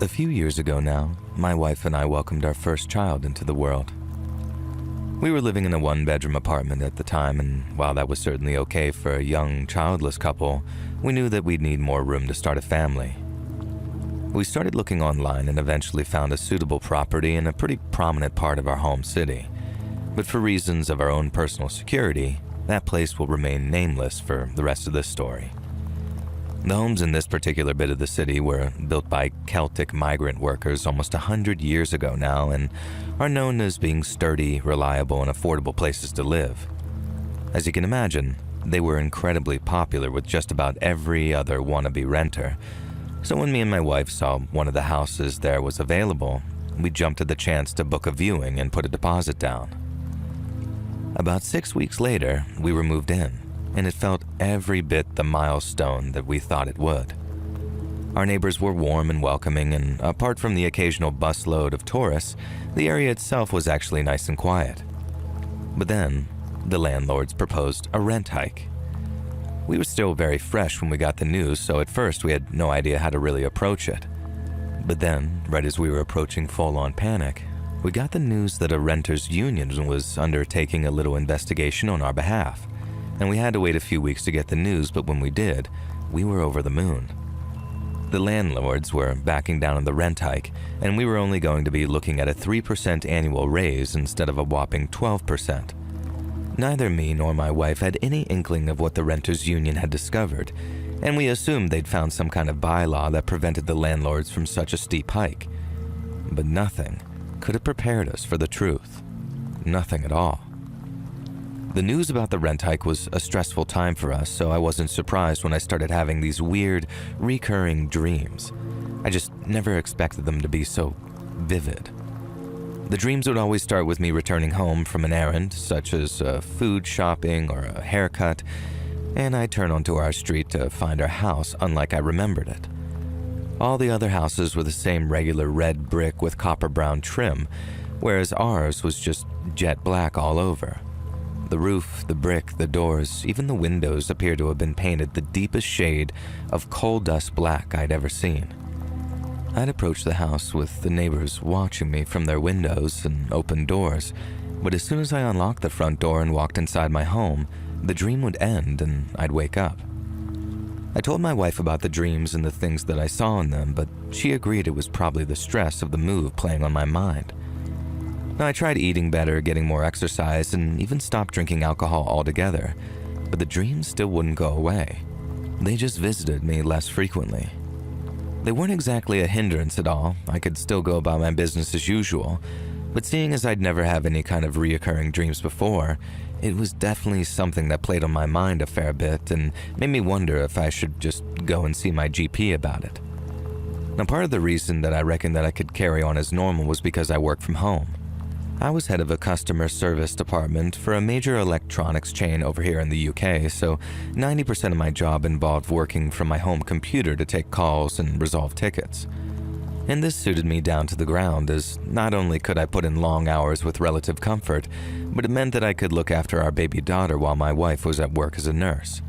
A few years ago now, my wife and I welcomed our first child into the world. We were living in a one-bedroom apartment at the time, and while that was certainly okay for a young, childless couple, we knew that we'd need more room to start a family. We started looking online and eventually found a suitable property in a pretty prominent part of our home city. But for reasons of our own personal security, that place will remain nameless for the rest of this story. The homes in this particular bit of the city were built by Celtic migrant workers almost 100 years ago now and are known as being sturdy, reliable, and affordable places to live. As you can imagine, they were incredibly popular with just about every other wannabe renter. So when me and my wife saw one of the houses there was available, we jumped at the chance to book a viewing and put a deposit down. About 6 weeks later, we were moved in, and it felt every bit the milestone that we thought it would. Our neighbors were warm and welcoming, and apart from the occasional busload of tourists, the area itself was actually nice and quiet. But then, the landlords proposed a rent hike. We were still very fresh when we got the news, so at first we had no idea how to really approach it. But then, right as we were approaching full-on panic, we got the news that a renters' union was undertaking a little investigation on our behalf. And we had to wait a few weeks to get the news, but when we did, we were over the moon. The landlords were backing down on the rent hike, and we were only going to be looking at a 3% annual raise instead of a whopping 12%. Neither me nor my wife had any inkling of what the renters' union had discovered, and we assumed they'd found some kind of bylaw that prevented the landlords from such a steep hike. But nothing could have prepared us for the truth. Nothing at all. The news about the rent hike was a stressful time for us, so I wasn't surprised when I started having these weird, recurring dreams. I just never expected them to be so vivid. The dreams would always start with me returning home from an errand, such as food shopping or a haircut, and I'd turn onto our street to find our house unlike I remembered it. All the other houses were the same regular red brick with copper brown trim, whereas ours was just jet black all over. The roof, the brick, the doors, even the windows appeared to have been painted the deepest shade of coal dust black I'd ever seen. I'd approach the house with the neighbors watching me from their windows and open doors, but as soon as I unlocked the front door and walked inside my home, the dream would end and I'd wake up. I told my wife about the dreams and the things that I saw in them, but she agreed it was probably the stress of the move playing on my mind. Now, I tried eating better, getting more exercise, and even stopped drinking alcohol altogether, but the dreams still wouldn't go away. They just visited me less frequently. They weren't exactly a hindrance at all. I could still go about my business as usual, but seeing as I'd never had any kind of reoccurring dreams before, it was definitely something that played on my mind a fair bit and made me wonder if I should just go and see my GP about it. Now, part of the reason that I reckoned that I could carry on as normal was because I work from home. I was head of a customer service department for a major electronics chain over here in the UK, so 90% of my job involved working from my home computer to take calls and resolve tickets. And this suited me down to the ground, as not only could I put in long hours with relative comfort, but it meant that I could look after our baby daughter while my wife was at work as a nurse.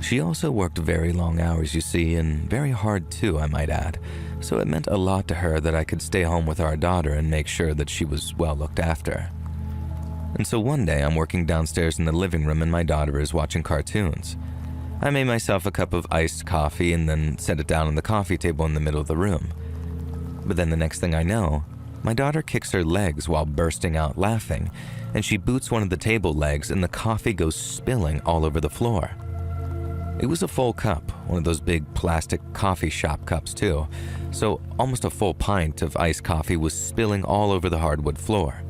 She also worked very long hours, you see, and very hard too, I might add, so it meant a lot to her that I could stay home with our daughter and make sure that she was well looked after. And so one day I'm working downstairs in the living room and my daughter is watching cartoons. I made myself a cup of iced coffee and then set it down on the coffee table in the middle of the room. But then the next thing I know, my daughter kicks her legs while bursting out laughing, and she boots one of the table legs and the coffee goes spilling all over the floor. It was a full cup, one of those big plastic coffee shop cups too, so almost a full pint of iced coffee was spilling all over the hardwood floor.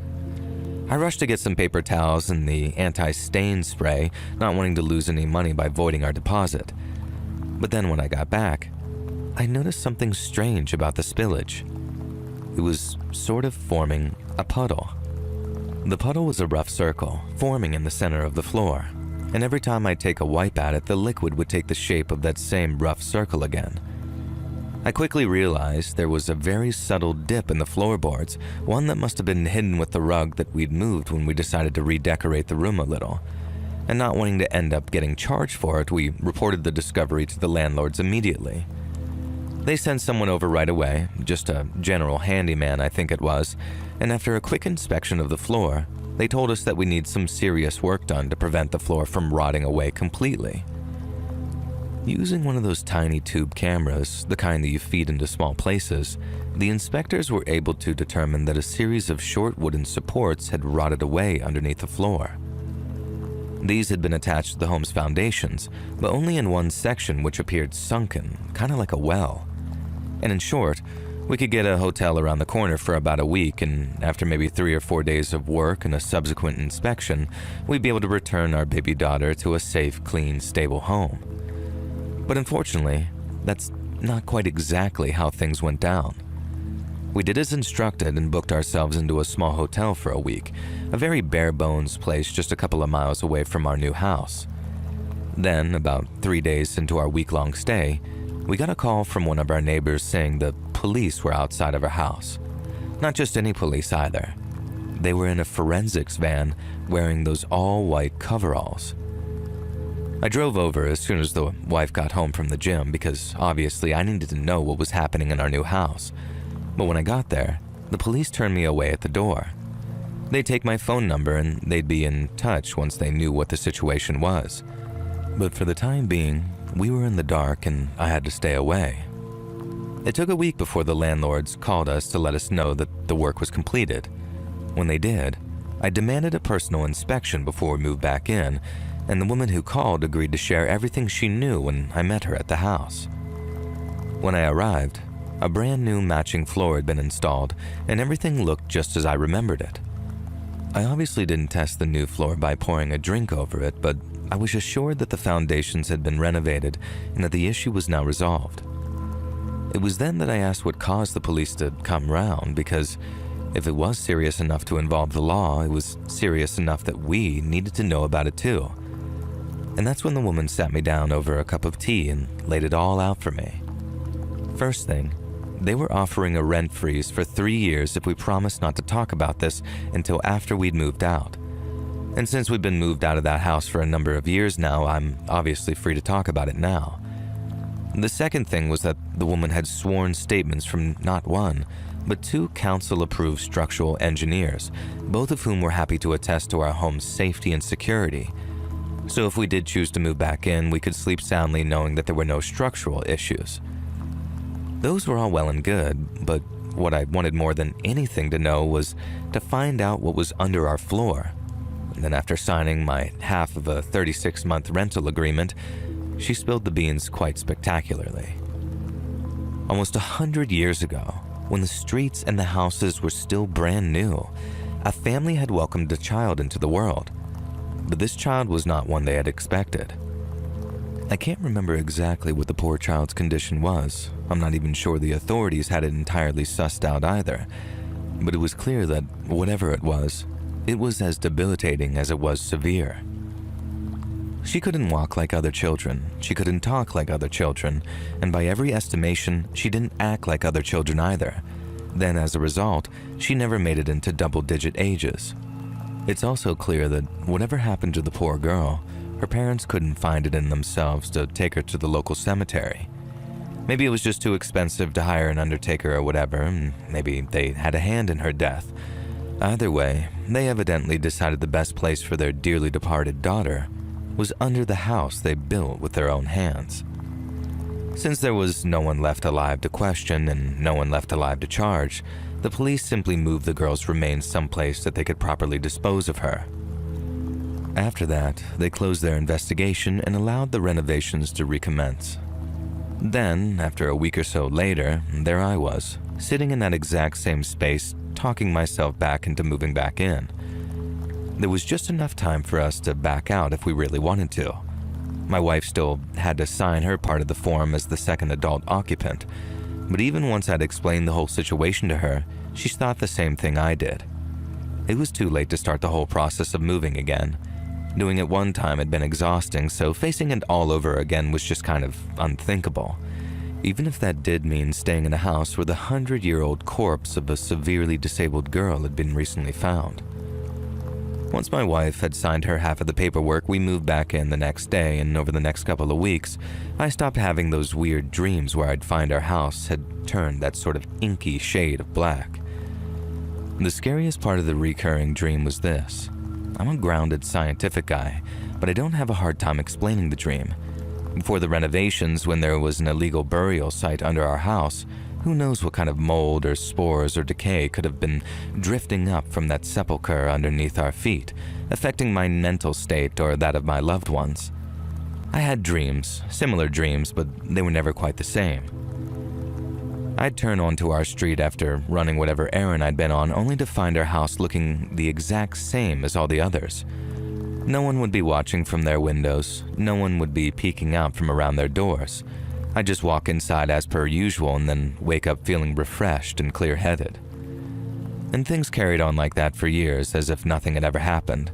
I rushed to get some paper towels and the anti-stain spray, not wanting to lose any money by voiding our deposit. But then when I got back, I noticed something strange about the spillage. It was sort of forming a puddle. The puddle was a rough circle, forming in the center of the floor, and every time I'd take a wipe at it, the liquid would take the shape of that same rough circle again. I quickly realized there was a very subtle dip in the floorboards, one that must have been hidden with the rug that we'd moved when we decided to redecorate the room a little. And not wanting to end up getting charged for it, we reported the discovery to the landlords immediately. They sent someone over right away, just a general handyman I think it was, and after a quick inspection of the floor, they told us that we need some serious work done to prevent the floor from rotting away completely. Using one of those tiny tube cameras, the kind that you feed into small places, the inspectors were able to determine that a series of short wooden supports had rotted away underneath the floor. These had been attached to the home's foundations, but only in one section which appeared sunken, kind of like a well. And in short, we could get a hotel around the corner for about a week, and after maybe 3 or 4 days of work and a subsequent inspection, we'd be able to return our baby daughter to a safe, clean, stable home. But unfortunately, that's not quite exactly how things went down. We did as instructed and booked ourselves into a small hotel for a week, a very bare-bones place just a couple of miles away from our new house. Then, about 3 days into our week-long stay, we got a call from one of our neighbors saying the police were outside of our house. Not just any police either. They were in a forensics van wearing those all-white coveralls. I drove over as soon as the wife got home from the gym because obviously I needed to know what was happening in our new house. But when I got there, the police turned me away at the door. They'd take my phone number and they'd be in touch once they knew what the situation was. But for the time being, we were in the dark and I had to stay away. It took a week before the landlords called us to let us know that the work was completed. When they did, I demanded a personal inspection before we moved back in, and the woman who called agreed to share everything she knew when I met her at the house. When I arrived, a brand new matching floor had been installed, and everything looked just as I remembered it. I obviously didn't test the new floor by pouring a drink over it, but I was assured that the foundations had been renovated and that the issue was now resolved. It was then that I asked what caused the police to come round, because if it was serious enough to involve the law, it was serious enough that we needed to know about it too. And that's when the woman sat me down over a cup of tea and laid it all out for me. First thing, they were offering a rent freeze for 3 years if we promised not to talk about this until after we'd moved out. And since we'd been moved out of that house for a number of years now, I'm obviously free to talk about it now. The second thing was that the woman had sworn statements from not one, but 2 council-approved structural engineers, both of whom were happy to attest to our home's safety and security. So if we did choose to move back in, we could sleep soundly knowing that there were no structural issues. Those were all well and good, but what I wanted more than anything to know was to find out what was under our floor. And then after signing my half of a 36-month rental agreement, she spilled the beans quite spectacularly. Almost 100 years ago, when the streets and the houses were still brand new, a family had welcomed a child into the world. But this child was not one they had expected. I can't remember exactly what the poor child's condition was. I'm not even sure the authorities had it entirely sussed out either. But it was clear that whatever it was as debilitating as it was severe. She couldn't walk like other children, she couldn't talk like other children, and by every estimation, she didn't act like other children either. Then as a result, she never made it into double-digit ages. It's also clear that whatever happened to the poor girl, her parents couldn't find it in themselves to take her to the local cemetery. Maybe it was just too expensive to hire an undertaker or whatever, and maybe they had a hand in her death. Either way, they evidently decided the best place for their dearly departed daughter was under the house they built with their own hands. Since there was no one left alive to question and no one left alive to charge, the police simply moved the girl's remains someplace that they could properly dispose of her. After that, they closed their investigation and allowed the renovations to recommence. Then, after a week or so later, there I was, sitting in that exact same space, talking myself back into moving back in. There was just enough time for us to back out if we really wanted to. My wife still had to sign her part of the form as the second adult occupant, but even once I'd explained the whole situation to her, she thought the same thing I did. It was too late to start the whole process of moving again. Doing it one time had been exhausting, so facing it all over again was just kind of unthinkable, even if that did mean staying in a house where the 100-year-old corpse of a severely disabled girl had been recently found. Once my wife had signed her half of the paperwork, we moved back in the next day, and over the next couple of weeks, I stopped having those weird dreams where I'd find our house had turned that sort of inky shade of black. The scariest part of the recurring dream was this. I'm a grounded scientific guy, but I don't have a hard time explaining the dream. Before the renovations, when there was an illegal burial site under our house, who knows what kind of mold or spores or decay could have been drifting up from that sepulcher underneath our feet, affecting my mental state or that of my loved ones. I had dreams, similar dreams, but they were never quite the same. I'd turn onto our street after running whatever errand I'd been on, only to find our house looking the exact same as all the others. No one would be watching from their windows, no one would be peeking out from around their doors. I'd just walk inside as per usual and then wake up feeling refreshed and clear-headed. And things carried on like that for years, as if nothing had ever happened.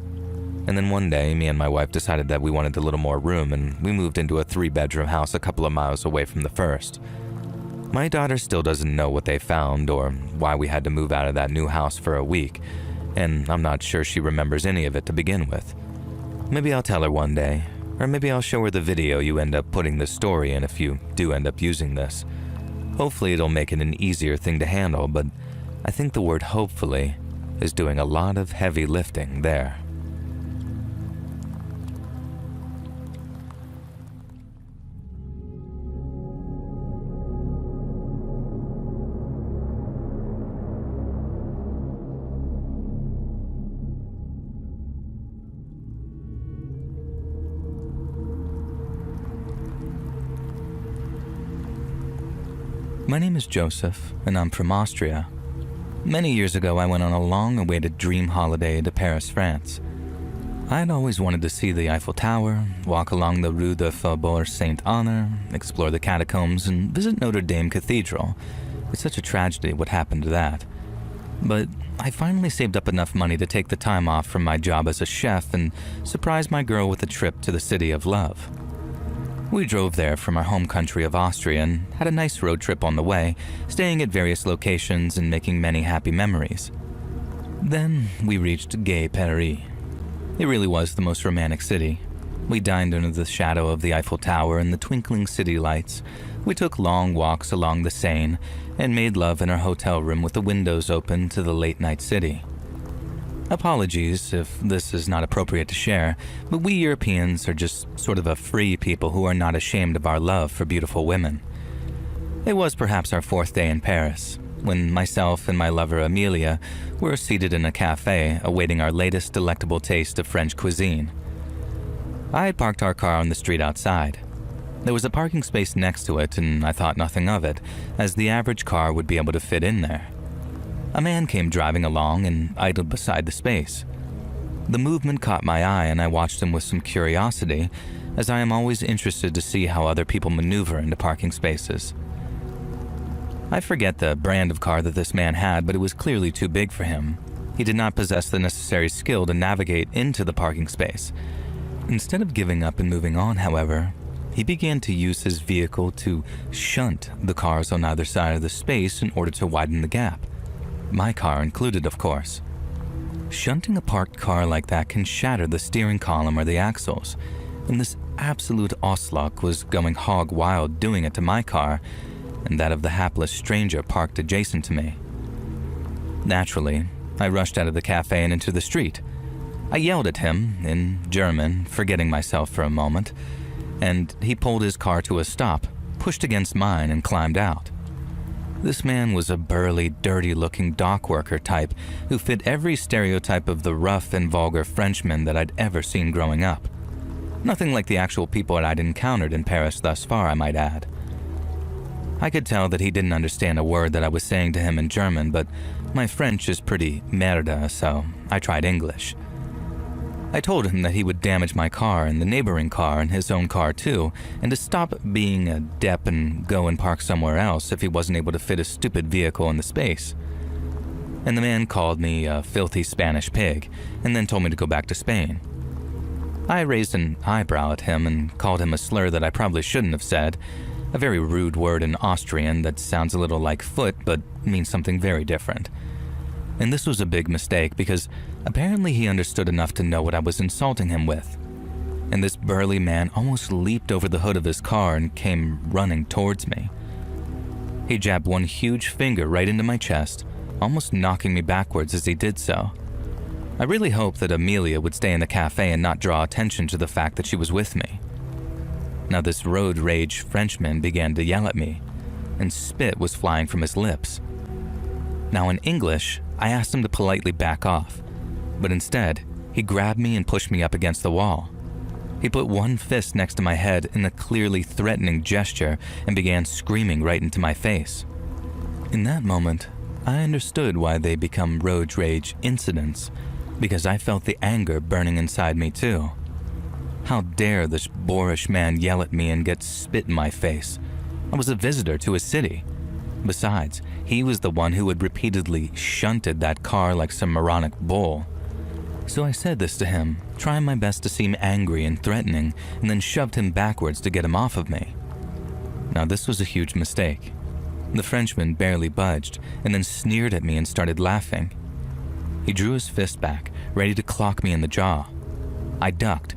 And then one day, me and my wife decided that we wanted a little more room, and we moved into a 3-bedroom house a couple of miles away from the first. My daughter still doesn't know what they found or why we had to move out of that new house for a week, and I'm not sure she remembers any of it to begin with. Maybe I'll tell her one day. Or maybe I'll show her the video you end up putting this story in if you do end up using this. Hopefully it'll make it an easier thing to handle, but I think the word hopefully is doing a lot of heavy lifting there. My name is Joseph, and I'm from Austria. Many years ago, I went on a long-awaited dream holiday to Paris, France. I had always wanted to see the Eiffel Tower, walk along the Rue de Faubourg Saint-Honore, explore the catacombs, and visit Notre Dame Cathedral. It's such a tragedy what happened to that. But I finally saved up enough money to take the time off from my job as a chef and surprise my girl with a trip to the City of Love. We drove there from our home country of Austria and had a nice road trip on the way, staying at various locations and making many happy memories. Then we reached Gay Paris. It really was the most romantic city. We dined under the shadow of the Eiffel Tower and the twinkling city lights. We took long walks along the Seine and made love in our hotel room with the windows open to the late-night city. Apologies if this is not appropriate to share, but we Europeans are just sort of a free people who are not ashamed of our love for beautiful women. It was perhaps our 4th day in Paris, when myself and my lover Amelia were seated in a cafe awaiting our latest delectable taste of French cuisine. I had parked our car on the street outside. There was a parking space next to it, and I thought nothing of it, as the average car would be able to fit in there. A man came driving along and idled beside the space. The movement caught my eye and I watched him with some curiosity, as I am always interested to see how other people maneuver into parking spaces. I forget the brand of car that this man had, but it was clearly too big for him. He did not possess the necessary skill to navigate into the parking space. Instead of giving up and moving on, however, he began to use his vehicle to shunt the cars on either side of the space in order to widen the gap. My car included, of course. Shunting a parked car like that can shatter the steering column or the axles, and this absolute Oslock was going hog wild doing it to my car and that of the hapless stranger parked adjacent to me. Naturally, I rushed out of the cafe and into the street. I yelled at him, in German, forgetting myself for a moment, and he pulled his car to a stop, pushed against mine, and climbed out. This man was a burly, dirty-looking dock worker type who fit every stereotype of the rough and vulgar Frenchman that I'd ever seen growing up. Nothing like the actual people I'd encountered in Paris thus far, I might add. I could tell that he didn't understand a word that I was saying to him in German, but my French is pretty merda, so I tried English. I told him that he would damage my car and the neighboring car and his own car too, and to stop being a dep and go and park somewhere else if he wasn't able to fit a stupid vehicle in the space. And the man called me a filthy Spanish pig, and then told me to go back to Spain. I raised an eyebrow at him and called him a slur that I probably shouldn't have said, a very rude word in Austrian that sounds a little like foot but means something very different. And this was a big mistake because apparently he understood enough to know what I was insulting him with. And this burly man almost leaped over the hood of his car and came running towards me. He jabbed one huge finger right into my chest, almost knocking me backwards as he did so. I really hoped that Amelia would stay in the cafe and not draw attention to the fact that she was with me. Now this road rage Frenchman began to yell at me, and spit was flying from his lips. Now in English, I asked him to politely back off, but instead, he grabbed me and pushed me up against the wall. He put one fist next to my head in a clearly threatening gesture and began screaming right into my face. In that moment, I understood why they become road rage incidents, because I felt the anger burning inside me too. How dare this boorish man yell at me and get spit in my face? I was a visitor to his city. Besides, he was the one who had repeatedly shunted that car like some moronic bull. So I said this to him, trying my best to seem angry and threatening, and then shoved him backwards to get him off of me. Now this was a huge mistake. The Frenchman barely budged, and then sneered at me and started laughing. He drew his fist back, ready to clock me in the jaw. I ducked,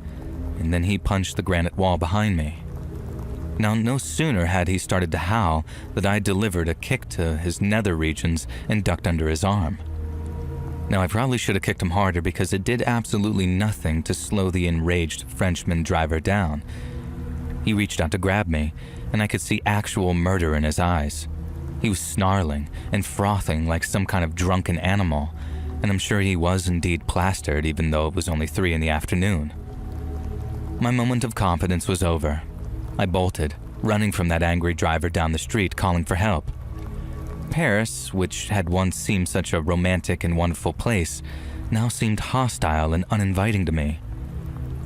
and then he punched the granite wall behind me. Now, no sooner had he started to howl that I delivered a kick to his nether regions and ducked under his arm. Now, I probably should have kicked him harder because it did absolutely nothing to slow the enraged Frenchman driver down. He reached out to grab me, and I could see actual murder in his eyes. He was snarling and frothing like some kind of drunken animal, and I'm sure he was indeed plastered even though it was only 3 in the afternoon. My moment of confidence was over. I bolted, running from that angry driver down the street calling for help. Paris, which had once seemed such a romantic and wonderful place, now seemed hostile and uninviting to me.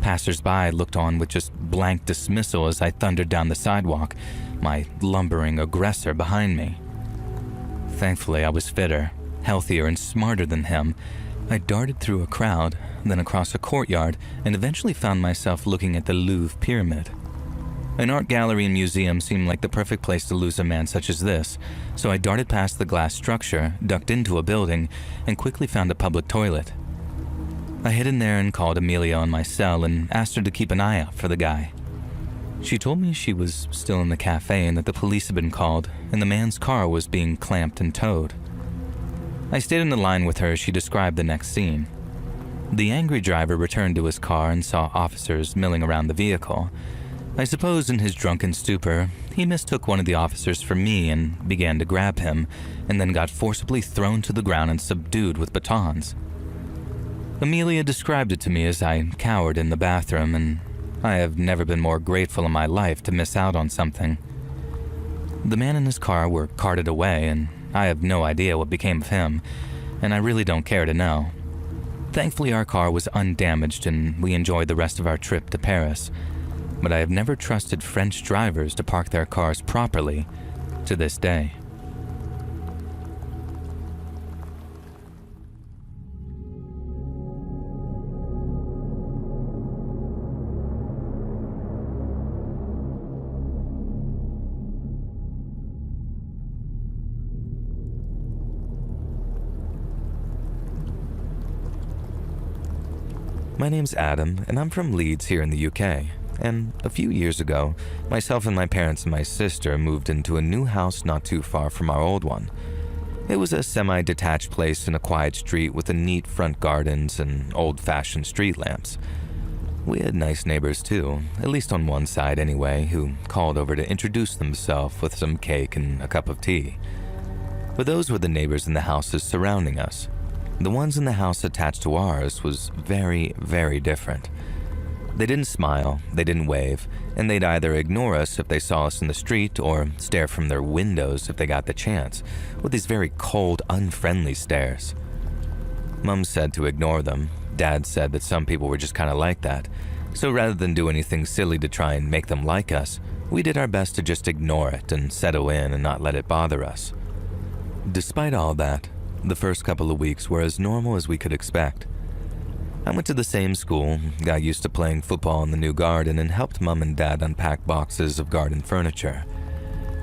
Passers-by looked on with just blank dismissal as I thundered down the sidewalk, my lumbering aggressor behind me. Thankfully, I was fitter, healthier, and smarter than him. I darted through a crowd, then across a courtyard, and eventually found myself looking at the Louvre Pyramid. An art gallery and museum seemed like the perfect place to lose a man such as this, so I darted past the glass structure, ducked into a building, and quickly found a public toilet. I hid in there and called Amelia on my cell and asked her to keep an eye out for the guy. She told me she was still in the cafe and that the police had been called, and the man's car was being clamped and towed. I stayed in the line with her as she described the next scene. The angry driver returned to his car and saw officers milling around the vehicle. I suppose in his drunken stupor, he mistook one of the officers for me and began to grab him, and then got forcibly thrown to the ground and subdued with batons. Amelia described it to me as I cowered in the bathroom, and I have never been more grateful in my life to miss out on something. The man and his car were carted away, and I have no idea what became of him, and I really don't care to know. Thankfully, our car was undamaged and we enjoyed the rest of our trip to Paris. But I have never trusted French drivers to park their cars properly to this day. My name's Adam, and I'm from Leeds here in the UK. And a few years ago, myself and my parents and my sister moved into a new house not too far from our old one. It was a semi-detached place in a quiet street with a neat front gardens and old-fashioned street lamps. We had nice neighbors too, at least on one side anyway, who called over to introduce themselves with some cake and a cup of tea. But those were the neighbors in the houses surrounding us. The ones in the house attached to ours was very, very different. They didn't smile, they didn't wave, and they'd either ignore us if they saw us in the street or stare from their windows if they got the chance, with these very cold, unfriendly stares. Mom said to ignore them. Dad said that some people were just kind of like that, so rather than do anything silly to try and make them like us, we did our best to just ignore it and settle in and not let it bother us. Despite all that, the first couple of weeks were as normal as we could expect. I went to the same school, got used to playing football in the new garden, and helped Mom and Dad unpack boxes of garden furniture.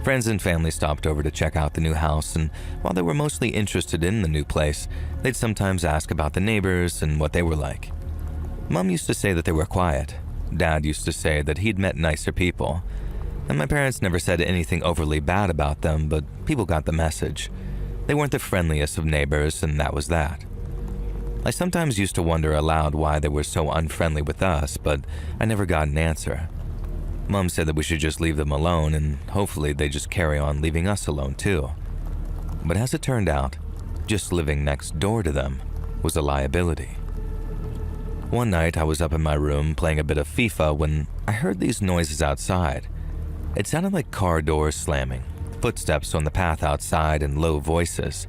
Friends and family stopped over to check out the new house, and while they were mostly interested in the new place, they'd sometimes ask about the neighbors and what they were like. Mom used to say that they were quiet. Dad used to say that he'd met nicer people. And my parents never said anything overly bad about them, but people got the message. They weren't the friendliest of neighbors, and that was that. I sometimes used to wonder aloud why they were so unfriendly with us, but I never got an answer. Mom said that we should just leave them alone, and hopefully they just carry on leaving us alone too. But as it turned out, just living next door to them was a liability. One night I was up in my room playing a bit of FIFA when I heard these noises outside. It sounded like car doors slamming, footsteps on the path outside, and low voices.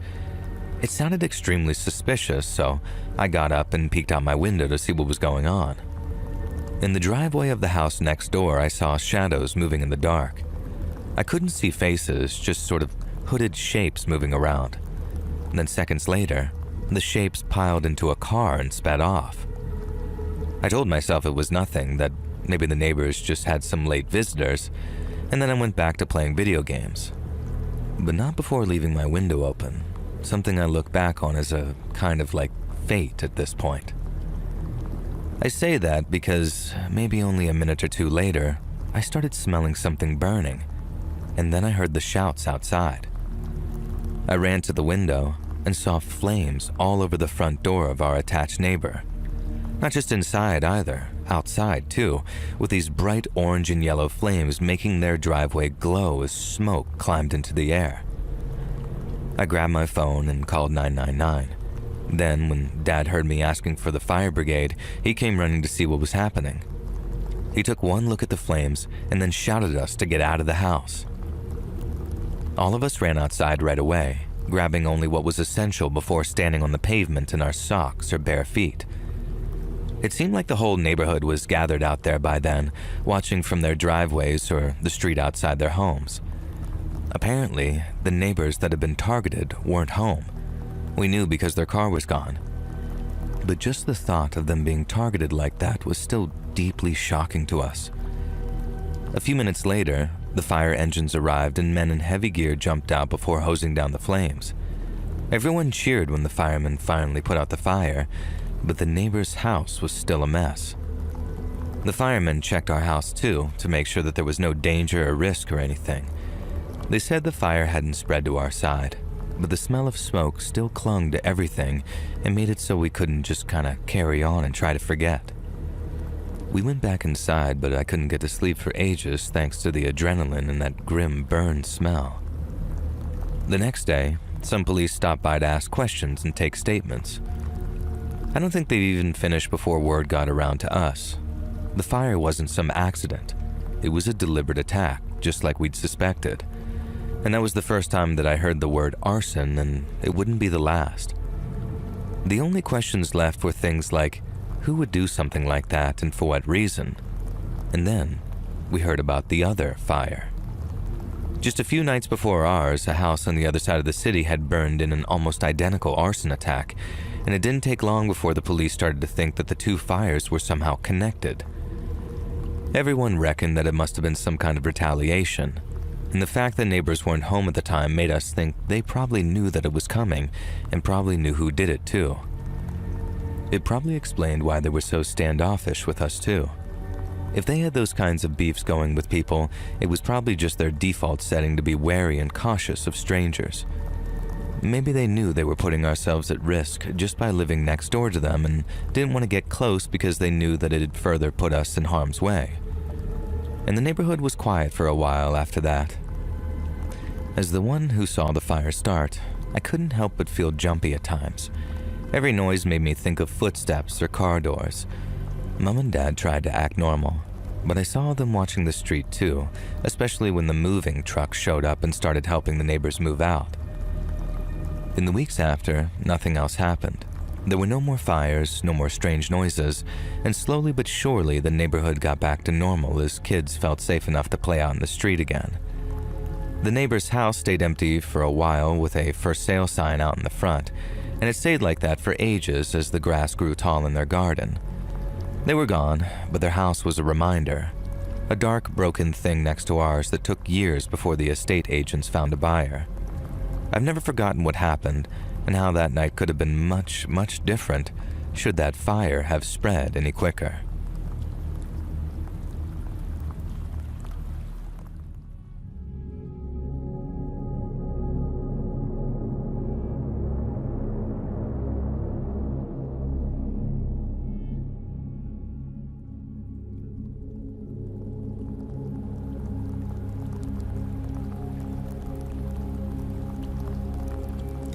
It sounded extremely suspicious, so I got up and peeked out my window to see what was going on. In the driveway of the house next door, I saw shadows moving in the dark. I couldn't see faces, just sort of hooded shapes moving around. And then seconds later, the shapes piled into a car and sped off. I told myself it was nothing, that maybe the neighbors just had some late visitors, and then I went back to playing video games. But not before leaving my window open, something I look back on as a kind of like fate at this point. I say that because maybe only a minute or two later, I started smelling something burning, and then I heard the shouts outside. I ran to the window and saw flames all over the front door of our attached neighbor. Not just inside either, outside too, with these bright orange and yellow flames making their driveway glow as smoke climbed into the air. I grabbed my phone and called 999. Then, when Dad heard me asking for the fire brigade, he came running to see what was happening. He took one look at the flames and then shouted at us to get out of the house. All of us ran outside right away, grabbing only what was essential before standing on the pavement in our socks or bare feet. It seemed like the whole neighborhood was gathered out there by then, watching from their driveways or the street outside their homes. Apparently, the neighbors that had been targeted weren't home. We knew because their car was gone. But just the thought of them being targeted like that was still deeply shocking to us. A few minutes later, the fire engines arrived and men in heavy gear jumped out before hosing down the flames. Everyone cheered when the firemen finally put out the fire, but the neighbor's house was still a mess. The firemen checked our house too to make sure that there was no danger or risk or anything. They said the fire hadn't spread to our side, but the smell of smoke still clung to everything and made it so we couldn't just kind of carry on and try to forget. We went back inside, but I couldn't get to sleep for ages thanks to the adrenaline and that grim burn smell. The next day, some police stopped by to ask questions and take statements. I don't think they even finished before word got around to us. The fire wasn't some accident. It was a deliberate attack, just like we'd suspected. And that was the first time that I heard the word arson, and it wouldn't be the last. The only questions left were things like, who would do something like that and for what reason? And then we heard about the other fire. Just a few nights before ours, a house on the other side of the city had burned in an almost identical arson attack, and it didn't take long before the police started to think that the two fires were somehow connected. Everyone reckoned that it must have been some kind of retaliation, and the fact that neighbors weren't home at the time made us think they probably knew that it was coming and probably knew who did it too. It probably explained why they were so standoffish with us too. If they had those kinds of beefs going with people, it was probably just their default setting to be wary and cautious of strangers. Maybe they knew they were putting ourselves at risk just by living next door to them and didn't want to get close because they knew that it'd further put us in harm's way. And the neighborhood was quiet for a while after that. As the one who saw the fire start, I couldn't help but feel jumpy at times. Every noise made me think of footsteps or car doors. Mom and Dad tried to act normal, but I saw them watching the street too, especially when the moving truck showed up and started helping the neighbors move out. In the weeks after, nothing else happened. There were no more fires, no more strange noises, and slowly but surely the neighborhood got back to normal as kids felt safe enough to play out in the street again. The neighbor's house stayed empty for a while with a for sale sign out in the front, and it stayed like that for ages as the grass grew tall in their garden. They were gone, but their house was a reminder. a dark, broken thing next to ours that took years before the estate agents found a buyer. I've never forgotten what happened and how that night could have been much, much different should that fire have spread any quicker.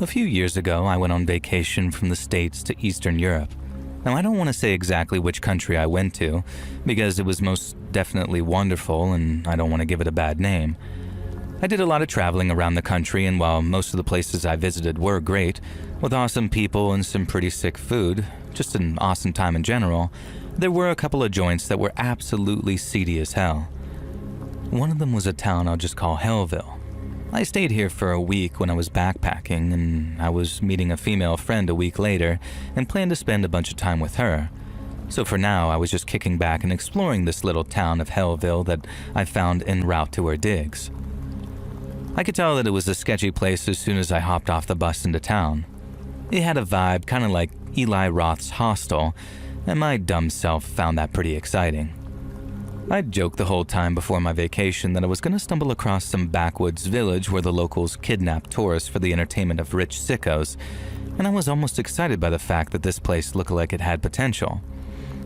A few years ago, I went on vacation from the States to Eastern Europe. Now, I don't want to say exactly which country I went to, because it was most definitely wonderful and I don't want to give it a bad name. I did a lot of traveling around the country, and while most of the places I visited were great, with awesome people and some pretty sick food, just an awesome time in general, there were a couple of joints that were absolutely seedy as hell. One of them was a town I'll just call Hellville. I stayed here for a week when I was backpacking, and I was meeting a female friend a week later and planned to spend a bunch of time with her. So for now, I was just kicking back and exploring this little town of Hellville that I found en route to our digs. I could tell that it was a sketchy place as soon as I hopped off the bus into town. It had a vibe kind of like Eli Roth's Hostel, and my dumb self found that pretty exciting. I'd joked the whole time before my vacation that I was going to stumble across some backwoods village where the locals kidnap tourists for the entertainment of rich sickos, and I was almost excited by the fact that this place looked like it had potential.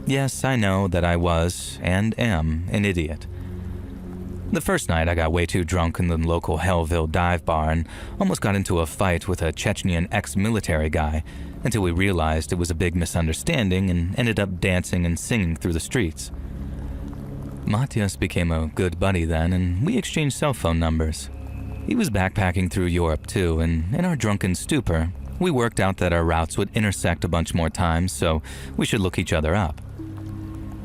Yes, I know that I was, and am, an idiot. The first night, I got way too drunk in the local Hellville dive bar and almost got into a fight with a Chechnyan ex-military guy until we realized it was a big misunderstanding and ended up dancing and singing through the streets. Matthias became a good buddy then, and we exchanged cell phone numbers. He was backpacking through Europe too, and in our drunken stupor, we worked out that our routes would intersect a bunch more times, so we should look each other up.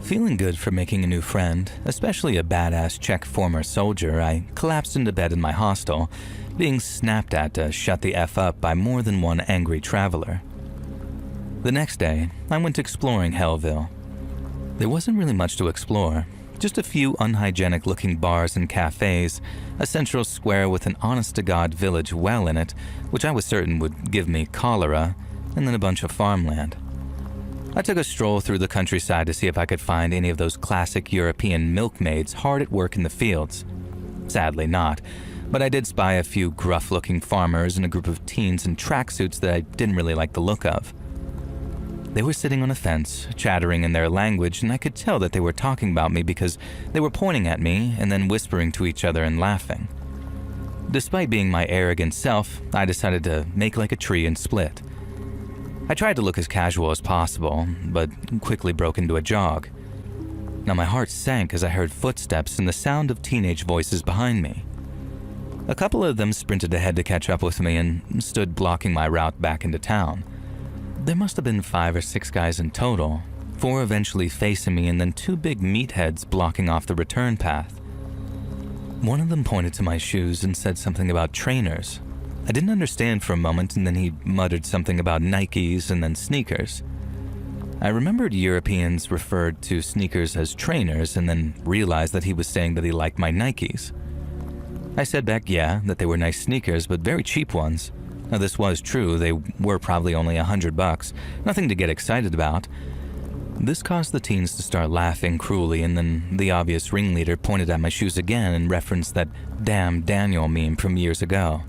Feeling good for making a new friend, especially a badass Czech former soldier, I collapsed into bed in my hostel, being snapped at to shut the F up by more than one angry traveler. The next day, I went exploring Hellville. There wasn't really much to explore. Just a few unhygienic-looking bars and cafes, a central square with an honest-to-God village well in it, which I was certain would give me cholera, and then a bunch of farmland. I took a stroll through the countryside to see if I could find any of those classic European milkmaids hard at work in the fields. Sadly not, but I did spy a few gruff-looking farmers and a group of teens in tracksuits that I didn't really like the look of. They were sitting on a fence, chattering in their language, and I could tell that they were talking about me because they were pointing at me and then whispering to each other and laughing. Despite being my arrogant self, I decided to make like a tree and split. I tried to look as casual as possible, but quickly broke into a jog. Now my heart sank as I heard footsteps and the sound of teenage voices behind me. A couple of them sprinted ahead to catch up with me and stood blocking my route back into town. There must have been 5 or 6 guys in total, 4 eventually facing me and then 2 big meatheads blocking off the return path. One of them pointed to my shoes and said something about trainers. I didn't understand for a moment, and then he muttered something about Nikes and then sneakers. I remembered Europeans referred to sneakers as trainers and then realized that he was saying that he liked my Nikes. I said back, yeah, that they were nice sneakers, but very cheap ones. Now, this was true. They were probably only $100, nothing to get excited about. This caused the teens to start laughing cruelly, and then the obvious ringleader pointed at my shoes again and referenced that damn Daniel meme from years ago.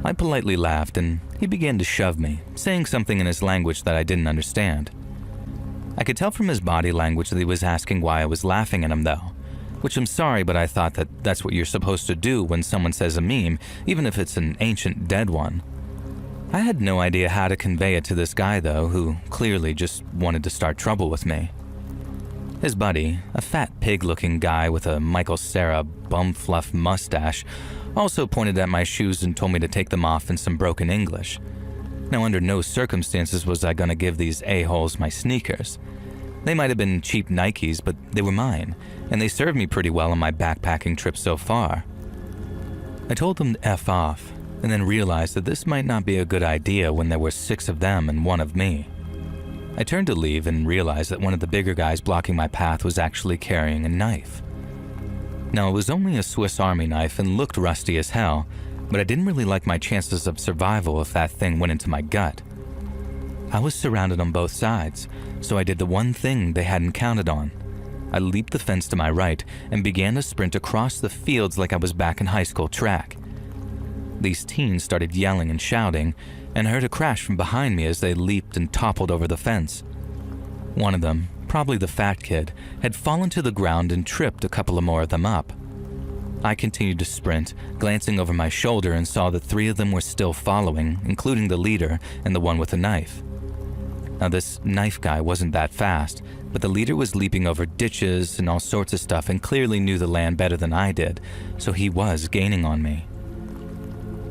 I politely laughed, and he began to shove me, saying something in his language that I didn't understand. I could tell from his body language that he was asking why I was laughing at him, though. Which I'm sorry, but I thought that that's what you're supposed to do when someone says a meme, even if it's an ancient dead one. I had no idea how to convey it to this guy, though, who clearly just wanted to start trouble with me. His buddy, a fat pig-looking guy with a Michael Cera bum-fluff mustache, also pointed at my shoes and told me to take them off in some broken English. Now, under no circumstances was I gonna give these a-holes my sneakers. They might have been cheap Nikes, but they were mine, and they served me pretty well on my backpacking trip so far. I told them to F off, and then realized that this might not be a good idea when there were 6 of them and 1 of me. I turned to leave and realized that one of the bigger guys blocking my path was actually carrying a knife. Now, it was only a Swiss Army knife and looked rusty as hell, but I didn't really like my chances of survival if that thing went into my gut. I was surrounded on both sides, so I did the one thing they hadn't counted on. I leaped the fence to my right and began to sprint across the fields like I was back in high school track. These teens started yelling and shouting, and I heard a crash from behind me as they leaped and toppled over the fence. One of them, probably the fat kid, had fallen to the ground and tripped a couple of more of them up. I continued to sprint, glancing over my shoulder, and saw that 3 of them were still following, including the leader and the one with the knife. Now, this knife guy wasn't that fast, but the leader was leaping over ditches and all sorts of stuff and clearly knew the land better than I did, so he was gaining on me.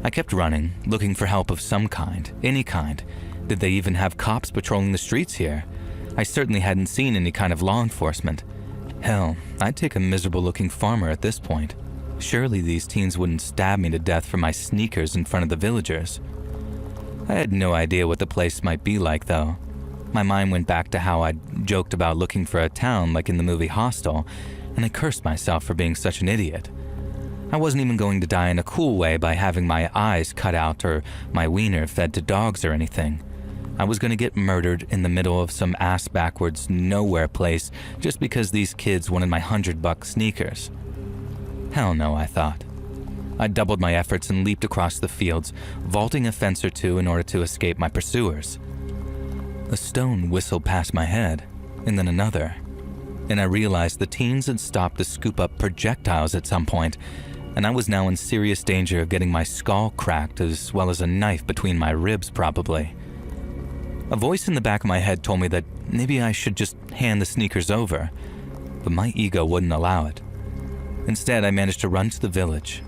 I kept running, looking for help of some kind, any kind. Did they even have cops patrolling the streets here? I certainly hadn't seen any kind of law enforcement. Hell, I'd take a miserable-looking farmer at this point. Surely these teens wouldn't stab me to death for my sneakers in front of the villagers. I had no idea what the place might be like, though. My mind went back to how I'd joked about looking for a town like in the movie Hostel, and I cursed myself for being such an idiot. I wasn't even going to die in a cool way by having my eyes cut out or my wiener fed to dogs or anything. I was going to get murdered in the middle of some ass-backwards nowhere place just because these kids wanted my $100 sneakers. Hell no, I thought. I doubled my efforts and leaped across the fields, vaulting a fence or two in order to escape my pursuers. A stone whistled past my head, and then another, and I realized the teens had stopped to scoop up projectiles at some point, and I was now in serious danger of getting my skull cracked as well as a knife between my ribs probably. A voice in the back of my head told me that maybe I should just hand the sneakers over, but my ego wouldn't allow it. Instead, I managed to run to the village.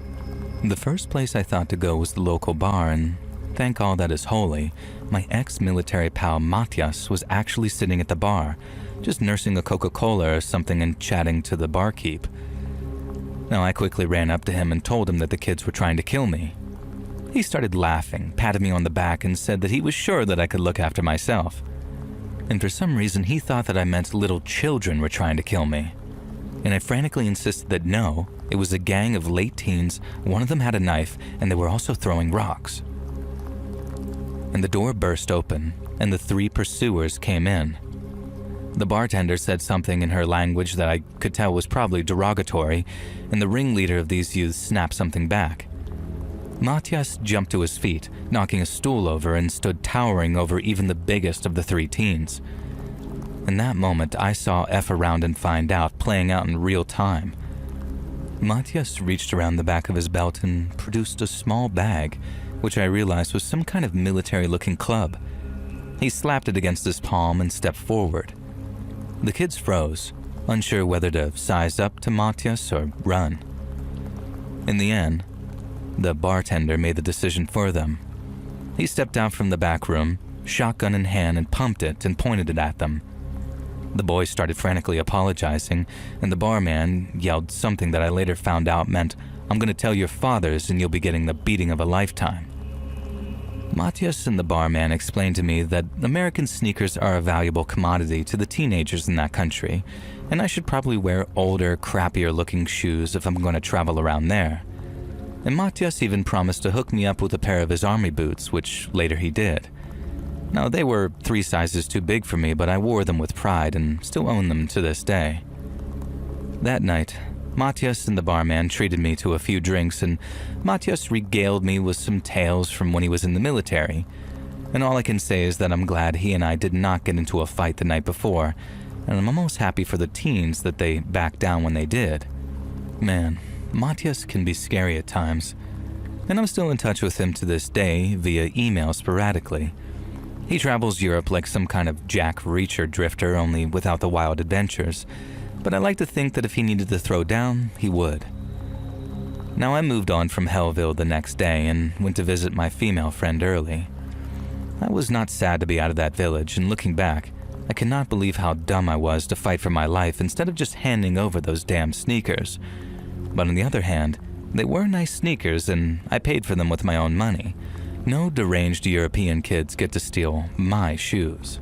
The first place I thought to go was the local bar, and thank all that is holy, my ex-military pal Matthias was actually sitting at the bar, just nursing a Coca-Cola or something and chatting to the barkeep. Now, I quickly ran up to him and told him that the kids were trying to kill me. He started laughing, patted me on the back, and said that he was sure that I could look after myself. And for some reason, he thought that I meant little children were trying to kill me. And I frantically insisted that no, it was a gang of late teens, one of them had a knife, and they were also throwing rocks. And the door burst open, and the 3 pursuers came in. The bartender said something in her language that I could tell was probably derogatory, and the ringleader of these youths snapped something back. Matthias jumped to his feet, knocking a stool over, and stood towering over even the biggest of the 3 teens. In that moment, I saw F around and find out playing out in real time. Matthias reached around the back of his belt and produced a small bag, which I realized was some kind of military-looking club. He slapped it against his palm and stepped forward. The kids froze, unsure whether to size up to Matthias or run. In the end, the bartender made the decision for them. He stepped out from the back room, shotgun in hand, and pumped it and pointed it at them. The boys started frantically apologizing, and the barman yelled something that I later found out meant, "I'm going to tell your fathers and you'll be getting the beating of a lifetime." Matthias and the barman explained to me that American sneakers are a valuable commodity to the teenagers in that country, and I should probably wear older, crappier-looking shoes if I'm going to travel around there. And Matthias even promised to hook me up with a pair of his army boots, which later he did. Now, they were 3 sizes too big for me, but I wore them with pride and still own them to this day. That night, Matthias and the barman treated me to a few drinks, and Matthias regaled me with some tales from when he was in the military. And all I can say is that I'm glad he and I did not get into a fight the night before, and I'm almost happy for the teens that they backed down when they did. Man, Matthias can be scary at times, and I'm still in touch with him to this day via email sporadically. He travels Europe like some kind of Jack Reacher drifter, only without the wild adventures, but I like to think that if he needed to throw down, he would. Now, I moved on from Hellville the next day and went to visit my female friend early. I was not sad to be out of that village, and looking back, I cannot believe how dumb I was to fight for my life instead of just handing over those damn sneakers. But on the other hand, they were nice sneakers and I paid for them with my own money. No deranged European kids get to steal my shoes.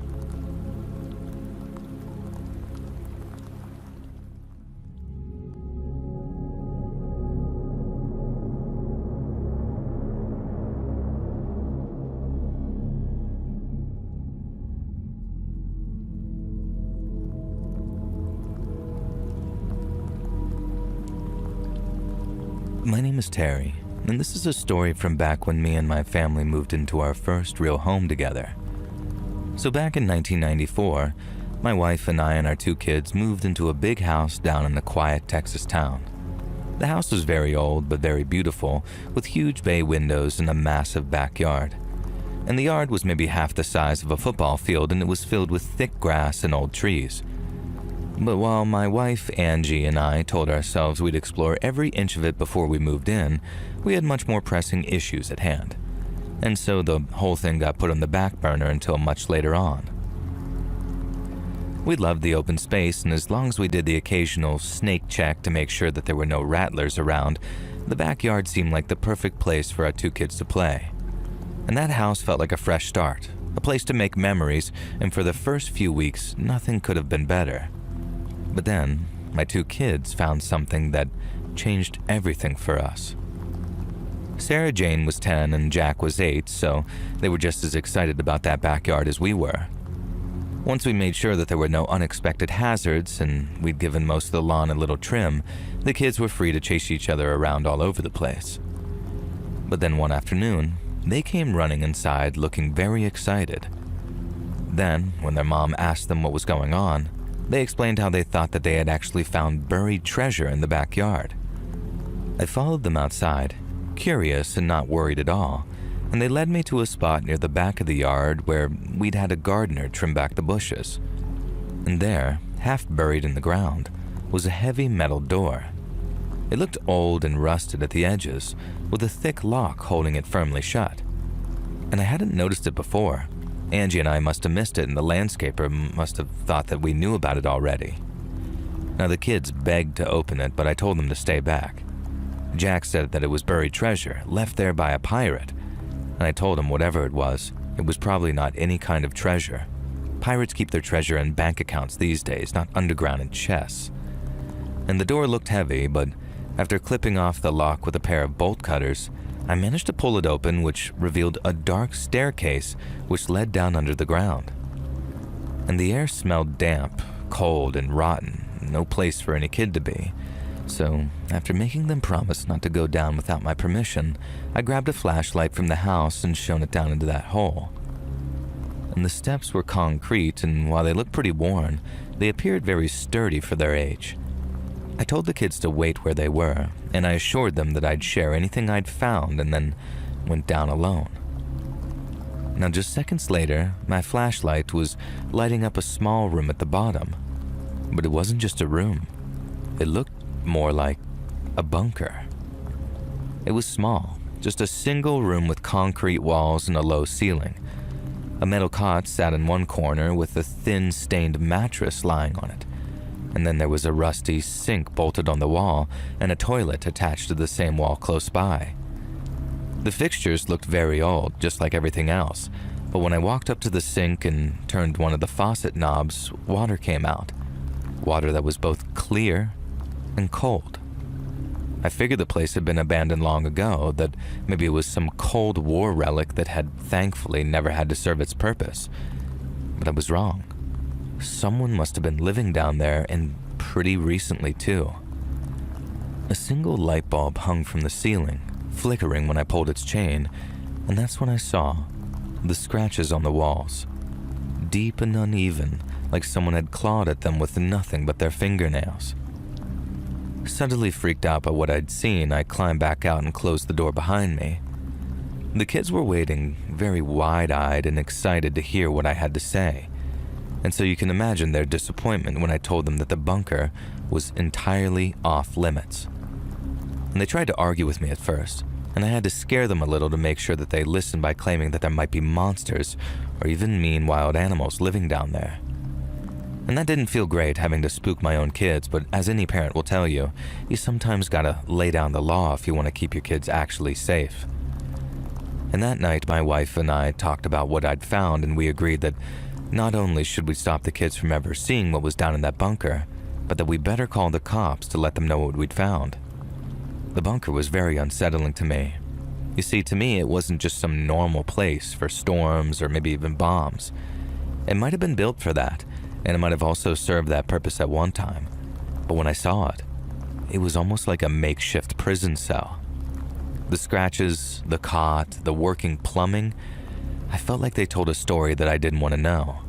My name is Terry, and this is a story from back when me and my family moved into our first real home together. So back in 1994, my wife and I and our 2 kids moved into a big house down in a quiet Texas town. The house was very old but very beautiful, with huge bay windows and a massive backyard. And the yard was maybe half the size of a football field, and it was filled with thick grass and old trees. But while my wife, Angie, and I told ourselves we'd explore every inch of it before we moved in, we had much more pressing issues at hand. And so the whole thing got put on the back burner until much later on. We loved the open space, and as long as we did the occasional snake check to make sure that there were no rattlers around, the backyard seemed like the perfect place for our 2 kids to play. And that house felt like a fresh start, a place to make memories, and for the first few weeks, nothing could have been better. But then, my 2 kids found something that changed everything for us. Sarah Jane was 10 and Jack was 8, so they were just as excited about that backyard as we were. Once we made sure that there were no unexpected hazards and we'd given most of the lawn a little trim, the kids were free to chase each other around all over the place. But then one afternoon, they came running inside looking very excited. Then, when their mom asked them what was going on, they explained how they thought that they had actually found buried treasure in the backyard. I followed them outside, curious and not worried at all, and they led me to a spot near the back of the yard where we'd had a gardener trim back the bushes. And there, half buried in the ground, was a heavy metal door. It looked old and rusted at the edges, with a thick lock holding it firmly shut. And I hadn't noticed it before. Angie and I must have missed it, and the landscaper must have thought that we knew about it already. Now the kids begged to open it, but I told them to stay back. Jack said that it was buried treasure, left there by a pirate, and I told him whatever it was probably not any kind of treasure. Pirates keep their treasure in bank accounts these days, not underground in chests. And the door looked heavy, but after clipping off the lock with a pair of bolt cutters, I managed to pull it open, which revealed a dark staircase which led down under the ground. And the air smelled damp, cold, and rotten, no place for any kid to be. So, after making them promise not to go down without my permission, I grabbed a flashlight from the house and shone it down into that hole. And the steps were concrete, and while they looked pretty worn, they appeared very sturdy for their age. I told the kids to wait where they were, and I assured them that I'd share anything I'd found, and then went down alone. Now, just seconds later, my flashlight was lighting up a small room at the bottom. But it wasn't just a room. It looked more like a bunker. It was small, just a single room with concrete walls and a low ceiling. A metal cot sat in one corner with a thin, stained mattress lying on it. And then there was a rusty sink bolted on the wall and a toilet attached to the same wall close by. The fixtures looked very old, just like everything else, but when I walked up to the sink and turned one of the faucet knobs, water came out. Water that was both clear and cold. I figured the place had been abandoned long ago, that maybe it was some Cold War relic that had thankfully never had to serve its purpose. But I was wrong. Someone must have been living down there, and pretty recently too. A single light bulb hung from the ceiling, flickering when I pulled its chain, and that's when I saw the scratches on the walls. Deep and uneven, like someone had clawed at them with nothing but their fingernails. Suddenly freaked out by what I'd seen, I climbed back out and closed the door behind me. The kids were waiting, very wide-eyed and excited to hear what I had to say. And so you can imagine their disappointment when I told them that the bunker was entirely off limits. And they tried to argue with me at first, and I had to scare them a little to make sure that they listened by claiming that there might be monsters or even mean wild animals living down there. And that didn't feel great, having to spook my own kids, but as any parent will tell you, you sometimes gotta lay down the law if you want to keep your kids actually safe. And that night, my wife and I talked about what I'd found, and we agreed that not only should we stop the kids from ever seeing what was down in that bunker, but that we better call the cops to let them know what we'd found. The bunker was very unsettling to me. You see, to me, it wasn't just some normal place for storms or maybe even bombs. It might have been built for that, and it might have also served that purpose at one time. But when I saw it, it was almost like a makeshift prison cell. The scratches, the cot, the working plumbing, I felt like they told a story that I didn't want to know.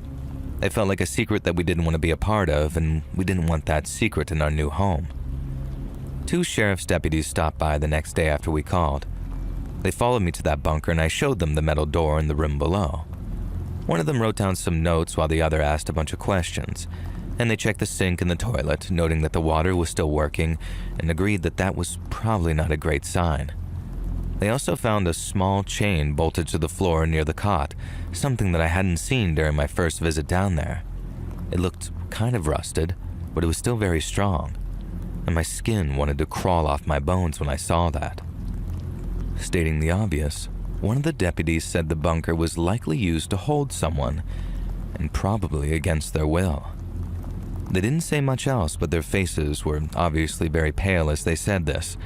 It felt like a secret that we didn't want to be a part of, and we didn't want that secret in our new home. 2 sheriff's deputies stopped by the next day after we called. They followed me to that bunker and I showed them the metal door in the room below. One of them wrote down some notes while the other asked a bunch of questions, and they checked the sink and the toilet, noting that the water was still working, and agreed that that was probably not a great sign. They also found a small chain bolted to the floor near the cot, something that I hadn't seen during my first visit down there. It looked kind of rusted, but it was still very strong, and my skin wanted to crawl off my bones when I saw that. Stating the obvious, one of the deputies said the bunker was likely used to hold someone, and probably against their will. They didn't say much else, but their faces were obviously very pale as they said this,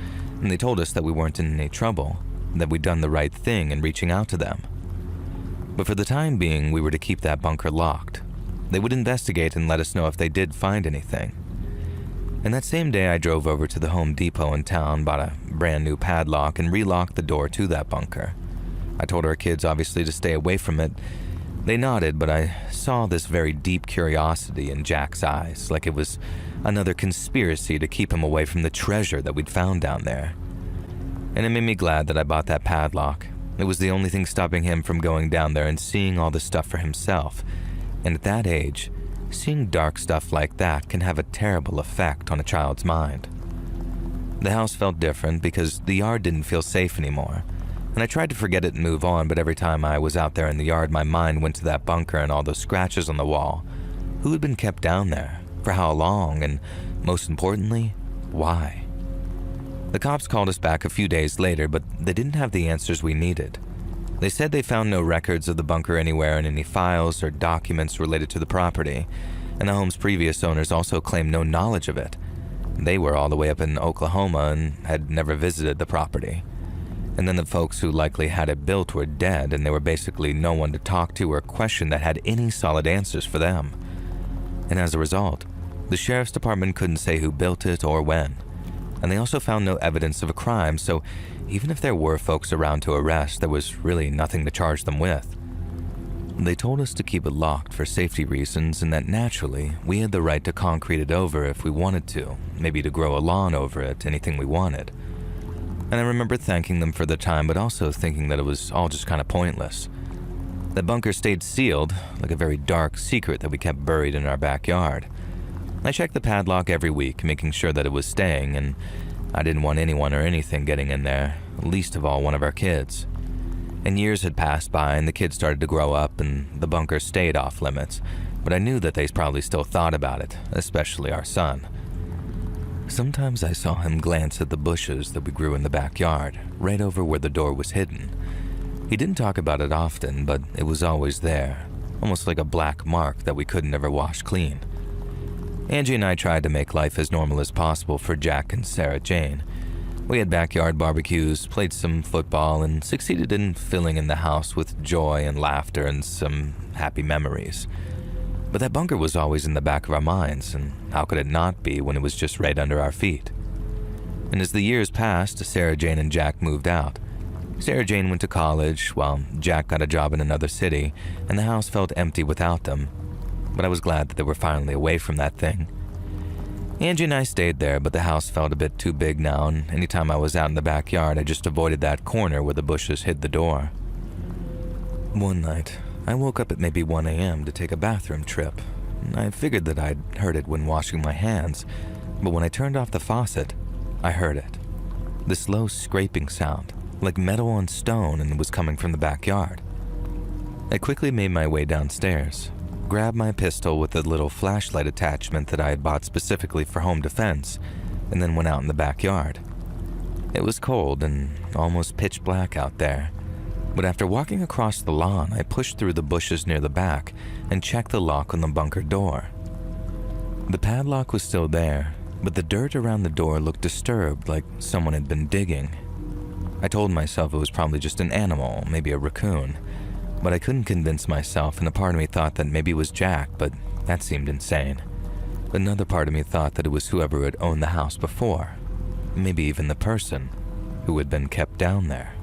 and they told us that we weren't in any trouble, that we'd done the right thing in reaching out to them. But for the time being, we were to keep that bunker locked. They would investigate and let us know if they did find anything. And that same day, I drove over to the Home Depot in town, bought a brand new padlock, and relocked the door to that bunker. I told our kids obviously to stay away from it. They nodded, but I saw this very deep curiosity in Jack's eyes, like it was another conspiracy to keep him away from the treasure that we'd found down there. And it made me glad that I bought that padlock. It was the only thing stopping him from going down there and seeing all the stuff for himself. And at that age, seeing dark stuff like that can have a terrible effect on a child's mind. The house felt different because the yard didn't feel safe anymore. And I tried to forget it and move on, but every time I was out there in the yard, my mind went to that bunker and all those scratches on the wall. Who had been kept down there? For how long? And most importantly, why? The cops called us back a few days later, but they didn't have the answers we needed. They said they found no records of the bunker anywhere in any files or documents related to the property, and the home's previous owners also claimed no knowledge of it. They were all the way up in Oklahoma and had never visited the property. And then the folks who likely had it built were dead, and there were basically no one to talk to or question that had any solid answers for them. And as a result, the sheriff's department couldn't say who built it or when. And they also found no evidence of a crime, so even if there were folks around to arrest, there was really nothing to charge them with. They told us to keep it locked for safety reasons, and that naturally, we had the right to concrete it over if we wanted to, maybe to grow a lawn over it, anything we wanted. And I remember thanking them for the time, but also thinking that it was all just kind of pointless. The bunker stayed sealed, like a very dark secret that we kept buried in our backyard. I checked the padlock every week, making sure that it was staying, and I didn't want anyone or anything getting in there, least of all one of our kids. And years had passed by, and the kids started to grow up, and the bunker stayed off limits, but I knew that they probably still thought about it, especially our son. Sometimes I saw him glance at the bushes that we grew in the backyard, right over where the door was hidden. He didn't talk about it often, but it was always there, almost like a black mark that we couldn't ever wash clean. Angie and I tried to make life as normal as possible for Jack and Sarah Jane. We had backyard barbecues, played some football, and succeeded in filling in the house with joy and laughter and some happy memories. But that bunker was always in the back of our minds, and how could it not be when it was just right under our feet? And as the years passed, Sarah Jane and Jack moved out. Sarah Jane went to college, while Jack got a job in another city, and the house felt empty without them. But I was glad that they were finally away from that thing. Angie and I stayed there, but the house felt a bit too big now, and anytime I was out in the backyard, I just avoided that corner where the bushes hid the door. One night, I woke up at maybe 1 a.m. to take a bathroom trip. I figured that I'd heard it when washing my hands, but when I turned off the faucet, I heard it. This low scraping sound, like metal on stone, and it was coming from the backyard. I quickly made my way downstairs, grabbed my pistol with the little flashlight attachment that I had bought specifically for home defense, and then went out in the backyard. It was cold and almost pitch black out there. But after walking across the lawn, I pushed through the bushes near the back and checked the lock on the bunker door. The padlock was still there, but the dirt around the door looked disturbed, like someone had been digging. I told myself it was probably just an animal, maybe a raccoon, but I couldn't convince myself, and a part of me thought that maybe it was Jack, but that seemed insane. Another part of me thought that it was whoever had owned the house before, maybe even the person who had been kept down there.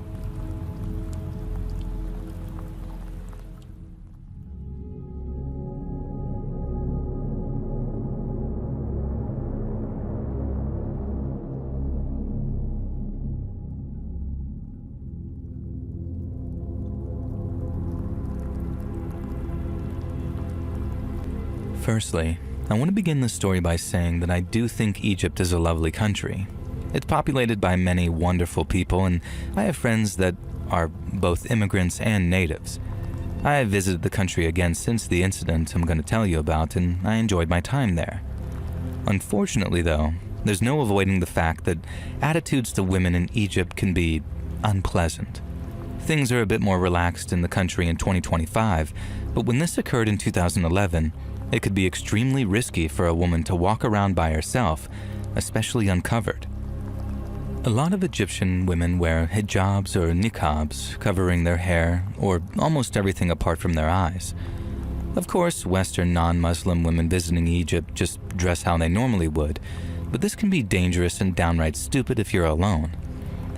Firstly, I want to begin this story by saying that I do think Egypt is a lovely country. It's populated by many wonderful people, and I have friends that are both immigrants and natives. I have visited the country again since the incident I'm going to tell you about, and I enjoyed my time there. Unfortunately, though, there's no avoiding the fact that attitudes to women in Egypt can be unpleasant. Things are a bit more relaxed in the country in 2025, but when this occurred in 2011, it could be extremely risky for a woman to walk around by herself, especially uncovered. A lot of Egyptian women wear hijabs or niqabs, covering their hair or almost everything apart from their eyes. Of course, Western non-Muslim women visiting Egypt just dress how they normally would, but this can be dangerous and downright stupid if you're alone.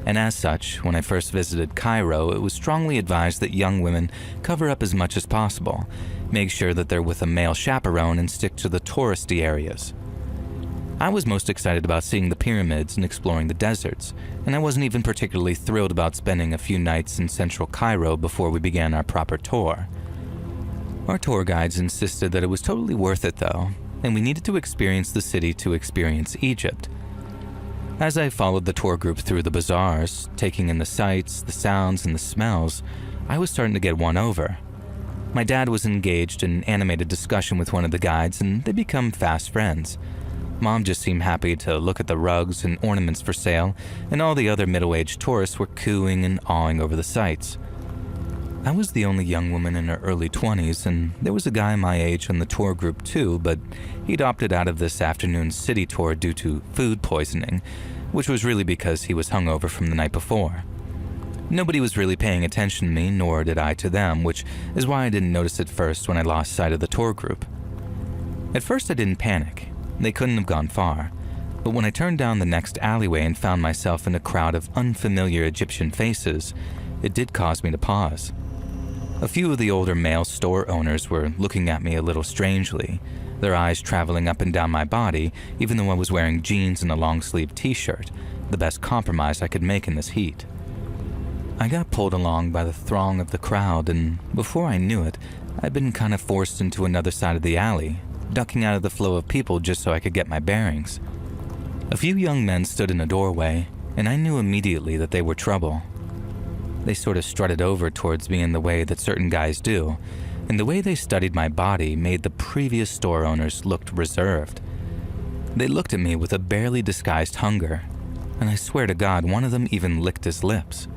And as such, when I first visited Cairo, it was strongly advised that young women cover up as much as possible, make sure that they're with a male chaperone, and stick to the touristy areas. I was most excited about seeing the pyramids and exploring the deserts, and I wasn't even particularly thrilled about spending a few nights in central Cairo before we began our proper tour. Our tour guides insisted that it was totally worth it though, and we needed to experience the city to experience Egypt. As I followed the tour group through the bazaars, taking in the sights, the sounds, and the smells, I was starting to get won over. My dad was engaged in animated discussion with one of the guides, and they become fast friends. Mom just seemed happy to look at the rugs and ornaments for sale, and all the other middle-aged tourists were cooing and awing over the sights. I was the only young woman in her early 20s, and there was a guy my age on the tour group too, but he'd opted out of this afternoon's city tour due to food poisoning, which was really because he was hungover from the night before. Nobody was really paying attention to me, nor did I to them, which is why I didn't notice at first when I lost sight of the tour group. At first I didn't panic. They couldn't have gone far. But when I turned down the next alleyway and found myself in a crowd of unfamiliar Egyptian faces, it did cause me to pause. A few of the older male store owners were looking at me a little strangely, their eyes traveling up and down my body, even though I was wearing jeans and a long-sleeved t-shirt, the best compromise I could make in this heat. I got pulled along by the throng of the crowd, and before I knew it, I'd been kind of forced into another side of the alley, ducking out of the flow of people just so I could get my bearings. A few young men stood in a doorway, and I knew immediately that they were trouble. They sort of strutted over towards me in the way that certain guys do, and the way they studied my body made the previous store owners look reserved. They looked at me with a barely disguised hunger, and I swear to God, one of them even licked his lips.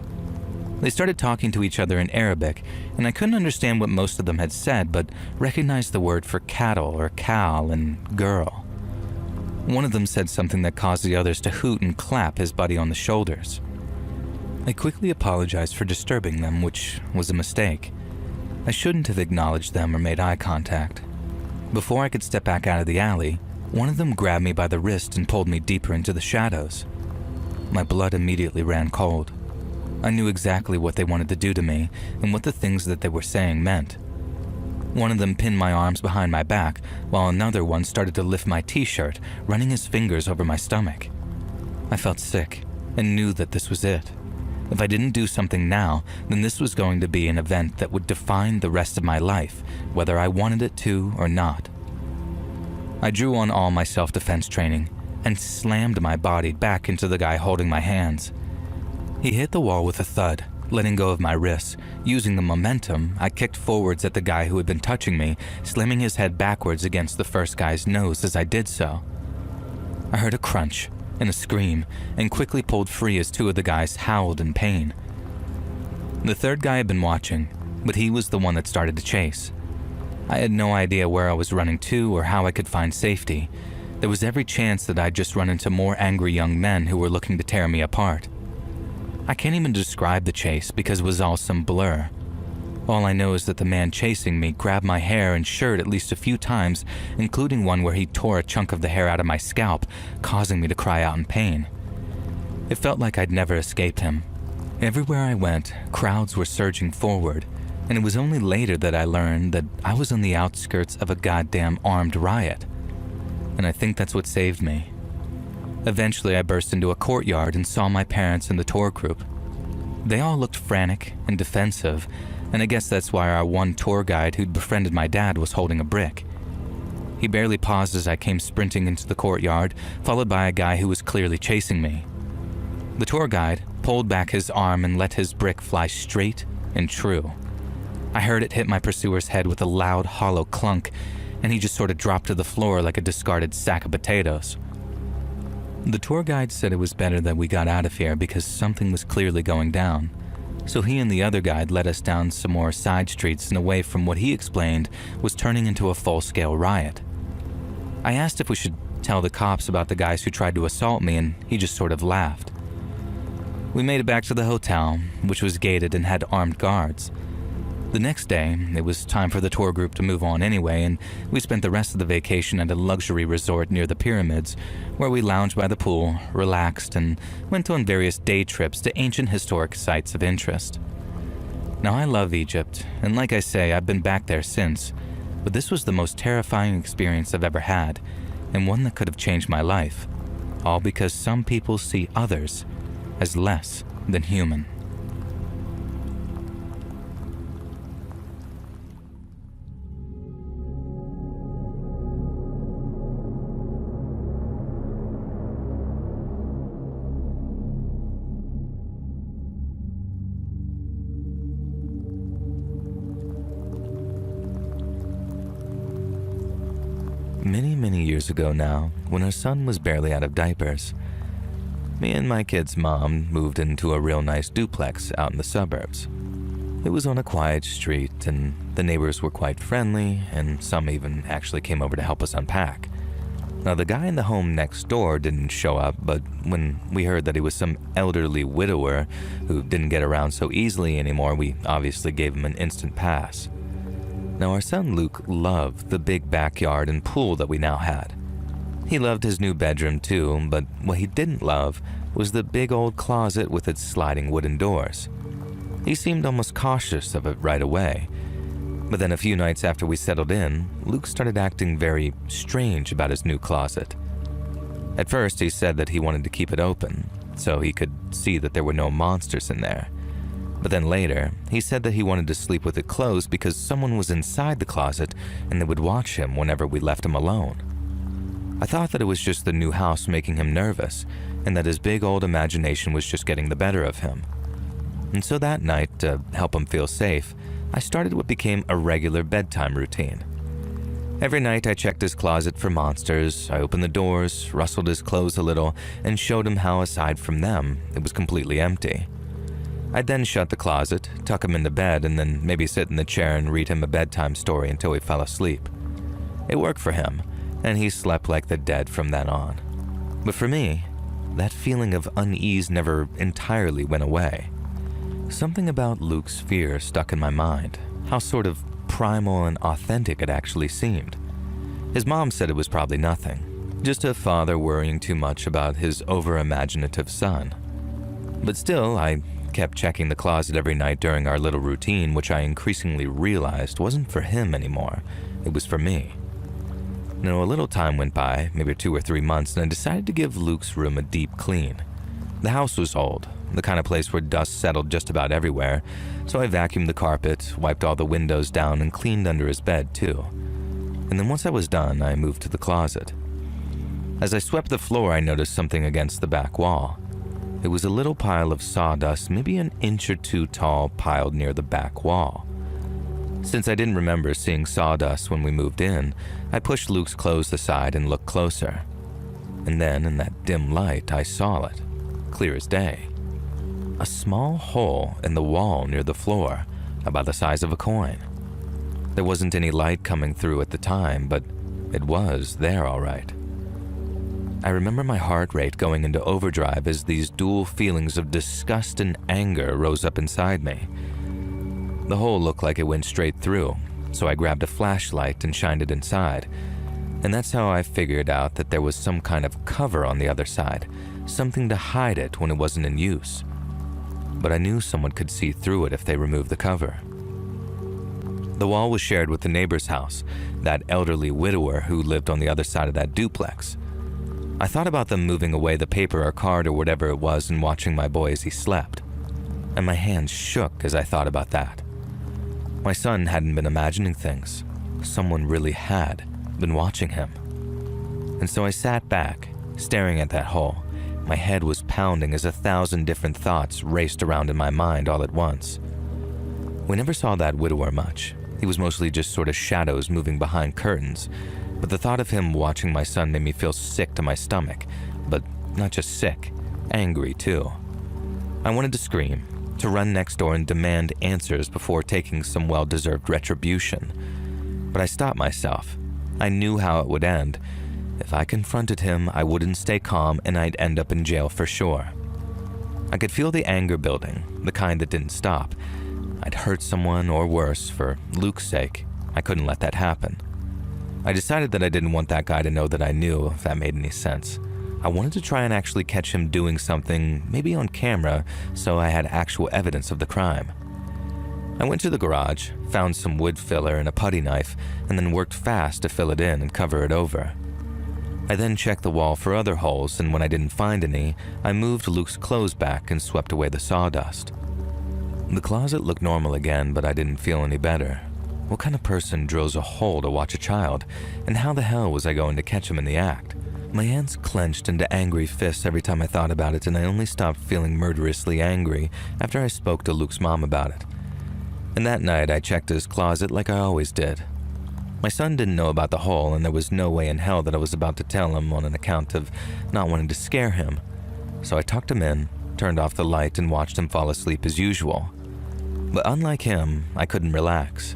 They started talking to each other in Arabic, and I couldn't understand what most of them had said, but recognized the word for cattle or cow and girl. One of them said something that caused the others to hoot and clap his buddy on the shoulders. I quickly apologized for disturbing them, which was a mistake. I shouldn't have acknowledged them or made eye contact. Before I could step back out of the alley, one of them grabbed me by the wrist and pulled me deeper into the shadows. My blood immediately ran cold. I knew exactly what they wanted to do to me and what the things that they were saying meant. One of them pinned my arms behind my back, while another one started to lift my t-shirt, running his fingers over my stomach. I felt sick and knew that this was it. If I didn't do something now, then this was going to be an event that would define the rest of my life, whether I wanted it to or not. I drew on all my self-defense training and slammed my body back into the guy holding my hands. He hit the wall with a thud, letting go of my wrists. Using the momentum, I kicked forwards at the guy who had been touching me, slamming his head backwards against the first guy's nose as I did so. I heard a crunch and a scream, and quickly pulled free as two of the guys howled in pain. The third guy had been watching, but he was the one that started to chase. I had no idea where I was running to or how I could find safety. There was every chance that I'd just run into more angry young men who were looking to tear me apart. I can't even describe the chase because it was all some blur. All I know is that the man chasing me grabbed my hair and shirt at least a few times, including one where he tore a chunk of the hair out of my scalp, causing me to cry out in pain. It felt like I'd never escaped him. Everywhere I went, crowds were surging forward, and it was only later that I learned that I was on the outskirts of a goddamn armed riot. And I think that's what saved me. Eventually, I burst into a courtyard and saw my parents and the tour group. They all looked frantic and defensive, and I guess that's why our one tour guide who'd befriended my dad was holding a brick. He barely paused as I came sprinting into the courtyard, followed by a guy who was clearly chasing me. The tour guide pulled back his arm and let his brick fly straight and true. I heard it hit my pursuer's head with a loud, hollow clunk, and he just sort of dropped to the floor like a discarded sack of potatoes. The tour guide said it was better that we got out of here because something was clearly going down. So he and the other guide led us down some more side streets and away from what he explained was turning into a full-scale riot. I asked if we should tell the cops about the guys who tried to assault me, and he just sort of laughed. We made it back to the hotel, which was gated and had armed guards. The next day, it was time for the tour group to move on anyway, and we spent the rest of the vacation at a luxury resort near the pyramids, where we lounged by the pool, relaxed, and went on various day trips to ancient historic sites of interest. Now, I love Egypt, and like I say, I've been back there since, but this was the most terrifying experience I've ever had, and one that could have changed my life, all because some people see others as less than human. Many years ago now, when our son was barely out of diapers, me and my kid's mom moved into a real nice duplex out in the suburbs. It was on a quiet street, and the neighbors were quite friendly, and some even actually came over to help us unpack. Now, the guy in the home next door didn't show up, but when we heard that he was some elderly widower who didn't get around so easily anymore, we obviously gave him an instant pass. Now, our son Luke loved the big backyard and pool that we now had. He loved his new bedroom too, but what he didn't love was the big old closet with its sliding wooden doors. He seemed almost cautious of it right away. But then a few nights after we settled in, Luke started acting very strange about his new closet. At first, he said that he wanted to keep it open, so he could see that there were no monsters in there. But then later, he said that he wanted to sleep with it closed because someone was inside the closet and they would watch him whenever we left him alone. I thought that it was just the new house making him nervous and that his big old imagination was just getting the better of him. And so that night, to help him feel safe, I started what became a regular bedtime routine. Every night I checked his closet for monsters, I opened the doors, rustled his clothes a little, and showed him how aside from them, it was completely empty. I'd then shut the closet, tuck him into bed, and then maybe sit in the chair and read him a bedtime story until he fell asleep. It worked for him, and he slept like the dead from then on. But for me, that feeling of unease never entirely went away. Something about Luke's fear stuck in my mind, how sort of primal and authentic it actually seemed. His mom said it was probably nothing, just a father worrying too much about his over-imaginative son. But still, I kept checking the closet every night during our little routine, which I increasingly realized wasn't for him anymore, it was for me. Now, a little time went by, maybe 2 or 3 months, and I decided to give Luke's room a deep clean. The house was old, the kind of place where dust settled just about everywhere, so I vacuumed the carpet, wiped all the windows down, and cleaned under his bed too. And then once I was done, I moved to the closet. As I swept the floor, I noticed something against the back wall. It was a little pile of sawdust, maybe an inch or two tall, piled near the back wall. Since I didn't remember seeing sawdust when we moved in, I pushed Luke's clothes aside and looked closer. And then, in that dim light, I saw it, clear as day. A small hole in the wall near the floor, about the size of a coin. There wasn't any light coming through at the time, but it was there all right. I remember my heart rate going into overdrive as these dual feelings of disgust and anger rose up inside me. The hole looked like it went straight through, so I grabbed a flashlight and shined it inside. And that's how I figured out that there was some kind of cover on the other side, something to hide it when it wasn't in use. But I knew someone could see through it if they removed the cover. The wall was shared with the neighbor's house, that elderly widower who lived on the other side of that duplex. I thought about them moving away the paper or card or whatever it was and watching my boy as he slept. And my hands shook as I thought about that. My son hadn't been imagining things. Someone really had been watching him. And so I sat back, staring at that hole. My head was pounding as 1,000 different thoughts raced around in my mind all at once. We never saw that widower much. He was mostly just sort of shadows moving behind curtains. But the thought of him watching my son made me feel sick to my stomach. But not just sick, angry too. I wanted to scream, to run next door and demand answers before taking some well-deserved retribution. But I stopped myself. I knew how it would end. If I confronted him, I wouldn't stay calm and I'd end up in jail for sure. I could feel the anger building, the kind that didn't stop. I'd hurt someone, or worse, for Luke's sake. I couldn't let that happen. I decided that I didn't want that guy to know that I knew, if that made any sense. I wanted to try and actually catch him doing something, maybe on camera, so I had actual evidence of the crime. I went to the garage, found some wood filler and a putty knife, and then worked fast to fill it in and cover it over. I then checked the wall for other holes, and when I didn't find any, I moved Luke's clothes back and swept away the sawdust. The closet looked normal again, but I didn't feel any better. What kind of person drills a hole to watch a child, and how the hell was I going to catch him in the act? My hands clenched into angry fists every time I thought about it, and I only stopped feeling murderously angry after I spoke to Luke's mom about it. And that night, I checked his closet like I always did. My son didn't know about the hole, and there was no way in hell that I was about to tell him on an account of not wanting to scare him. So I tucked him in, turned off the light, and watched him fall asleep as usual. But unlike him, I couldn't relax.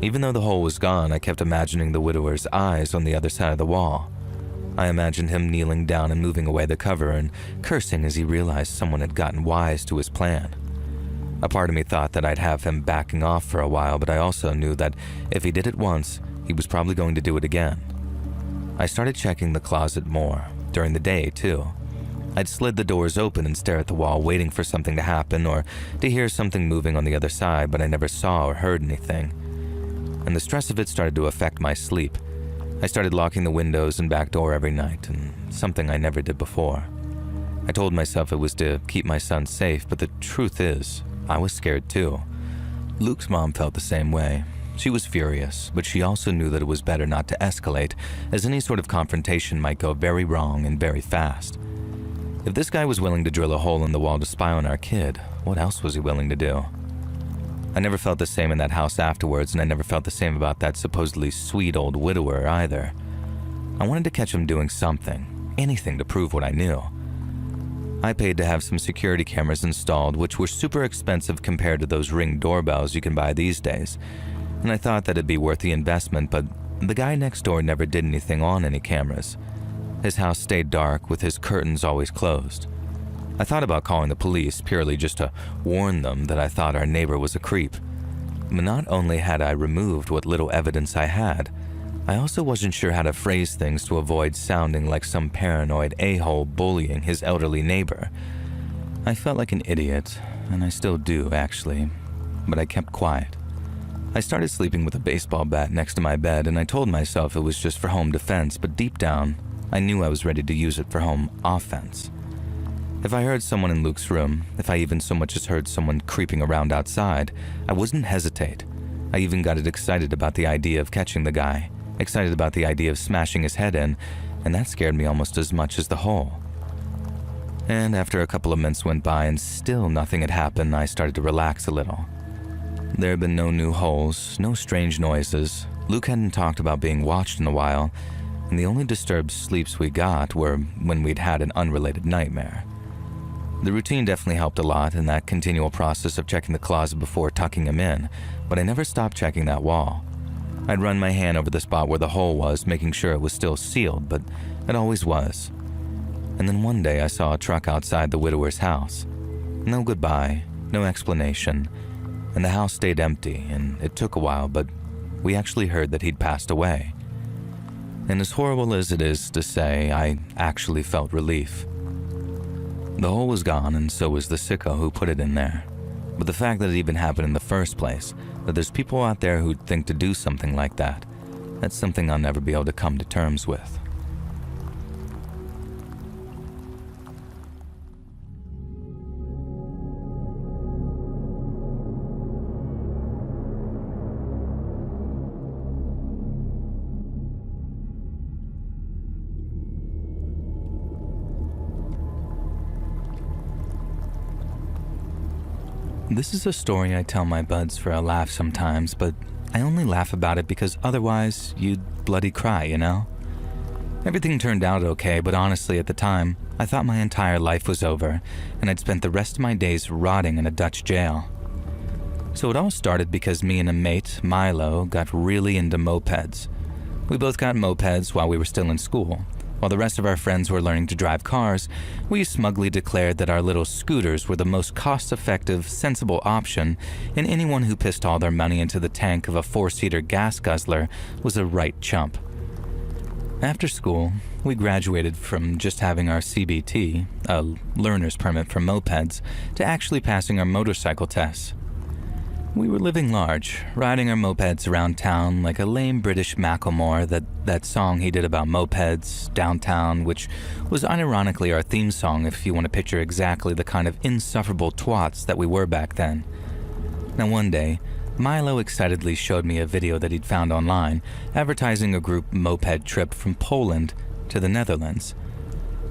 Even though the hole was gone, I kept imagining the widower's eyes on the other side of the wall. I imagined him kneeling down and moving away the cover and cursing as he realized someone had gotten wise to his plan. A part of me thought that I'd have him backing off for a while, but I also knew that if he did it once, he was probably going to do it again. I started checking the closet more, during the day too. I'd slid the doors open and stare at the wall, waiting for something to happen or to hear something moving on the other side, but I never saw or heard anything. And the stress of it started to affect my sleep. I started locking the windows and back door every night, and something I never did before. I told myself it was to keep my son safe, but the truth is, I was scared too. Luke's mom felt the same way. She was furious, but she also knew that it was better not to escalate, as any sort of confrontation might go very wrong and very fast. If this guy was willing to drill a hole in the wall to spy on our kid, what else was he willing to do? I never felt the same in that house afterwards, and I never felt the same about that supposedly sweet old widower either. I wanted to catch him doing something, anything to prove what I knew. I paid to have some security cameras installed, which were super expensive compared to those Ring doorbells you can buy these days, and I thought that it'd be worth the investment, but the guy next door never did anything on any cameras. His house stayed dark with his curtains always closed. I thought about calling the police purely just to warn them that I thought our neighbor was a creep. But not only had I removed what little evidence I had, I also wasn't sure how to phrase things to avoid sounding like some paranoid a-hole bullying his elderly neighbor. I felt like an idiot, and I still do actually, but I kept quiet. I started sleeping with a baseball bat next to my bed, and I told myself it was just for home defense, but deep down, I knew I was ready to use it for home offense. If I heard someone in Luke's room, if I even so much as heard someone creeping around outside, I wouldn't hesitate. I even got excited about the idea of catching the guy, excited about the idea of smashing his head in, and that scared me almost as much as the hole. And after a couple of minutes went by and still nothing had happened, I started to relax a little. There had been no new holes, no strange noises. Luke hadn't talked about being watched in a while, and the only disturbed sleeps we got were when we'd had an unrelated nightmare. The routine definitely helped a lot in that continual process of checking the closet before tucking him in, but I never stopped checking that wall. I'd run my hand over the spot where the hole was, making sure it was still sealed, but it always was. And then one day I saw a truck outside the widower's house. No goodbye, no explanation, and the house stayed empty, and it took a while, but we actually heard that he'd passed away. And as horrible as it is to say, I actually felt relief. The hole was gone, and so was the sicko who put it in there. But the fact that it even happened in the first place, that there's people out there who'd think to do something like that, that's something I'll never be able to come to terms with. This is a story I tell my buds for a laugh sometimes, but I only laugh about it because otherwise you'd bloody cry, you know? Everything turned out okay, but honestly at the time, I thought my entire life was over and I'd spent the rest of my days rotting in a Dutch jail. So it all started because me and a mate, Milo, got really into mopeds. We both got mopeds while we were still in school. While the rest of our friends were learning to drive cars, we smugly declared that our little scooters were the most cost-effective, sensible option, and anyone who pissed all their money into the tank of a 4-seater gas guzzler was a right chump. After school, we graduated from just having our CBT, a learner's permit for mopeds, to actually passing our motorcycle tests. We were living large, riding our mopeds around town like a lame British Macklemore, that song he did about mopeds, Downtown, which was unironically our theme song if you want to picture exactly the kind of insufferable twats that we were back then. Now one day, Milo excitedly showed me a video that he'd found online advertising a group moped trip from Poland to the Netherlands.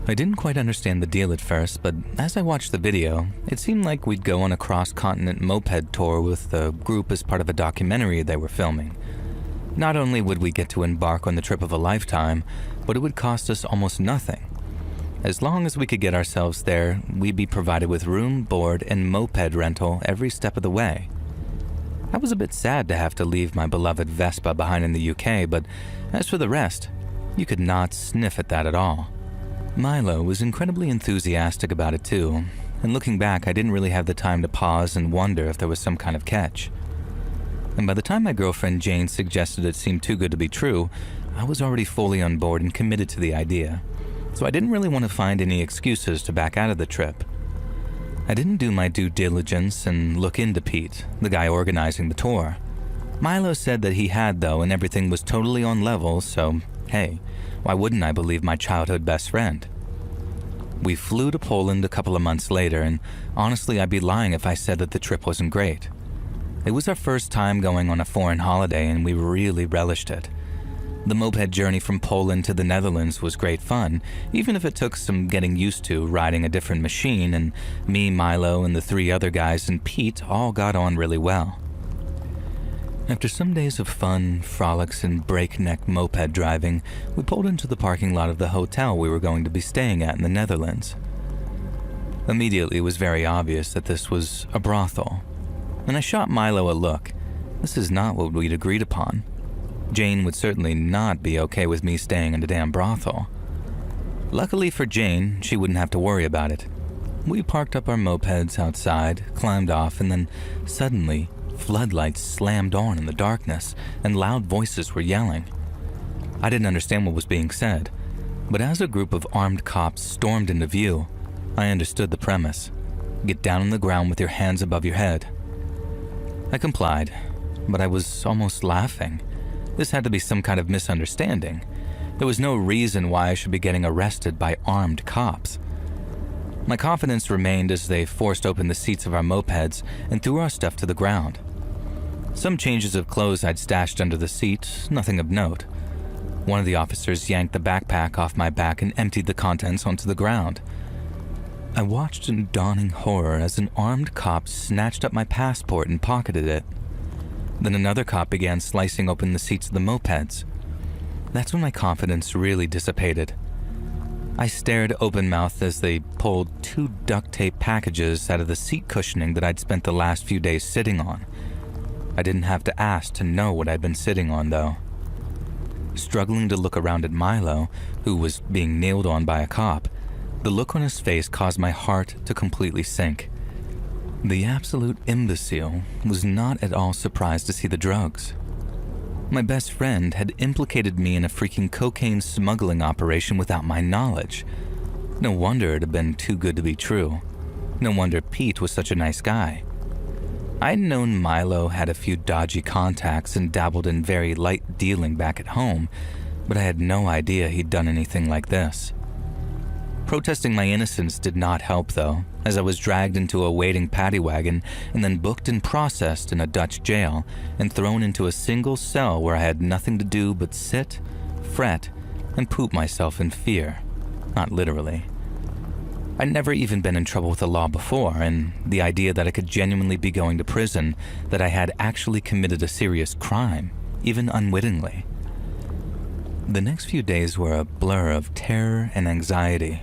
I didn't quite understand the deal at first, but as I watched the video, it seemed like we'd go on a cross-continent moped tour with the group as part of a documentary they were filming. Not only would we get to embark on the trip of a lifetime, but it would cost us almost nothing. As long as we could get ourselves there, we'd be provided with room, board, and moped rental every step of the way. I was a bit sad to have to leave my beloved Vespa behind in the UK, but as for the rest, you could not sniff at that at all. Milo was incredibly enthusiastic about it too, and looking back, I didn't really have the time to pause and wonder if there was some kind of catch. And by the time my girlfriend Jane suggested it seemed too good to be true, I was already fully on board and committed to the idea, so I didn't really want to find any excuses to back out of the trip. I didn't do my due diligence and look into Pete, the guy organizing the tour. Milo said that he had though, and everything was totally on level, so hey, why wouldn't I believe my childhood best friend? We flew to Poland a couple of months later, and honestly I'd be lying if I said that the trip wasn't great. It was our first time going on a foreign holiday and we really relished it. The moped journey from Poland to the Netherlands was great fun, even if it took some getting used to riding a different machine, and me, Milo, and the 3 other guys and Pete all got on really well. After some days of fun, frolics, and breakneck moped driving, we pulled into the parking lot of the hotel we were going to be staying at in the Netherlands. Immediately, it was very obvious that this was a brothel, and I shot Milo a look. This is not what we'd agreed upon. Jane would certainly not be okay with me staying in a damn brothel. Luckily for Jane, she wouldn't have to worry about it. We parked up our mopeds outside, climbed off, and then suddenly, floodlights slammed on in the darkness, and loud voices were yelling. I didn't understand what was being said, but as a group of armed cops stormed into view, I understood the premise. Get down on the ground with your hands above your head. I complied, but I was almost laughing. This had to be some kind of misunderstanding. There was no reason why I should be getting arrested by armed cops. My confidence remained as they forced open the seats of our mopeds and threw our stuff to the ground. Some changes of clothes I'd stashed under the seat, nothing of note. One of the officers yanked the backpack off my back and emptied the contents onto the ground. I watched in dawning horror as an armed cop snatched up my passport and pocketed it. Then another cop began slicing open the seats of the mopeds. That's when my confidence really dissipated. I stared open-mouthed as they pulled 2 duct tape packages out of the seat cushioning that I'd spent the last few days sitting on. I didn't have to ask to know what I'd been sitting on, though. Struggling to look around at Milo, who was being nailed on by a cop, the look on his face caused my heart to completely sink. The absolute imbecile was not at all surprised to see the drugs. My best friend had implicated me in a freaking cocaine smuggling operation without my knowledge. No wonder it had been too good to be true. No wonder Pete was such a nice guy. I'd known Milo had a few dodgy contacts and dabbled in very light dealing back at home, but I had no idea he'd done anything like this. Protesting my innocence did not help though, as I was dragged into a waiting paddy wagon and then booked and processed in a Dutch jail and thrown into a single cell where I had nothing to do but sit, fret, and poop myself in fear. Not literally. I'd never even been in trouble with the law before, and the idea that I could genuinely be going to prison, that I had actually committed a serious crime, even unwittingly. The next few days were a blur of terror and anxiety.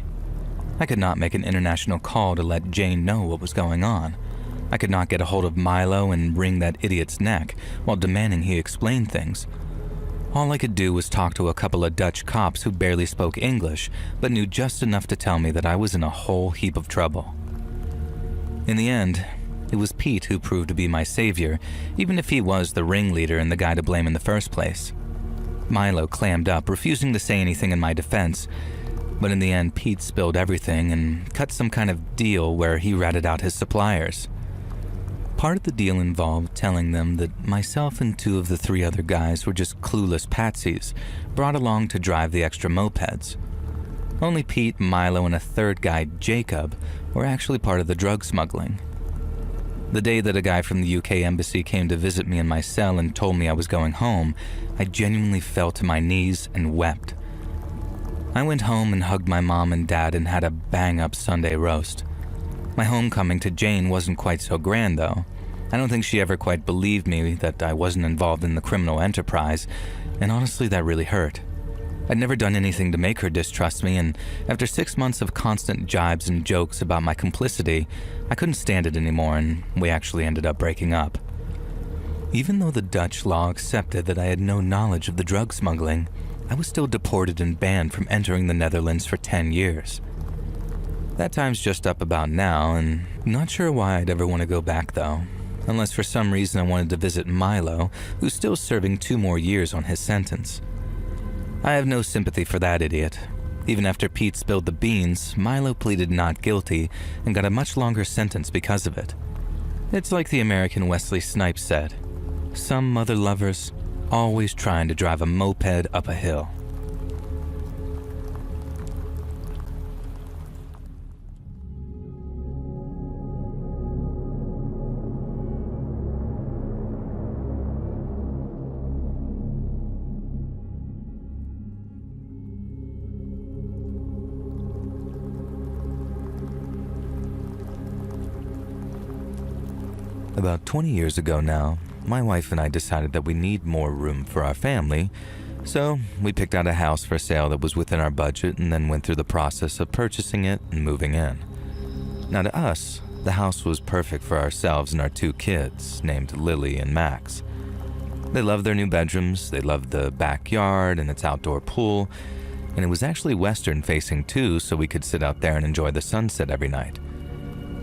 I could not make an international call to let Jane know what was going on. I could not get a hold of Milo and wring that idiot's neck while demanding he explain things. All I could do was talk to a couple of Dutch cops who barely spoke English, but knew just enough to tell me that I was in a whole heap of trouble. In the end, it was Pete who proved to be my savior, even if he was the ringleader and the guy to blame in the first place. Milo clammed up, refusing to say anything in my defense, but in the end Pete spilled everything and cut some kind of deal where he ratted out his suppliers. Part of the deal involved telling them that myself and two of the three other guys were just clueless patsies, brought along to drive the extra mopeds. Only Pete, Milo, and a third guy, Jacob, were actually part of the drug smuggling. The day that a guy from the UK embassy came to visit me in my cell and told me I was going home, I genuinely fell to my knees and wept. I went home and hugged my mom and dad and had a bang-up Sunday roast. My homecoming to Jane wasn't quite so grand, though. I don't think she ever quite believed me that I wasn't involved in the criminal enterprise, and honestly that really hurt. I'd never done anything to make her distrust me, and after 6 months of constant jibes and jokes about my complicity, I couldn't stand it anymore, and we actually ended up breaking up. Even though the Dutch law accepted that I had no knowledge of the drug smuggling, I was still deported and banned from entering the Netherlands for 10 years. That time's just up about now, and not sure why I'd ever want to go back though, unless for some reason I wanted to visit Milo, who's still serving 2 more years on his sentence. I have no sympathy for that idiot. Even after Pete spilled the beans, Milo pleaded not guilty and got a much longer sentence because of it. It's like the American Wesley Snipes said, "Some mother lovers always trying to drive a moped up a hill." About 20 years ago now, my wife and I decided that we need more room for our family, so we picked out a house for sale that was within our budget and then went through the process of purchasing it and moving in. Now to us, the house was perfect for ourselves and our 2 kids, named Lily and Max. They loved their new bedrooms, they loved the backyard and its outdoor pool, and it was actually western facing too, so we could sit out there and enjoy the sunset every night.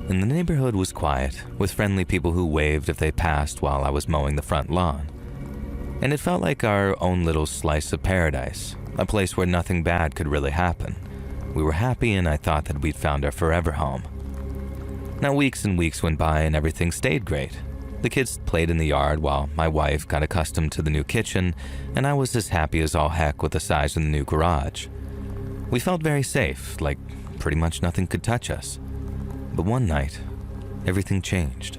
And the neighborhood was quiet, with friendly people who waved if they passed while I was mowing the front lawn. And it felt like our own little slice of paradise, a place where nothing bad could really happen. We were happy and I thought that we'd found our forever home. Now weeks and weeks went by and everything stayed great. The kids played in the yard while my wife got accustomed to the new kitchen, and I was as happy as all heck with the size of the new garage. We felt very safe, like pretty much nothing could touch us. But one night, everything changed.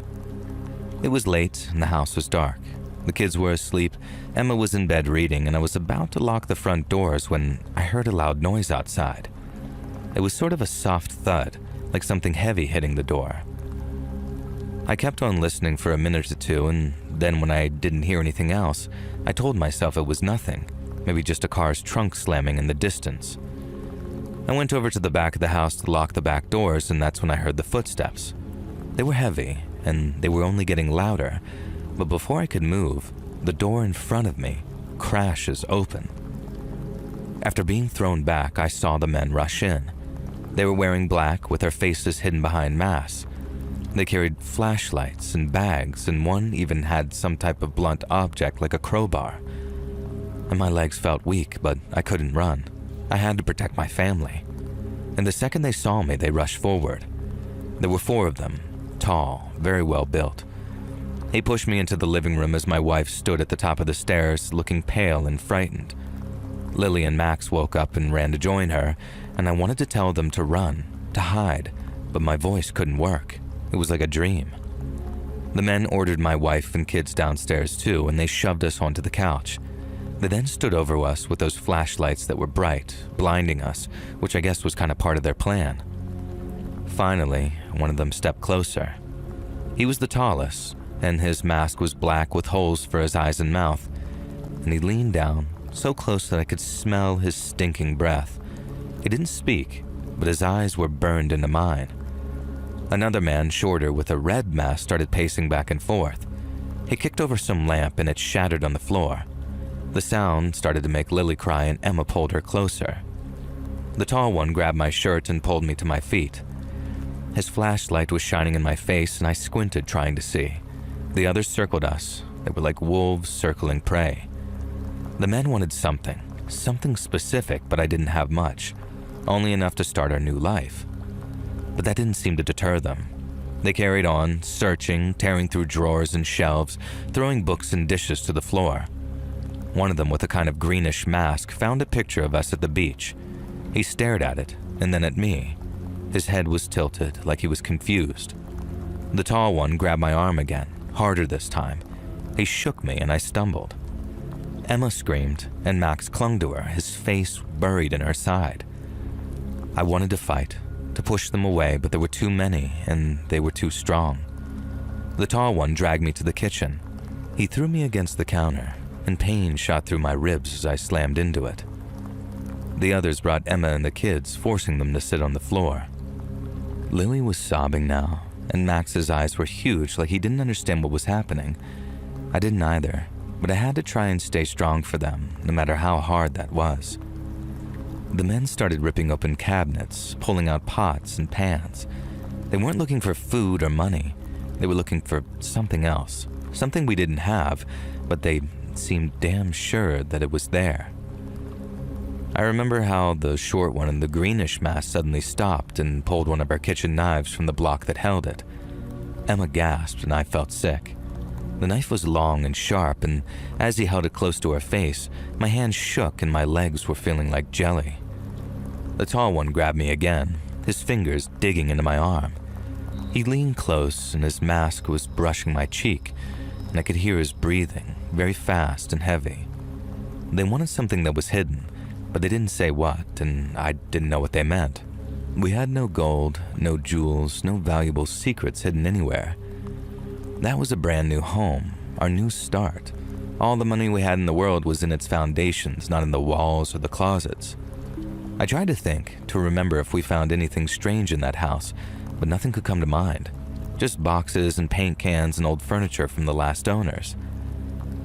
It was late and the house was dark. The kids were asleep, Emma was in bed reading, and I was about to lock the front doors when I heard a loud noise outside. It was sort of a soft thud, like something heavy hitting the door. I kept on listening for a minute or two, and then when I didn't hear anything else, I told myself it was nothing, maybe just a car's trunk slamming in the distance. I went over to the back of the house to lock the back doors, and that's when I heard the footsteps. They were heavy, and they were only getting louder, but before I could move, the door in front of me crashes open. After being thrown back, I saw the men rush in. They were wearing black with their faces hidden behind masks. They carried flashlights and bags, and one even had some type of blunt object like a crowbar. and my legs felt weak, but I couldn't run. I had to protect my family. And the second they saw me, they rushed forward. There were 4 of them, tall, very well built. He pushed me into the living room as my wife stood at the top of the stairs, looking pale and frightened. Lily and Max woke up and ran to join her, and I wanted to tell them to run, to hide, but my voice couldn't work. It was like a dream. The men ordered my wife and kids downstairs too, and they shoved us onto the couch. They then stood over us with those flashlights that were bright, blinding us, which I guess was kind of part of their plan. Finally, one of them stepped closer. He was the tallest, and his mask was black with holes for his eyes and mouth, and he leaned down so close that I could smell his stinking breath. He didn't speak, but his eyes were burned into mine. Another man, shorter, with a red mask, started pacing back and forth. He kicked over some lamp and it shattered on the floor. The sound started to make Lily cry and Emma pulled her closer. The tall one grabbed my shirt and pulled me to my feet. His flashlight was shining in my face and I squinted trying to see. The others circled us. They were like wolves circling prey. The men wanted something specific, but I didn't have much, only enough to start our new life. But that didn't seem to deter them. They carried on, searching, tearing through drawers and shelves, throwing books and dishes to the floor. One of them, with a kind of greenish mask, found a picture of us at the beach. He stared at it, and then at me. His head was tilted, like he was confused. The tall one grabbed my arm again, harder this time. He shook me and I stumbled. Emma screamed, and Max clung to her, his face buried in her side. I wanted to fight, to push them away, but there were too many, and they were too strong. The tall one dragged me to the kitchen. He threw me against the counter, and pain shot through my ribs as I slammed into it. The others brought Emma and the kids, forcing them to sit on the floor. Lily was sobbing now, and Max's eyes were huge, like he didn't understand what was happening. I didn't either, but I had to try and stay strong for them, no matter how hard that was. The men started ripping open cabinets, pulling out pots and pans. They weren't looking for food or money. They were looking for something else, something we didn't have, but they seemed damn sure that it was there. I remember how the short one in the greenish mask suddenly stopped and pulled one of our kitchen knives from the block that held it. Emma gasped and I felt sick. The knife was long and sharp, and as he held it close to her face, my hands shook and my legs were feeling like jelly. The tall one grabbed me again, his fingers digging into my arm. He leaned close and his mask was brushing my cheek, and I could hear his breathing, very fast and heavy. They wanted something that was hidden, but they didn't say what, and I didn't know what they meant. We had no gold, no jewels, no valuable secrets hidden anywhere. That was a brand new home, our new start. All the money we had in the world was in its foundations, not in the walls or the closets. I tried to think, to remember if we found anything strange in that house, but nothing could come to mind. Just boxes and paint cans and old furniture from the last owners.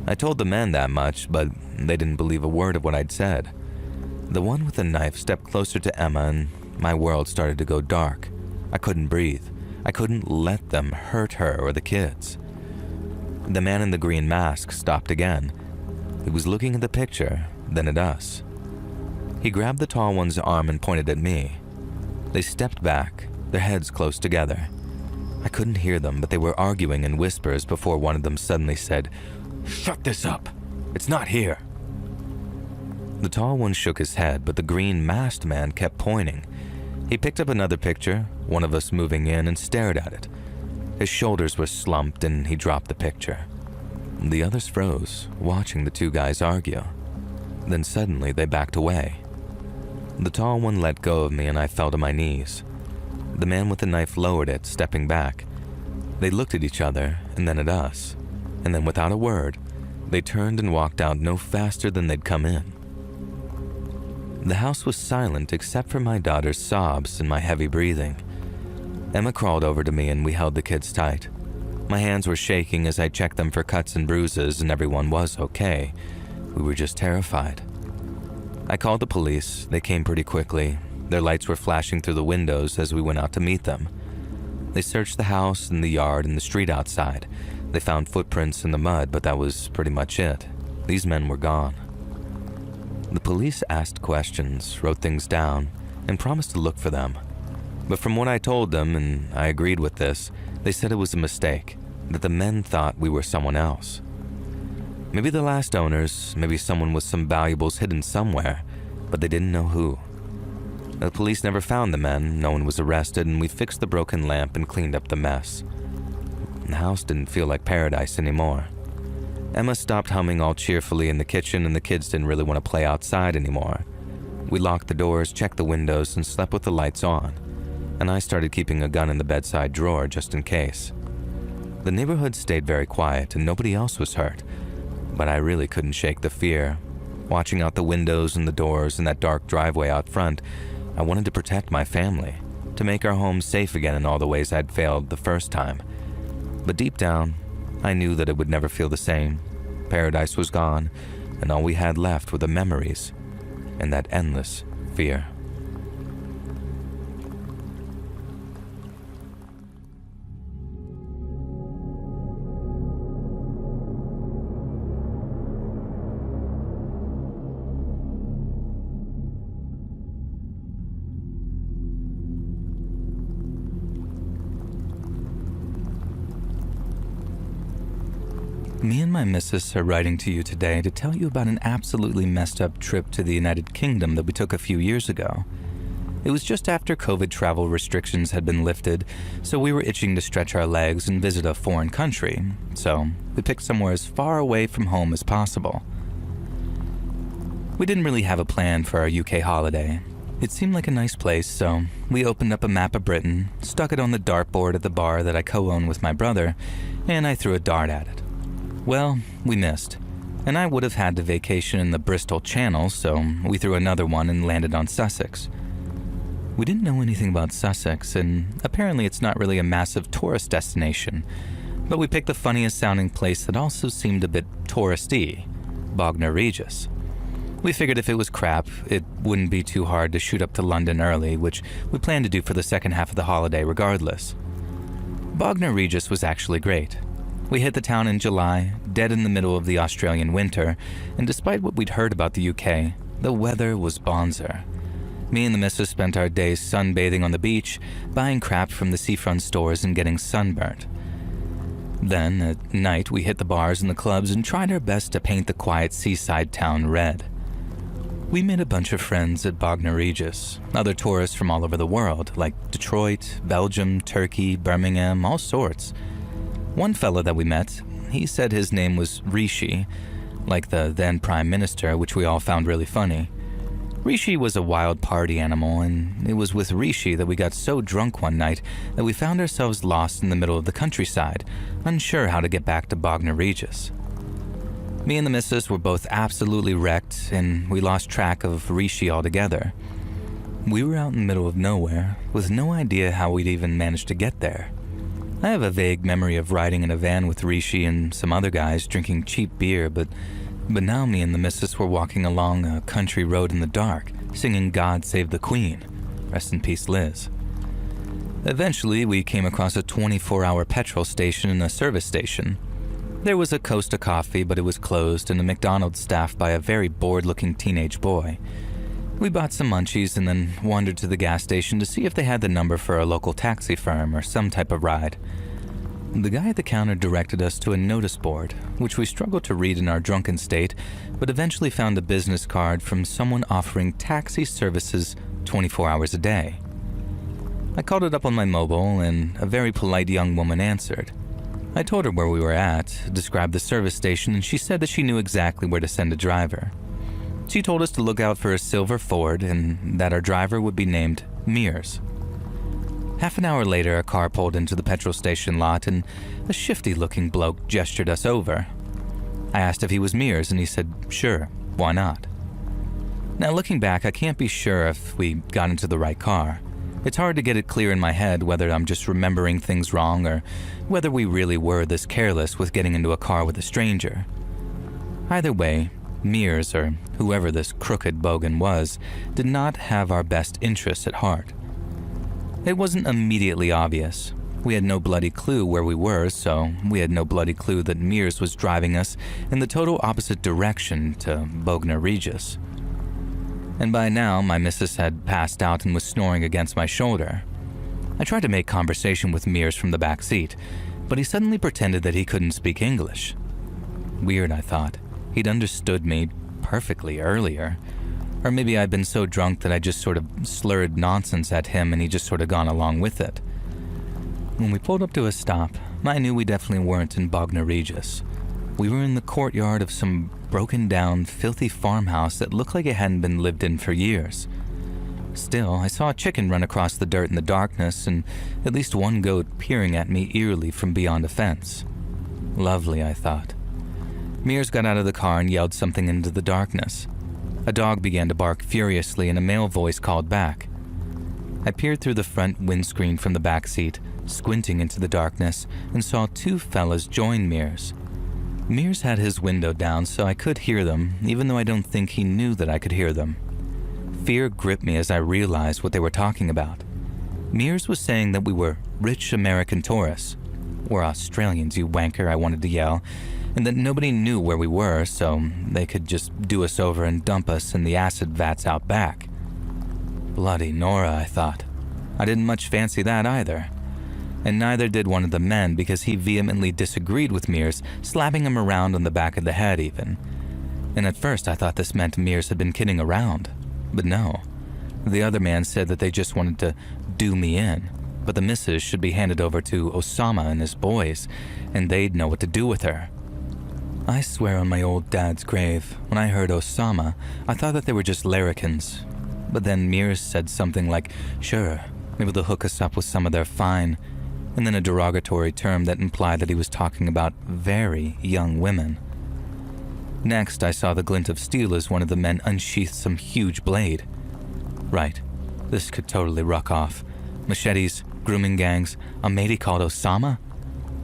I told the men that much, but they didn't believe a word of what I'd said. The one with the knife stepped closer to Emma and my world started to go dark. I couldn't breathe. I couldn't let them hurt her or the kids. The man in the green mask stopped again. He was looking at the picture, then at us. He grabbed the tall one's arm and pointed at me. They stepped back, their heads close together. I couldn't hear them, but they were arguing in whispers before one of them suddenly said, "Shut this up! It's not here!" The tall one shook his head, but the green masked man kept pointing. He picked up another picture, one of us moving in, and stared at it. His shoulders were slumped and he dropped the picture. The others froze, watching the two guys argue. Then suddenly they backed away. The tall one let go of me and I fell to my knees. The man with the knife lowered it, stepping back. They looked at each other and then at us, and then without a word, they turned and walked out no faster than they'd come in. The house was silent except for my daughter's sobs and my heavy breathing. Emma crawled over to me and we held the kids tight. My hands were shaking as I checked them for cuts and bruises, and everyone was okay. We were just terrified. I called the police. They came pretty quickly. Their lights were flashing through the windows as we went out to meet them. They searched the house and the yard and the street outside. They found footprints in the mud, but that was pretty much it. These men were gone. The police asked questions, wrote things down, and promised to look for them. But from what I told them, and I agreed with this, they said it was a mistake, that the men thought we were someone else. Maybe the last owners, maybe someone with some valuables hidden somewhere, but they didn't know who. The police never found the men, no one was arrested, and we fixed the broken lamp and cleaned up the mess. The house didn't feel like paradise anymore. Emma stopped humming all cheerfully in the kitchen, and the kids didn't really want to play outside anymore. We locked the doors, checked the windows, and slept with the lights on, and I started keeping a gun in the bedside drawer just in case. The neighborhood stayed very quiet, and nobody else was hurt, but I really couldn't shake the fear. Watching out the windows and the doors and that dark driveway out front, I wanted to protect my family, to make our home safe again in all the ways I'd failed the first time. But deep down, I knew that it would never feel the same. Paradise was gone, and all we had left were the memories and that endless fear. Me and my missus are writing to you today to tell you about an absolutely messed up trip to the United Kingdom that we took a few years ago. It was just after COVID travel restrictions had been lifted, so we were itching to stretch our legs and visit a foreign country, so we picked somewhere as far away from home as possible. We didn't really have a plan for our UK holiday. It seemed like a nice place, so we opened up a map of Britain, stuck it on the dartboard at the bar that I co-own with my brother, and I threw a dart at it. Well, we missed, and I would have had to vacation in the Bristol Channel, so we threw another one and landed on Sussex. We didn't know anything about Sussex, and apparently it's not really a massive tourist destination, but we picked the funniest sounding place that also seemed a bit touristy, Bognor Regis. We figured if it was crap, it wouldn't be too hard to shoot up to London early, which we planned to do for the second half of the holiday regardless. Bognor Regis was actually great. We hit the town in July, dead in the middle of the Australian winter, and despite what we'd heard about the UK, the weather was bonzer. Me and the missus spent our days sunbathing on the beach, buying crap from the seafront stores and getting sunburnt. Then, at night, we hit the bars and the clubs and tried our best to paint the quiet seaside town red. We made a bunch of friends at Bognor Regis, other tourists from all over the world, like Detroit, Belgium, Turkey, Birmingham, all sorts. One fella that we met, he said his name was Rishi, like the then Prime Minister, which we all found really funny. Rishi was a wild party animal, and it was with Rishi that we got so drunk one night that we found ourselves lost in the middle of the countryside, unsure how to get back to Bognor Regis. Me and the missus were both absolutely wrecked, and we lost track of Rishi altogether. We were out in the middle of nowhere, with no idea how we'd even managed to get there. I have a vague memory of riding in a van with Rishi and some other guys drinking cheap beer, but now me and the missus were walking along a country road in the dark, singing God Save the Queen. Rest in peace, Liz. Eventually, we came across a 24-hour petrol station and a service station. There was a Costa Coffee, but it was closed, and a McDonald's staffed by a very bored-looking teenage boy. We bought some munchies and then wandered to the gas station to see if they had the number for a local taxi firm or some type of ride. The guy at the counter directed us to a notice board, which we struggled to read in our drunken state, but eventually found a business card from someone offering taxi services 24 hours a day. I called it up on my mobile, and a very polite young woman answered. I told her where we were at, described the service station, and she said that she knew exactly where to send a driver. She told us to look out for a silver Ford and that our driver would be named Mears. Half an hour later, a car pulled into the petrol station lot and a shifty-looking bloke gestured us over. I asked if he was Mears and he said, sure, why not? Now looking back, I can't be sure if we got into the right car. It's hard to get it clear in my head whether I'm just remembering things wrong or whether we really were this careless with getting into a car with a stranger. Either way, Mears, or whoever this crooked bogan was, did not have our best interests at heart. It wasn't immediately obvious. We had no bloody clue where we were, so we had no bloody clue that Mears was driving us in the total opposite direction to Bognor Regis. and by now my missus had passed out and was snoring against my shoulder. I tried to make conversation with Mears from the back seat, but he suddenly pretended that he couldn't speak English. Weird, I thought. He'd understood me perfectly earlier. Or maybe I'd been so drunk that I just sort of slurred nonsense at him and he just sort of gone along with it. When we pulled up to a stop, I knew we definitely weren't in Bognor Regis. We were in the courtyard of some broken down, filthy farmhouse that looked like it hadn't been lived in for years. Still, I saw a chicken run across the dirt in the darkness and at least one goat peering at me eerily from beyond a fence. Lovely, I thought. Mears got out of the car and yelled something into the darkness. A dog began to bark furiously and a male voice called back. I peered through the front windscreen from the back seat, squinting into the darkness, and saw two fellas join Mears. Mears had his window down so I could hear them, even though I don't think he knew that I could hear them. Fear gripped me as I realized what they were talking about. Mears was saying that we were rich American tourists. We're Australians, you wanker, I wanted to yell, and that nobody knew where we were, so they could just do us over and dump us in the acid vats out back. Bloody Nora, I thought. I didn't much fancy that either. And neither did one of the men because he vehemently disagreed with Mears, slapping him around on the back of the head even. And at first I thought this meant Mears had been kidding around. But no. The other man said that they just wanted to do me in, but the missus should be handed over to Osama and his boys, and they'd know what to do with her. I swear on my old dad's grave, when I heard Osama, I thought that they were just larrikins. But then Mears said something like, sure, maybe they'll hook us up with some of their fine, and then a derogatory term that implied that he was talking about very young women. Next, I saw the glint of steel as one of the men unsheathed some huge blade. Right, this could totally ruck off. Machetes, grooming gangs, a matey called Osama?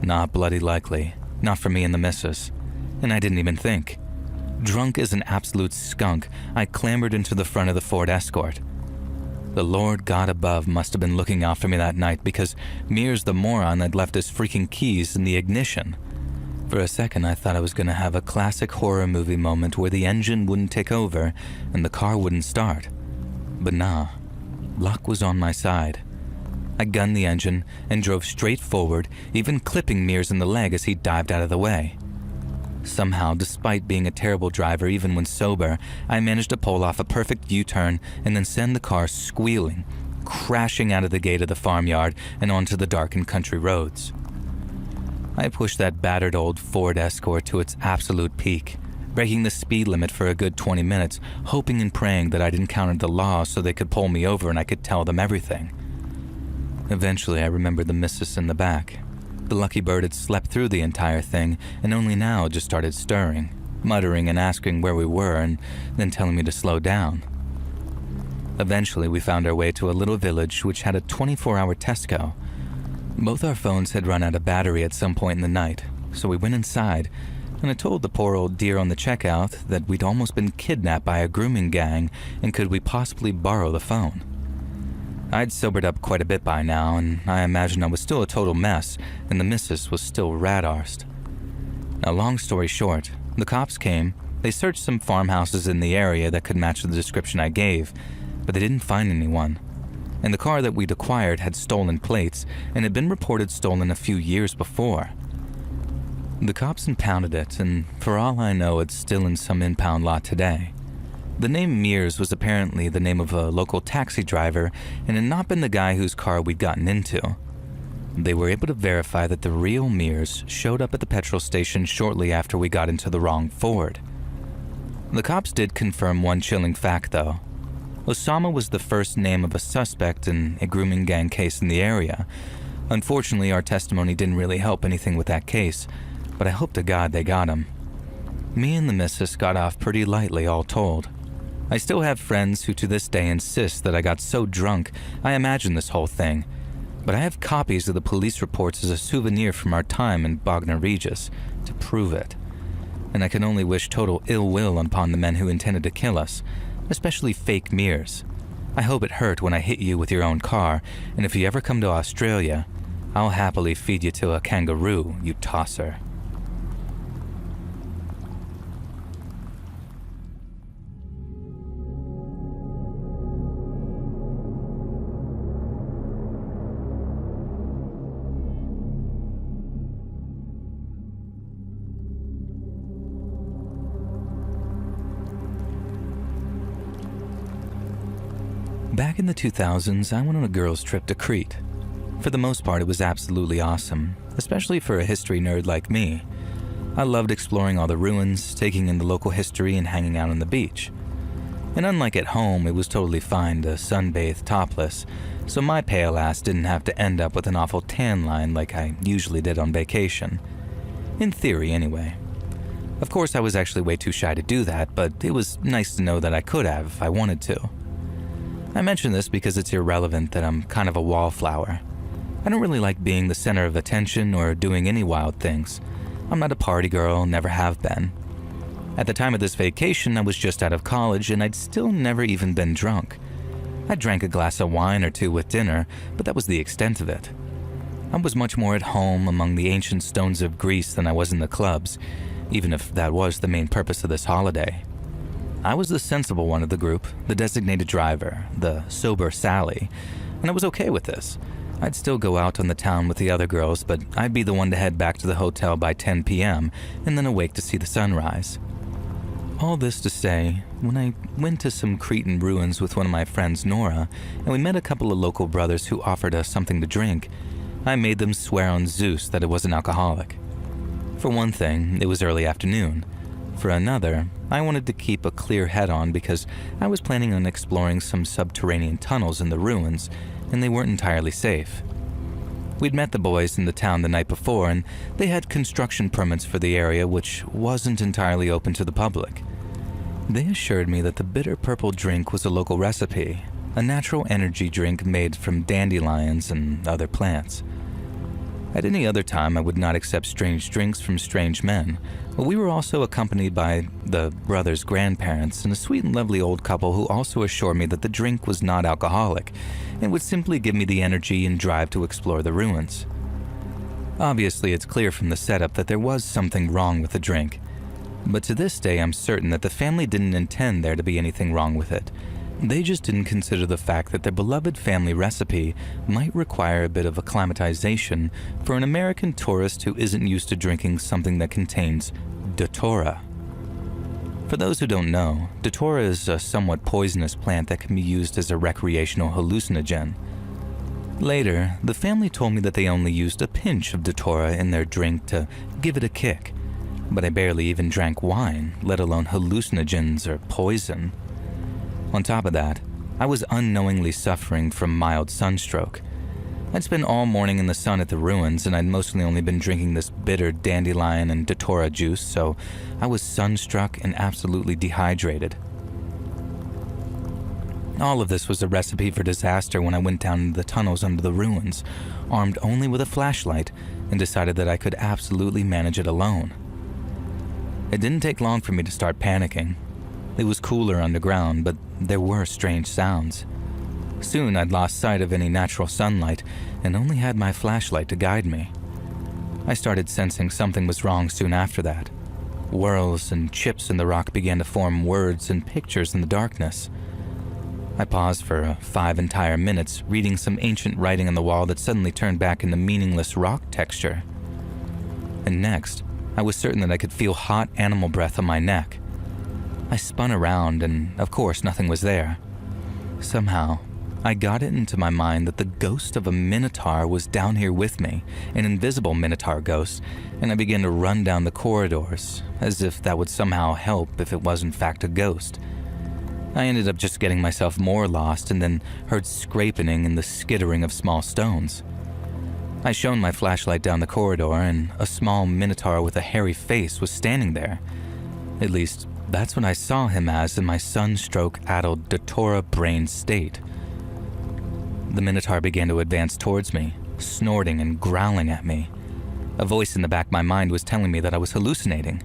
Not bloody likely, not for me and the missus. And I didn't even think. Drunk as an absolute skunk, I clambered into the front of the Ford Escort. The Lord God above must have been looking out for me that night because Mears the moron had left his freaking keys in the ignition. For a second, I thought I was going to have a classic horror movie moment where the engine wouldn't take over and the car wouldn't start. But nah, luck was on my side. I gunned the engine and drove straight forward, even clipping Mears in the leg as he dived out of the way. Somehow, despite being a terrible driver even when sober, I managed to pull off a perfect U-turn and then send the car squealing, crashing out of the gate of the farmyard and onto the darkened country roads. I pushed that battered old Ford Escort to its absolute peak, breaking the speed limit for a good 20 minutes, hoping and praying that I'd encountered the law so they could pull me over and I could tell them everything. Eventually, I remembered the missus in the back. The lucky bird had slept through the entire thing and only now just started stirring, muttering and asking where we were and then telling me to slow down. Eventually, we found our way to a little village which had a 24-hour Tesco. Both our phones had run out of battery at some point in the night, so we went inside, and I told the poor old dear on the checkout that we'd almost been kidnapped by a grooming gang and could we possibly borrow the phone. I'd sobered up quite a bit by now, and I imagined I was still a total mess, and the missus was still rat-arsed. Now, long story short, the cops came, they searched some farmhouses in the area that could match the description I gave, but they didn't find anyone. And the car that we'd acquired had stolen plates and had been reported stolen a few years before. The cops impounded it, and for all I know, it's still in some impound lot today. The name Mears was apparently the name of a local taxi driver and had not been the guy whose car we'd gotten into. They were able to verify that the real Mears showed up at the petrol station shortly after we got into the wrong Ford. The cops did confirm one chilling fact, though. Osama was the first name of a suspect in a grooming gang case in the area. Unfortunately, our testimony didn't really help anything with that case, but I hope to God they got him. Me and the missus got off pretty lightly, all told. I still have friends who to this day insist that I got so drunk I imagined this whole thing, but I have copies of the police reports as a souvenir from our time in Bognor Regis to prove it. And I can only wish total ill will upon the men who intended to kill us, especially fake Mears. I hope it hurt when I hit you with your own car, and if you ever come to Australia, I'll happily feed you to a kangaroo, you tosser. Back in the 2000s, I went on a girls' trip to Crete. For the most part, it was absolutely awesome, especially for a history nerd like me. I loved exploring all the ruins, taking in the local history, and hanging out on the beach. And unlike at home, it was totally fine to sunbathe topless, so my pale ass didn't have to end up with an awful tan line like I usually did on vacation. In theory, anyway. Of course, I was actually way too shy to do that, but it was nice to know that I could have if I wanted to. I mention this because it's irrelevant that I'm kind of a wallflower. I don't really like being the center of attention or doing any wild things. I'm not a party girl, never have been. At the time of this vacation, I was just out of college and I'd still never even been drunk. I drank a glass of wine or two with dinner, but that was the extent of it. I was much more at home among the ancient stones of Greece than I was in the clubs, even if that was the main purpose of this holiday. I was the sensible one of the group, the designated driver, the sober Sally, and I was okay with this. I'd still go out on the town with the other girls, but I'd be the one to head back to the hotel by 10 p.m. and then awake to see the sunrise. All this to say, when I went to some Cretan ruins with one of my friends, Nora, and we met a couple of local brothers who offered us something to drink, I made them swear on Zeus that it wasn't alcoholic. For one thing, it was early afternoon. For another, I wanted to keep a clear head on because I was planning on exploring some subterranean tunnels in the ruins, and they weren't entirely safe. We'd met the boys in the town the night before, and they had construction permits for the area which wasn't entirely open to the public. They assured me that the bitter purple drink was a local recipe, a natural energy drink made from dandelions and other plants. At any other time, I would not accept strange drinks from strange men, but we were also accompanied by the brothers' grandparents and a sweet and lovely old couple who also assured me that the drink was not alcoholic and would simply give me the energy and drive to explore the ruins. Obviously, it's clear from the setup that there was something wrong with the drink, but to this day I'm certain that the family didn't intend there to be anything wrong with it. They just didn't consider the fact that their beloved family recipe might require a bit of acclimatization for an American tourist who isn't used to drinking something that contains datura. For those who don't know, datura is a somewhat poisonous plant that can be used as a recreational hallucinogen. Later, the family told me that they only used a pinch of datura in their drink to give it a kick, but I barely even drank wine, let alone hallucinogens or poison. On top of that, I was unknowingly suffering from mild sunstroke. I'd spent all morning in the sun at the ruins, and I'd mostly only been drinking this bitter dandelion and datura juice, so I was sunstruck and absolutely dehydrated. All of this was a recipe for disaster when I went down into the tunnels under the ruins, armed only with a flashlight, and decided that I could absolutely manage it alone. It didn't take long for me to start panicking. It was cooler underground, but there were strange sounds. Soon I'd lost sight of any natural sunlight and only had my flashlight to guide me. I started sensing something was wrong soon after that. Whirls and chips in the rock began to form words and pictures in the darkness. I paused for 5 entire minutes, reading some ancient writing on the wall that suddenly turned back into meaningless rock texture. And next, I was certain that I could feel hot animal breath on my neck. I spun around and, of course, nothing was there. Somehow, I got it into my mind that the ghost of a minotaur was down here with me, an invisible minotaur ghost, and I began to run down the corridors, as if that would somehow help if it was in fact a ghost. I ended up just getting myself more lost and then heard scraping and the skittering of small stones. I shone my flashlight down the corridor and a small minotaur with a hairy face was standing there. At least, that's what I saw him as in my sunstroke-addled datura-brained state. The minotaur began to advance towards me, snorting and growling at me. A voice in the back of my mind was telling me that I was hallucinating.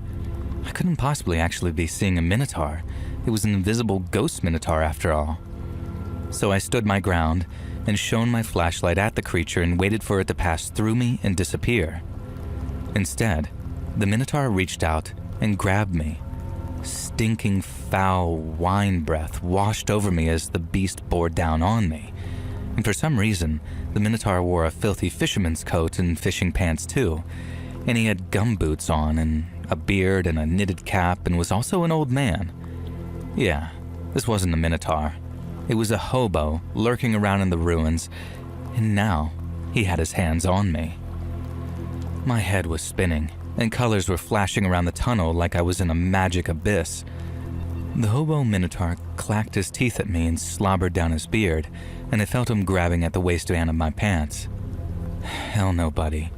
I couldn't possibly actually be seeing a minotaur. It was an invisible ghost minotaur after all. So I stood my ground and shone my flashlight at the creature and waited for it to pass through me and disappear. Instead, the minotaur reached out and grabbed me. Stinking foul wine breath washed over me as the beast bore down on me. And for some reason, the minotaur wore a filthy fisherman's coat and fishing pants too, and he had gumboots on and a beard and a knitted cap and was also an old man. Yeah, this wasn't a minotaur. It was a hobo lurking around in the ruins, and now he had his hands on me. My head was spinning, and colors were flashing around the tunnel like I was in a magic abyss. The hobo minotaur clacked his teeth at me and slobbered down his beard, and I felt him grabbing at the waistband of my pants. Hell no, buddy.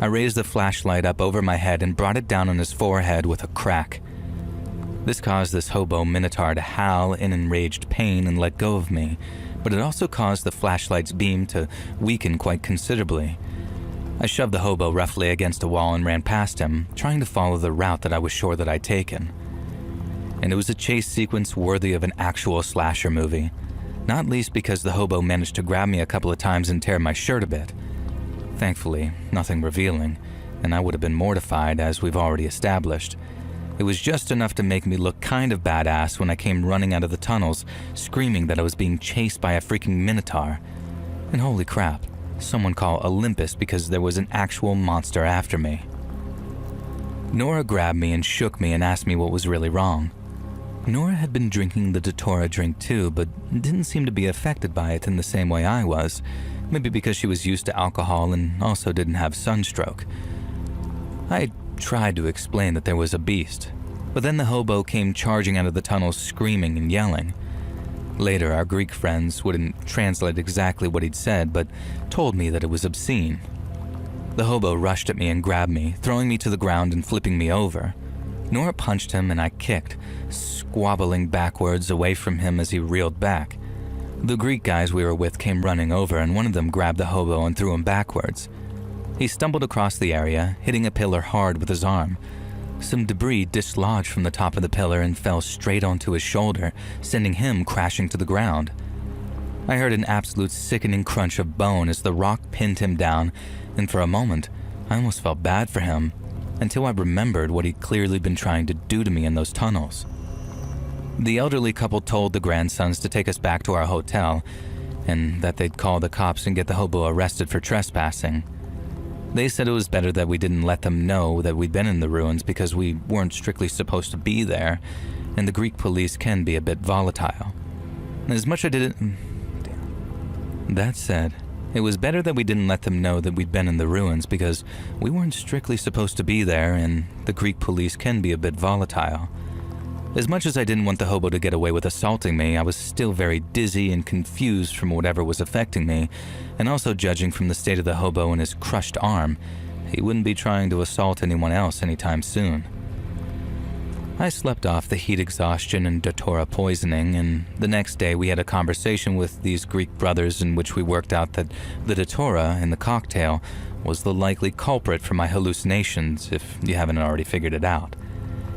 I raised the flashlight up over my head and brought it down on his forehead with a crack. This caused this hobo minotaur to howl in enraged pain and let go of me, but it also caused the flashlight's beam to weaken quite considerably. I shoved the hobo roughly against a wall and ran past him, trying to follow the route that I was sure that I'd taken. And it was a chase sequence worthy of an actual slasher movie, not least because the hobo managed to grab me a couple of times and tear my shirt a bit. Thankfully, nothing revealing, and I would have been mortified, as we've already established. It was just enough to make me look kind of badass when I came running out of the tunnels, screaming that I was being chased by a freaking minotaur. And holy crap, someone call Olympus because there was an actual monster after me. Nora grabbed me and shook me and asked me what was really wrong. Nora had been drinking the Datora drink too, but didn't seem to be affected by it in the same way I was, maybe because she was used to alcohol and also didn't have sunstroke. I tried to explain that there was a beast, but then the hobo came charging out of the tunnels screaming and yelling. Later, our Greek friends wouldn't translate exactly what he'd said, but told me that it was obscene. The hobo rushed at me and grabbed me, throwing me to the ground and flipping me over. Nora punched him and I kicked, squabbling backwards away from him as he reeled back. The Greek guys we were with came running over and one of them grabbed the hobo and threw him backwards. He stumbled across the area, hitting a pillar hard with his arm. Some debris dislodged from the top of the pillar and fell straight onto his shoulder, sending him crashing to the ground. I heard an absolute sickening crunch of bone as the rock pinned him down, and for a moment, I almost felt bad for him, until I remembered what he'd clearly been trying to do to me in those tunnels. The elderly couple told the grandsons to take us back to our hotel, and that they'd call the cops and get the hobo arrested for trespassing. They said it was better that we didn't let them know that we'd been in the ruins because we weren't strictly supposed to be there, and the Greek police can be a bit volatile. As much as I didn't... That said, it was better that we didn't let them know that we'd been in the ruins because we weren't strictly supposed to be there, and the Greek police can be a bit volatile. As much as I didn't want the hobo to get away with assaulting me, I was still very dizzy and confused from whatever was affecting me, and also judging from the state of the hobo and his crushed arm, he wouldn't be trying to assault anyone else anytime soon. I slept off the heat exhaustion and Datora poisoning, and the next day we had a conversation with these Greek brothers in which we worked out that the Datora in the cocktail was the likely culprit for my hallucinations, if you haven't already figured it out.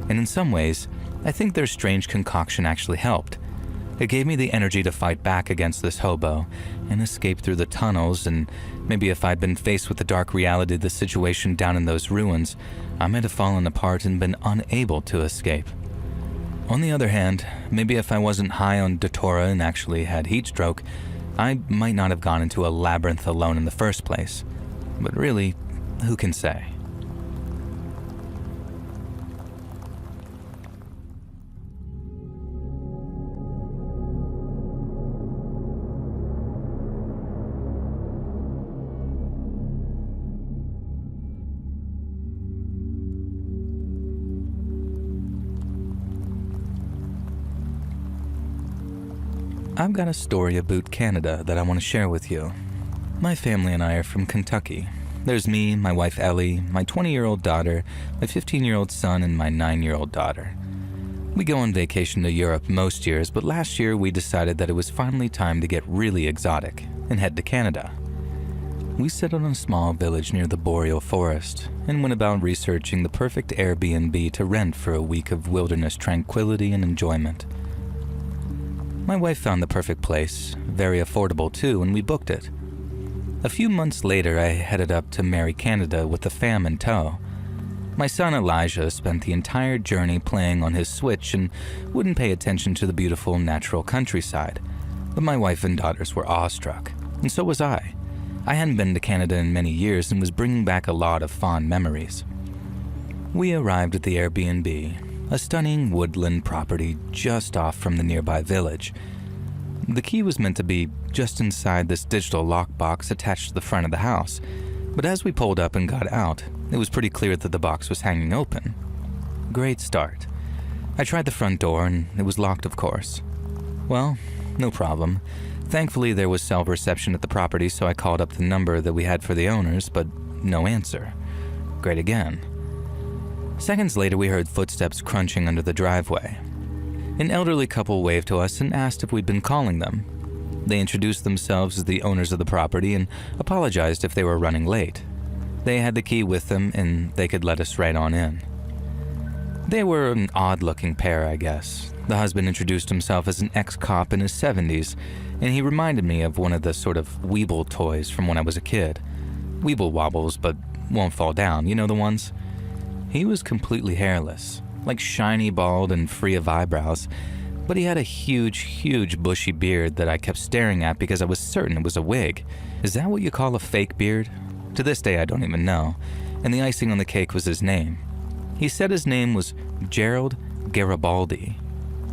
And in some ways, I think their strange concoction actually helped. It gave me the energy to fight back against this hobo and escape through the tunnels, and maybe if I'd been faced with the dark reality of the situation down in those ruins, I might have fallen apart and been unable to escape. On the other hand, maybe if I wasn't high on Datora and actually had heat stroke, I might not have gone into a labyrinth alone in the first place. But really, who can say? I've got a story about Canada that I want to share with you. My family and I are from Kentucky. There's me, my wife Ellie, my 20-year-old daughter, my 15-year-old son, and my 9-year-old daughter. We go on vacation to Europe most years, but last year we decided that it was finally time to get really exotic and head to Canada. We settled in a small village near the boreal forest and went about researching the perfect Airbnb to rent for a week of wilderness tranquility and enjoyment. My wife found the perfect place, very affordable too, and we booked it. A few months later, I headed up to Merry Canada with the fam in tow. My son Elijah spent the entire journey playing on his Switch and wouldn't pay attention to the beautiful natural countryside, but my wife and daughters were awestruck, and so was I. I hadn't been to Canada in many years and was bringing back a lot of fond memories. We arrived at the Airbnb, a stunning woodland property just off from the nearby village. The key was meant to be just inside this digital lockbox attached to the front of the house, but as we pulled up and got out, it was pretty clear that the box was hanging open. Great start. I tried the front door and it was locked, of course. Well, no problem. Thankfully, there was cell reception at the property, so I called up the number that we had for the owners, but no answer. Great again. Seconds later, we heard footsteps crunching under the driveway. An elderly couple waved to us and asked if we'd been calling them. They introduced themselves as the owners of the property and apologized if they were running late. They had the key with them and they could let us right on in. They were an odd-looking pair, I guess. The husband introduced himself as an ex-cop in his 70s, and he reminded me of one of the sort of Weeble toys from when I was a kid. Weeble wobbles, but won't fall down, you know the ones? He was completely hairless, like shiny bald and free of eyebrows, but he had a huge bushy beard that I kept staring at because I was certain it was a wig. Is that what you call a fake beard? To this day I don't even know, and the icing on the cake was his name. He said his name was Gerald Garibaldi,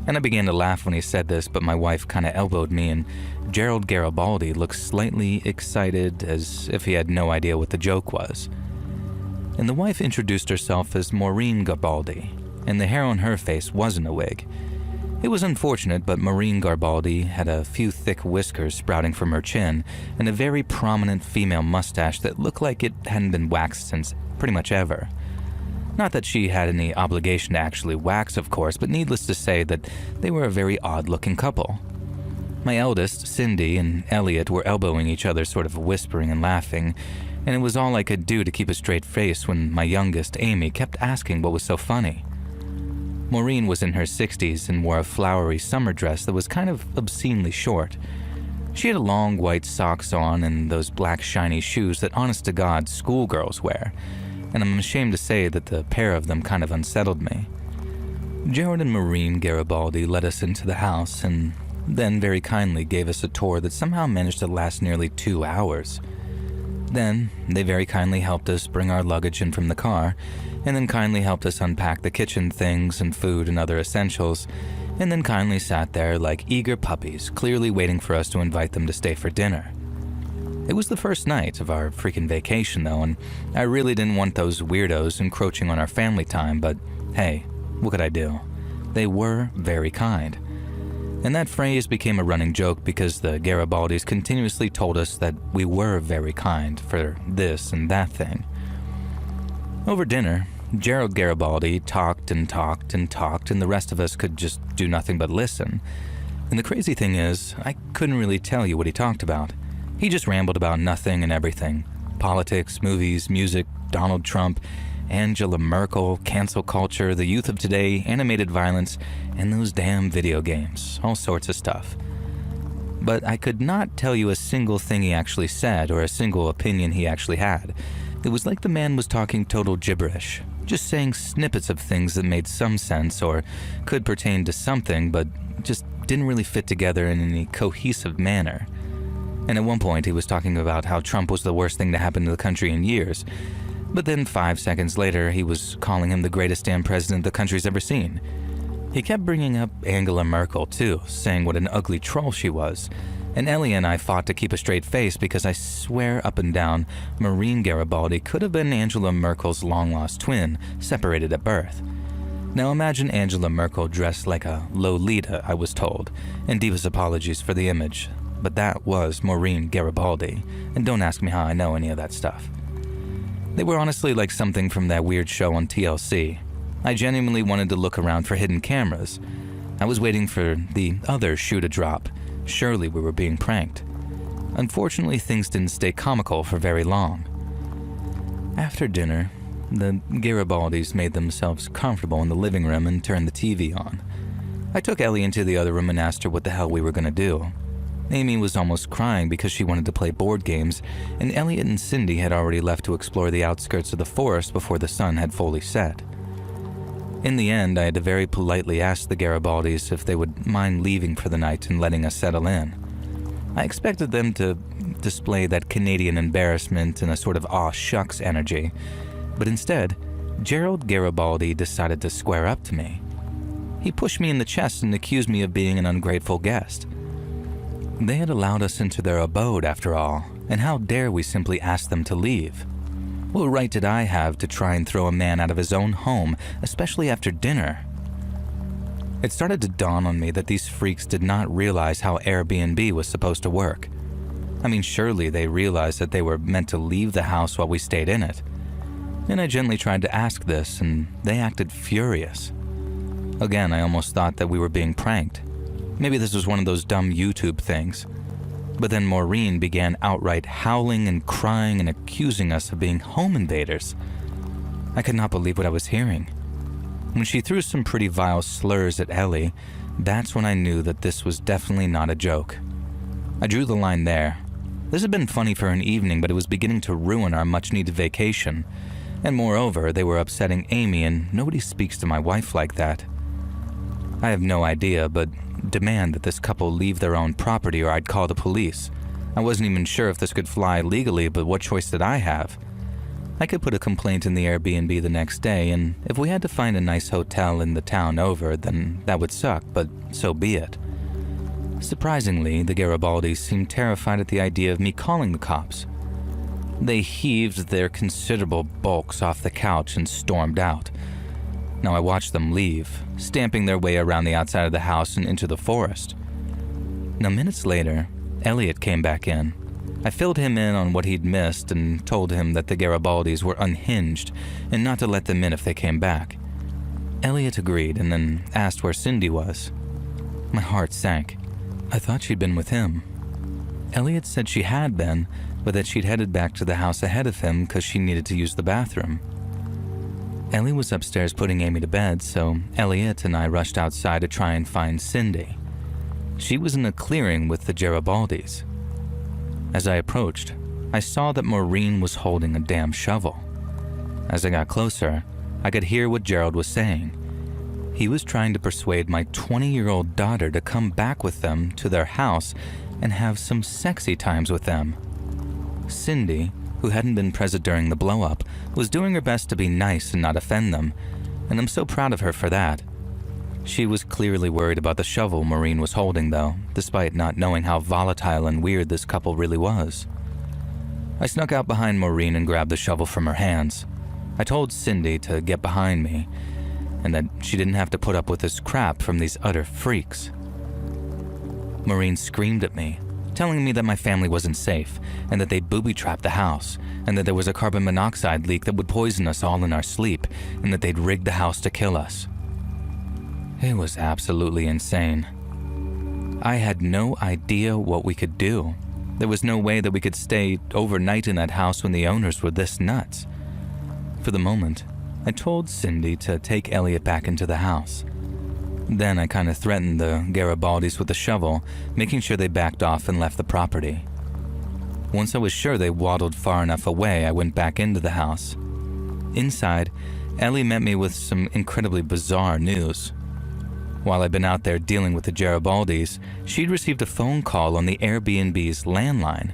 and I began to laugh when he said this, but my wife kinda elbowed me and Gerald Garibaldi looked slightly excited as if he had no idea what the joke was. And the wife introduced herself as Maureen Garibaldi, and the hair on her face wasn't a wig. It was unfortunate, but Maureen Garibaldi had a few thick whiskers sprouting from her chin and a very prominent female mustache that looked like it hadn't been waxed since pretty much ever. Not that she had any obligation to actually wax, of course, but needless to say that they were a very odd-looking couple. My eldest, Cindy, and Elliot were elbowing each other, sort of whispering and laughing, and it was all I could do to keep a straight face when my youngest, Amy, kept asking what was so funny. Maureen was in her 60s and wore a flowery summer dress that was kind of obscenely short. She had long white socks on and those black shiny shoes that honest-to-God schoolgirls wear, and I'm ashamed to say that the pair of them kind of unsettled me. Gerald and Maureen Garibaldi led us into the house and then very kindly gave us a tour that somehow managed to last nearly 2 hours. Then, they very kindly helped us bring our luggage in from the car, and then kindly helped us unpack the kitchen things and food and other essentials, and then kindly sat there like eager puppies, clearly waiting for us to invite them to stay for dinner. It was the first night of our freaking vacation, though, and I really didn't want those weirdos encroaching on our family time, but hey, what could I do? They were very kind. And that phrase became a running joke because the Garibaldis continuously told us that we were very kind for this and that thing. Over dinner, Gerald Garibaldi talked and talked and talked, and the rest of us could just do nothing but listen. And the crazy thing is, I couldn't really tell you what he talked about. He just rambled about nothing and everything. Politics, movies, music, Donald Trump, Angela Merkel, cancel culture, the youth of today, animated violence, and those damn video games. All sorts of stuff. But I could not tell you a single thing he actually said or a single opinion he actually had. It was like the man was talking total gibberish, just saying snippets of things that made some sense or could pertain to something, but just didn't really fit together in any cohesive manner. And at one point he was talking about how Trump was the worst thing to happen to the country in years, but then 5 seconds later he was calling him the greatest damn president the country's ever seen. He kept bringing up Angela Merkel too, saying what an ugly troll she was, and Ellie and I fought to keep a straight face because I swear up and down Maureen Garibaldi could have been Angela Merkel's long-lost twin, separated at birth. Now imagine Angela Merkel dressed like a Lolita, I was told, and deepest apologies for the image, but that was Maureen Garibaldi, and don't ask me how I know any of that stuff. They were honestly like something from that weird show on TLC. I genuinely wanted to look around for hidden cameras. I was waiting for the other shoe to drop. Surely we were being pranked. Unfortunately, things didn't stay comical for very long. After dinner, the Garibaldis made themselves comfortable in the living room and turned the TV on. I took Ellie into the other room and asked her what the hell we were going to do. Amy was almost crying because she wanted to play board games, and Elliot and Cindy had already left to explore the outskirts of the forest before the sun had fully set. In the end, I had to very politely ask the Garibaldis if they would mind leaving for the night and letting us settle in. I expected them to display that Canadian embarrassment and a sort of aw shucks energy, but instead, Gerald Garibaldi decided to square up to me. He pushed me in the chest and accused me of being an ungrateful guest. They had allowed us into their abode after all, and how dare we simply ask them to leave? What right did I have to try and throw a man out of his own home, especially after dinner? It started to dawn on me that these freaks did not realize how Airbnb was supposed to work. I mean, surely they realized that they were meant to leave the house while we stayed in it. And I gently tried to ask this, and they acted furious. Again, I almost thought that we were being pranked. Maybe this was one of those dumb YouTube things. But then Maureen began outright howling and crying and accusing us of being home invaders. I could not believe what I was hearing. When she threw some pretty vile slurs at Ellie, that's when I knew that this was definitely not a joke. I drew the line there. This had been funny for an evening, but it was beginning to ruin our much-needed vacation. And moreover, they were upsetting Amy, and nobody speaks to my wife like that. I have no idea, but demand that this couple leave their own property or I'd call the police. I wasn't even sure if this could fly legally, but what choice did I have? I could put a complaint in the Airbnb the next day, and if we had to find a nice hotel in the town over, then that would suck, but so be it. Surprisingly, the Garibaldis seemed terrified at the idea of me calling the cops. They heaved their considerable bulks off the couch and stormed out. Now I watched them leave, stamping their way around the outside of the house and into the forest. Now minutes later, Elliot came back in. I filled him in on what he'd missed and told him that the Garibaldis were unhinged and not to let them in if they came back. Elliot agreed and then asked where Cindy was. My heart sank. I thought she'd been with him. Elliot said she had been, but that she'd headed back to the house ahead of him because she needed to use the bathroom. Ellie was upstairs putting Amy to bed, so Elliot and I rushed outside to try and find Cindy. She was in a clearing with the Garibaldis. As I approached, I saw that Maureen was holding a damn shovel. As I got closer, I could hear what Gerald was saying. He was trying to persuade my 20-year-old daughter to come back with them to their house and have some sexy times with them. Cindy, who hadn't been present during the blow-up, was doing her best to be nice and not offend them, and I'm so proud of her for that. She was clearly worried about the shovel Maureen was holding, though, despite not knowing how volatile and weird this couple really was. I snuck out behind Maureen and grabbed the shovel from her hands. I told Cindy to get behind me, and that she didn't have to put up with this crap from these utter freaks. Maureen screamed at me, telling me that my family wasn't safe, and that they'd booby-trapped the house, and that there was a carbon monoxide leak that would poison us all in our sleep, and that they'd rigged the house to kill us. It was absolutely insane. I had no idea what we could do. There was no way that we could stay overnight in that house when the owners were this nuts. For the moment, I told Cindy to take Elliot back into the house. Then I kind of threatened the Garibaldis with the shovel, making sure they backed off and left the property. Once I was sure they waddled far enough away, I went back into the house. Inside, Ellie met me with some incredibly bizarre news. While I'd been out there dealing with the Garibaldis, she'd received a phone call on the Airbnb's landline.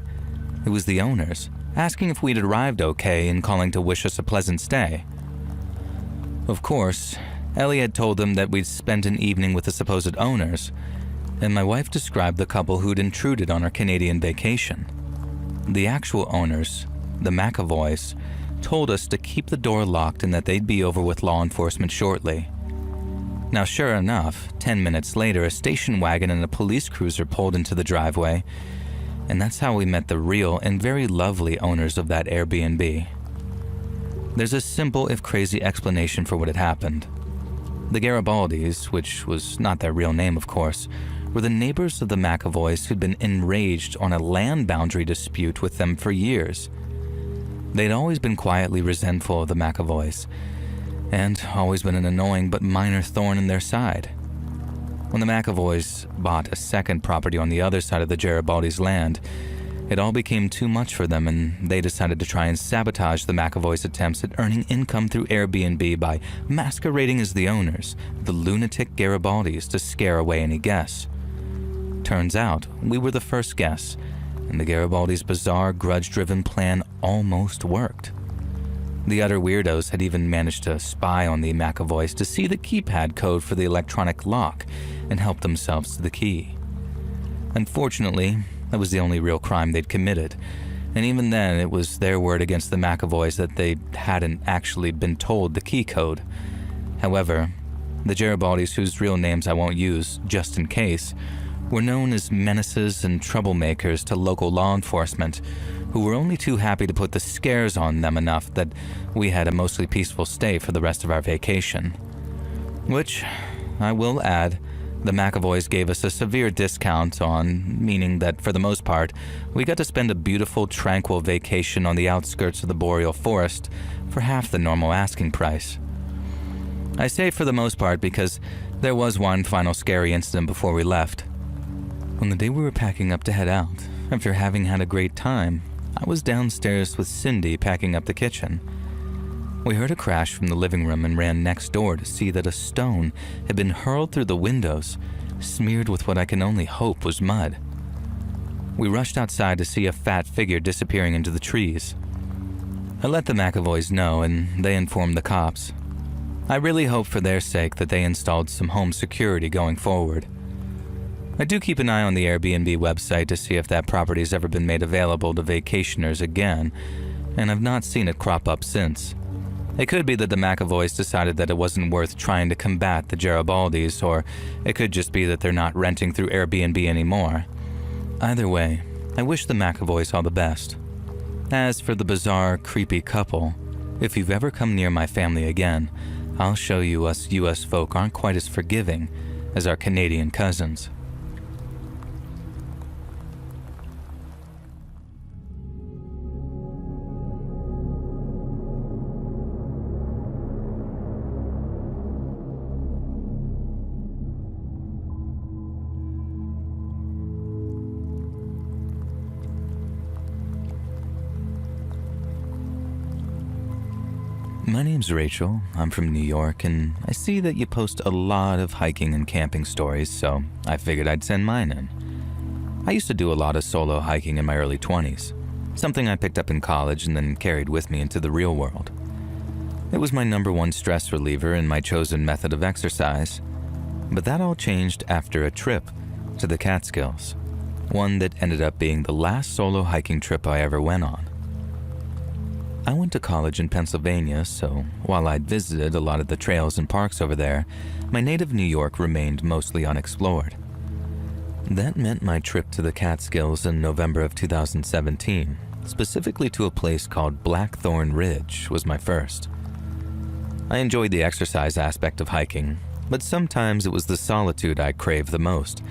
It was the owners, asking if we'd arrived okay and calling to wish us a pleasant stay. Of course, Ellie had told them that we'd spent an evening with the supposed owners, and my wife described the couple who'd intruded on our Canadian vacation. The actual owners, the McAvoys, told us to keep the door locked and that they'd be over with law enforcement shortly. Now, sure enough, 10 minutes later, a station wagon and a police cruiser pulled into the driveway, and that's how we met the real and very lovely owners of that Airbnb. There's a simple, if crazy, explanation for what had happened. The Garibaldis, which was not their real name, of course, were the neighbors of the McAvoys who'd been enraged on a land boundary dispute with them for years. They'd always been quietly resentful of the McAvoys, and always been an annoying but minor thorn in their side. When the McAvoys bought a second property on the other side of the Garibaldis' land, it all became too much for them, and they decided to try and sabotage the McAvoys' attempts at earning income through Airbnb by masquerading as the owners, the lunatic Garibaldis, to scare away any guests. Turns out, we were the first guests, and the Garibaldis' bizarre, grudge-driven plan almost worked. The utter weirdos had even managed to spy on the McAvoys to see the keypad code for the electronic lock and help themselves to the key. Unfortunately, that was the only real crime they'd committed, and even then it was their word against the McAvoys that they hadn't actually been told the key code. However, the Garibaldis, whose real names I won't use just in case, were known as menaces and troublemakers to local law enforcement, who were only too happy to put the scares on them enough that we had a mostly peaceful stay for the rest of our vacation. Which, I will add, the McAvoys gave us a severe discount on, meaning that for the most part, we got to spend a beautiful, tranquil vacation on the outskirts of the boreal forest for half the normal asking price. I say for the most part because there was one final scary incident before we left. On the day we were packing up to head out, after having had a great time, I was downstairs with Cindy packing up the kitchen. We heard a crash from the living room and ran next door to see that a stone had been hurled through the windows, smeared with what I can only hope was mud. We rushed outside to see a fat figure disappearing into the trees. I let the McAvoys know, and they informed the cops. I really hope for their sake that they installed some home security going forward. I do keep an eye on the Airbnb website to see if that property has ever been made available to vacationers again, and I've not seen it crop up since. It could be that the McAvoys decided that it wasn't worth trying to combat the Garibaldis, or it could just be that they're not renting through Airbnb anymore. Either way, I wish the McAvoys all the best. As for the bizarre, creepy couple, if you've ever come near my family again, I'll show you us US folk aren't quite as forgiving as our Canadian cousins. My name's Rachel, I'm from New York, and I see that you post a lot of hiking and camping stories, so I figured I'd send mine in. I used to do a lot of solo hiking in my early 20s, something I picked up in college and then carried with me into the real world. It was my #1 stress reliever and my chosen method of exercise, but that all changed after a trip to the Catskills, one that ended up being the last solo hiking trip I ever went on. I went to college in Pennsylvania, so while I'd visited a lot of the trails and parks over there, my native New York remained mostly unexplored. That meant my trip to the Catskills in November of 2017, specifically to a place called Blackthorn Ridge, was my first. I enjoyed the exercise aspect of hiking, but sometimes it was the solitude I craved the most,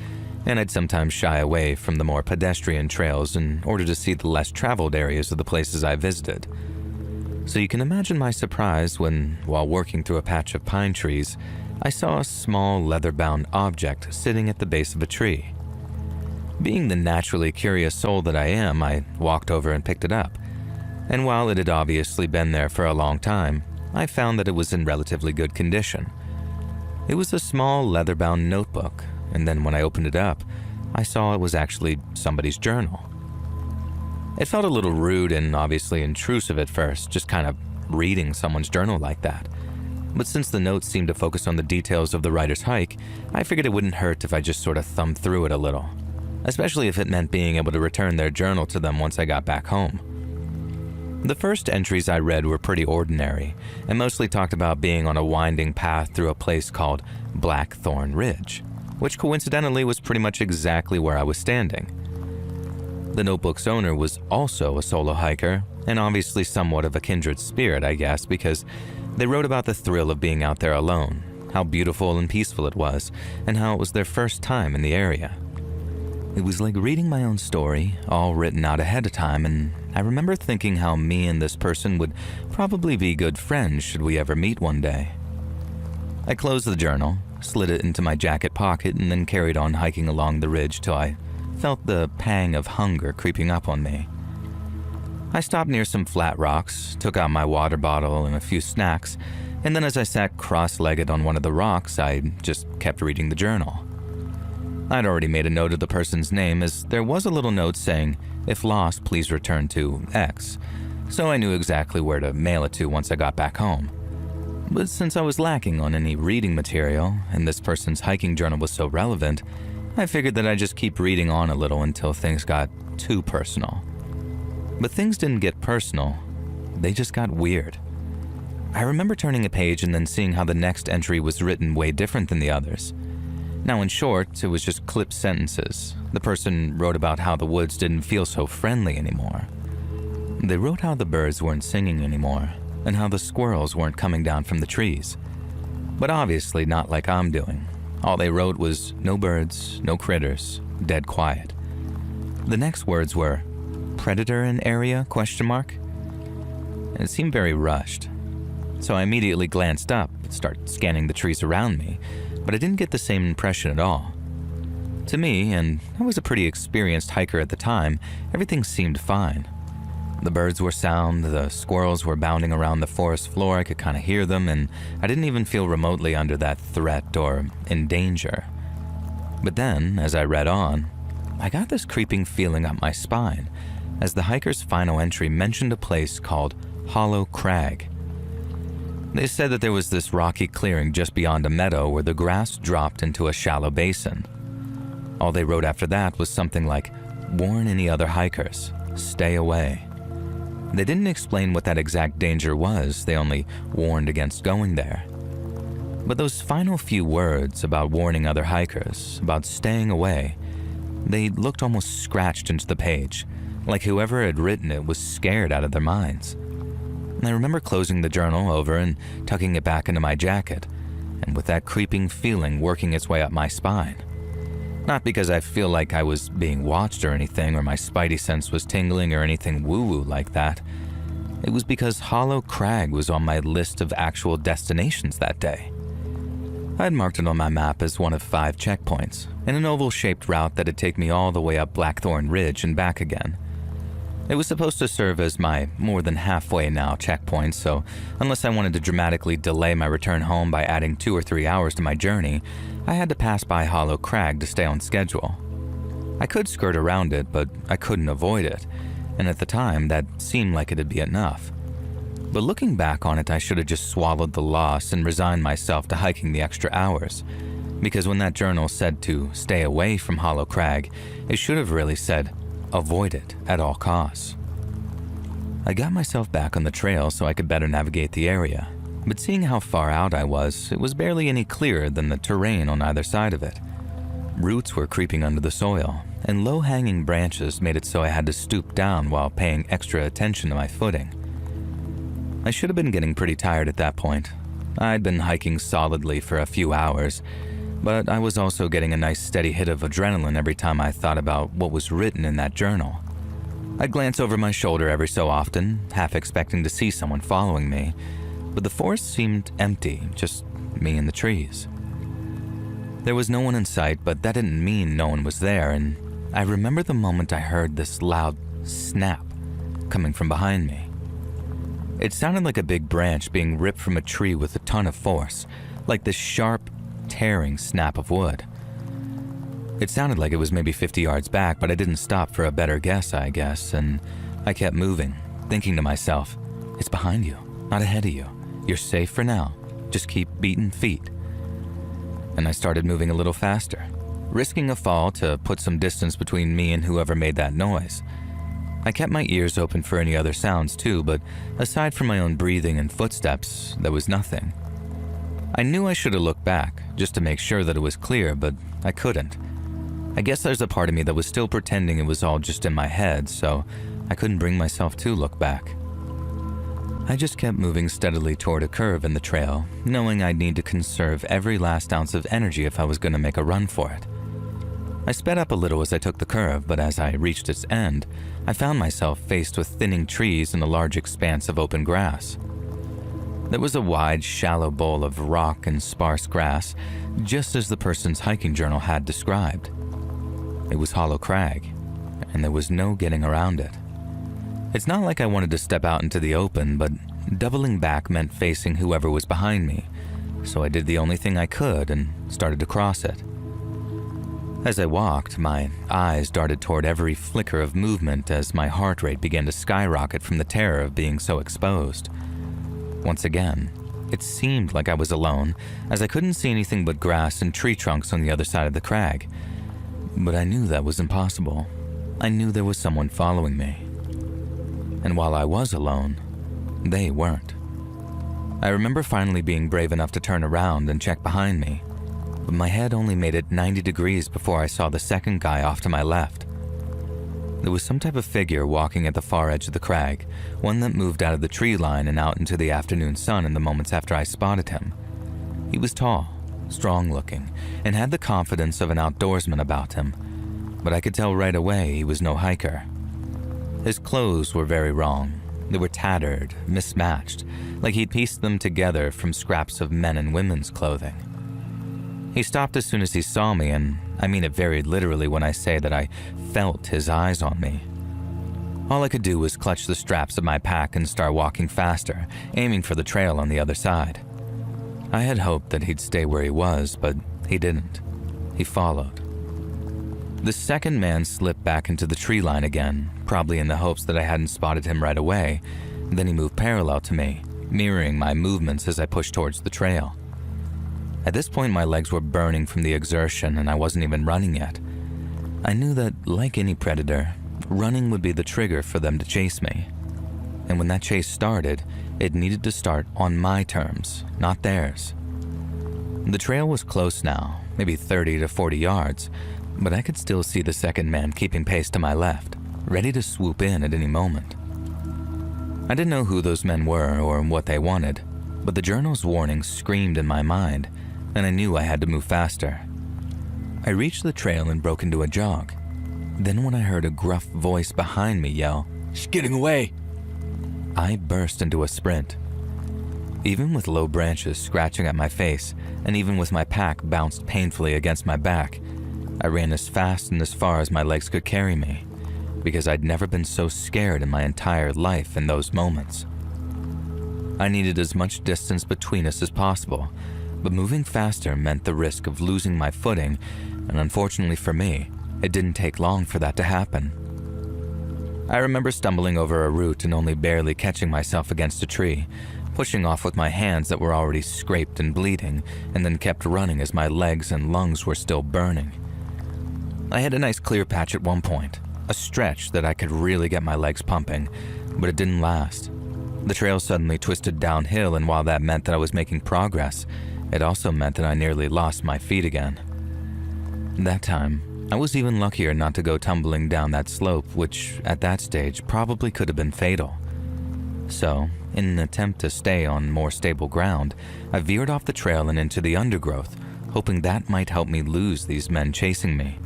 and I'd sometimes shy away from the more pedestrian trails in order to see the less traveled areas of the places I visited. So you can imagine my surprise when, while working through a patch of pine trees, I saw a small leather-bound object sitting at the base of a tree. Being the naturally curious soul that I am, I walked over and picked it up. And while it had obviously been there for a long time, I found that it was in relatively good condition. It was a small leather-bound notebook, and then when I opened it up, I saw it was actually somebody's journal. It felt a little rude and obviously intrusive at first, just kind of reading someone's journal like that. But since the notes seemed to focus on the details of the writer's hike, I figured it wouldn't hurt if I just sort of thumbed through it a little, especially if it meant being able to return their journal to them once I got back home. The first entries I read were pretty ordinary, and mostly talked about being on a winding path through a place called Blackthorn Ridge, which coincidentally was pretty much exactly where I was standing. The notebook's owner was also a solo hiker, and obviously somewhat of a kindred spirit, I guess, because they wrote about the thrill of being out there alone, how beautiful and peaceful it was, and how it was their first time in the area. It was like reading my own story, all written out ahead of time, and I remember thinking how me and this person would probably be good friends should we ever meet one day. I closed the journal, slid it into my jacket pocket, and then carried on hiking along the ridge till I felt the pang of hunger creeping up on me. I stopped near some flat rocks, took out my water bottle and a few snacks, and then as I sat cross-legged on one of the rocks, I just kept reading the journal. I'd already made a note of the person's name, as there was a little note saying, "If lost, please return to X," so I knew exactly where to mail it to once I got back home. But since I was lacking on any reading material, and this person's hiking journal was so relevant, I figured that I'd just keep reading on a little until things got too personal. But things didn't get personal, they just got weird. I remember turning a page and then seeing how the next entry was written way different than the others. Now, in short, it was just clipped sentences. The person wrote about how the woods didn't feel so friendly anymore. They wrote how the birds weren't singing anymore, and how the squirrels weren't coming down from the trees. But obviously not like I'm doing. All they wrote was, no birds, no critters, dead quiet. The next words were, predator in area, ? And it seemed very rushed. So I immediately glanced up and started scanning the trees around me, but I didn't get the same impression at all. To me, and I was a pretty experienced hiker at the time, everything seemed fine. The birds were sound, the squirrels were bounding around the forest floor, I could kind of hear them, and I didn't even feel remotely under that threat or in danger. But then, as I read on, I got this creeping feeling up my spine, as the hiker's final entry mentioned a place called Hollow Crag. They said that there was this rocky clearing just beyond a meadow where the grass dropped into a shallow basin. All they wrote after that was something like, warn any other hikers, stay away. They didn't explain what that exact danger was, they only warned against going there. But those final few words about warning other hikers, about staying away, they looked almost scratched into the page, like whoever had written it was scared out of their minds. I remember closing the journal over and tucking it back into my jacket, and with that creeping feeling working its way up my spine. Not because I feel like I was being watched or anything, or my spidey sense was tingling or anything woo-woo like that. It was because Hollow Crag was on my list of actual destinations that day. I had marked it on my map as one of 5 checkpoints, in an oval-shaped route that'd take me all the way up Blackthorn Ridge and back again. It was supposed to serve as my more than halfway now checkpoint, so unless I wanted to dramatically delay my return home by adding 2 or 3 hours to my journey, I had to pass by Hollow Crag to stay on schedule. I could skirt around it, but I couldn't avoid it, and at the time that seemed like it'd be enough. But looking back on it, I should have just swallowed the loss and resigned myself to hiking the extra hours, because when that journal said to stay away from Hollow Crag, it should have really said, avoid it at all costs. I got myself back on the trail so I could better navigate the area, but seeing how far out I was, it was barely any clearer than the terrain on either side of it. Roots were creeping under the soil, and low-hanging branches made it so I had to stoop down while paying extra attention to my footing. I should have been getting pretty tired at that point. I'd been hiking solidly for a few hours, but I was also getting a nice steady hit of adrenaline every time I thought about what was written in that journal. I'd glance over my shoulder every so often, half expecting to see someone following me, but the forest seemed empty, just me and the trees. There was no one in sight, but that didn't mean no one was there, and I remember the moment I heard this loud snap coming from behind me. It sounded like a big branch being ripped from a tree with a ton of force, like this sharp, tearing snap of wood. It sounded like it was maybe 50 yards back, but I didn't stop for a better guess, I guess, and I kept moving, thinking to myself, it's behind you, not ahead of you. You're safe for now. Just keep beating feet. And I started moving a little faster, risking a fall to put some distance between me and whoever made that noise. I kept my ears open for any other sounds too, but aside from my own breathing and footsteps, there was nothing. I knew I should have looked back, just to make sure that it was clear, but I couldn't. I guess there's a part of me that was still pretending it was all just in my head, so I couldn't bring myself to look back. I just kept moving steadily toward a curve in the trail, knowing I'd need to conserve every last ounce of energy if I was going to make a run for it. I sped up a little as I took the curve, but as I reached its end, I found myself faced with thinning trees and a large expanse of open grass. There was a wide, shallow bowl of rock and sparse grass, just as the person's hiking journal had described. It was Hollow Crag, and there was no getting around it. It's not like I wanted to step out into the open, but doubling back meant facing whoever was behind me, so I did the only thing I could and started to cross it. As I walked, my eyes darted toward every flicker of movement as my heart rate began to skyrocket from the terror of being so exposed. Once again, it seemed like I was alone, as I couldn't see anything but grass and tree trunks on the other side of the crag, But I knew that was impossible. I knew there was someone following me. And while I was alone, they weren't. I remember finally being brave enough to turn around and check behind me, but my head only made it 90 degrees before I saw the second guy off to my left. There was some type of figure walking at the far edge of the crag, one that moved out of the tree line and out into the afternoon sun in the moments after I spotted him. He was tall, strong-looking, and had the confidence of an outdoorsman about him, but I could tell right away he was no hiker. His clothes were very wrong. They were tattered, mismatched, like he'd pieced them together from scraps of men and women's clothing. He stopped as soon as he saw me, and I mean it very literally when I say that I felt his eyes on me. All I could do was clutch the straps of my pack and start walking faster, aiming for the trail on the other side. I had hoped that he'd stay where he was, but he didn't. He followed. The second man slipped back into the tree line again, probably in the hopes that I hadn't spotted him right away. Then he moved parallel to me, mirroring my movements as I pushed towards the trail. At this point, my legs were burning from the exertion and I wasn't even running yet. I knew that, like any predator, running would be the trigger for them to chase me. And when that chase started, it needed to start on my terms, not theirs. The trail was close now, maybe 30 to 40 yards, but I could still see the second man keeping pace to my left, ready to swoop in at any moment. I didn't know who those men were or what they wanted, but the journal's warning screamed in my mind, and I knew I had to move faster. I reached the trail and broke into a jog. Then when I heard a gruff voice behind me yell, "She's getting away!" I burst into a sprint. Even with low branches scratching at my face, and even with my pack bounced painfully against my back, I ran as fast and as far as my legs could carry me, because I'd never been so scared in my entire life in those moments. I needed as much distance between us as possible, but moving faster meant the risk of losing my footing, and unfortunately for me, it didn't take long for that to happen. I remember stumbling over a root and only barely catching myself against a tree, pushing off with my hands that were already scraped and bleeding, and then kept running as my legs and lungs were still burning. I had a nice clear patch at one point, a stretch that I could really get my legs pumping, but it didn't last. The trail suddenly twisted downhill, and while that meant that I was making progress, it also meant that I nearly lost my feet again. That time, I was even luckier not to go tumbling down that slope, which at that stage probably could have been fatal. So, in an attempt to stay on more stable ground, I veered off the trail and into the undergrowth, hoping that might help me lose these men chasing me.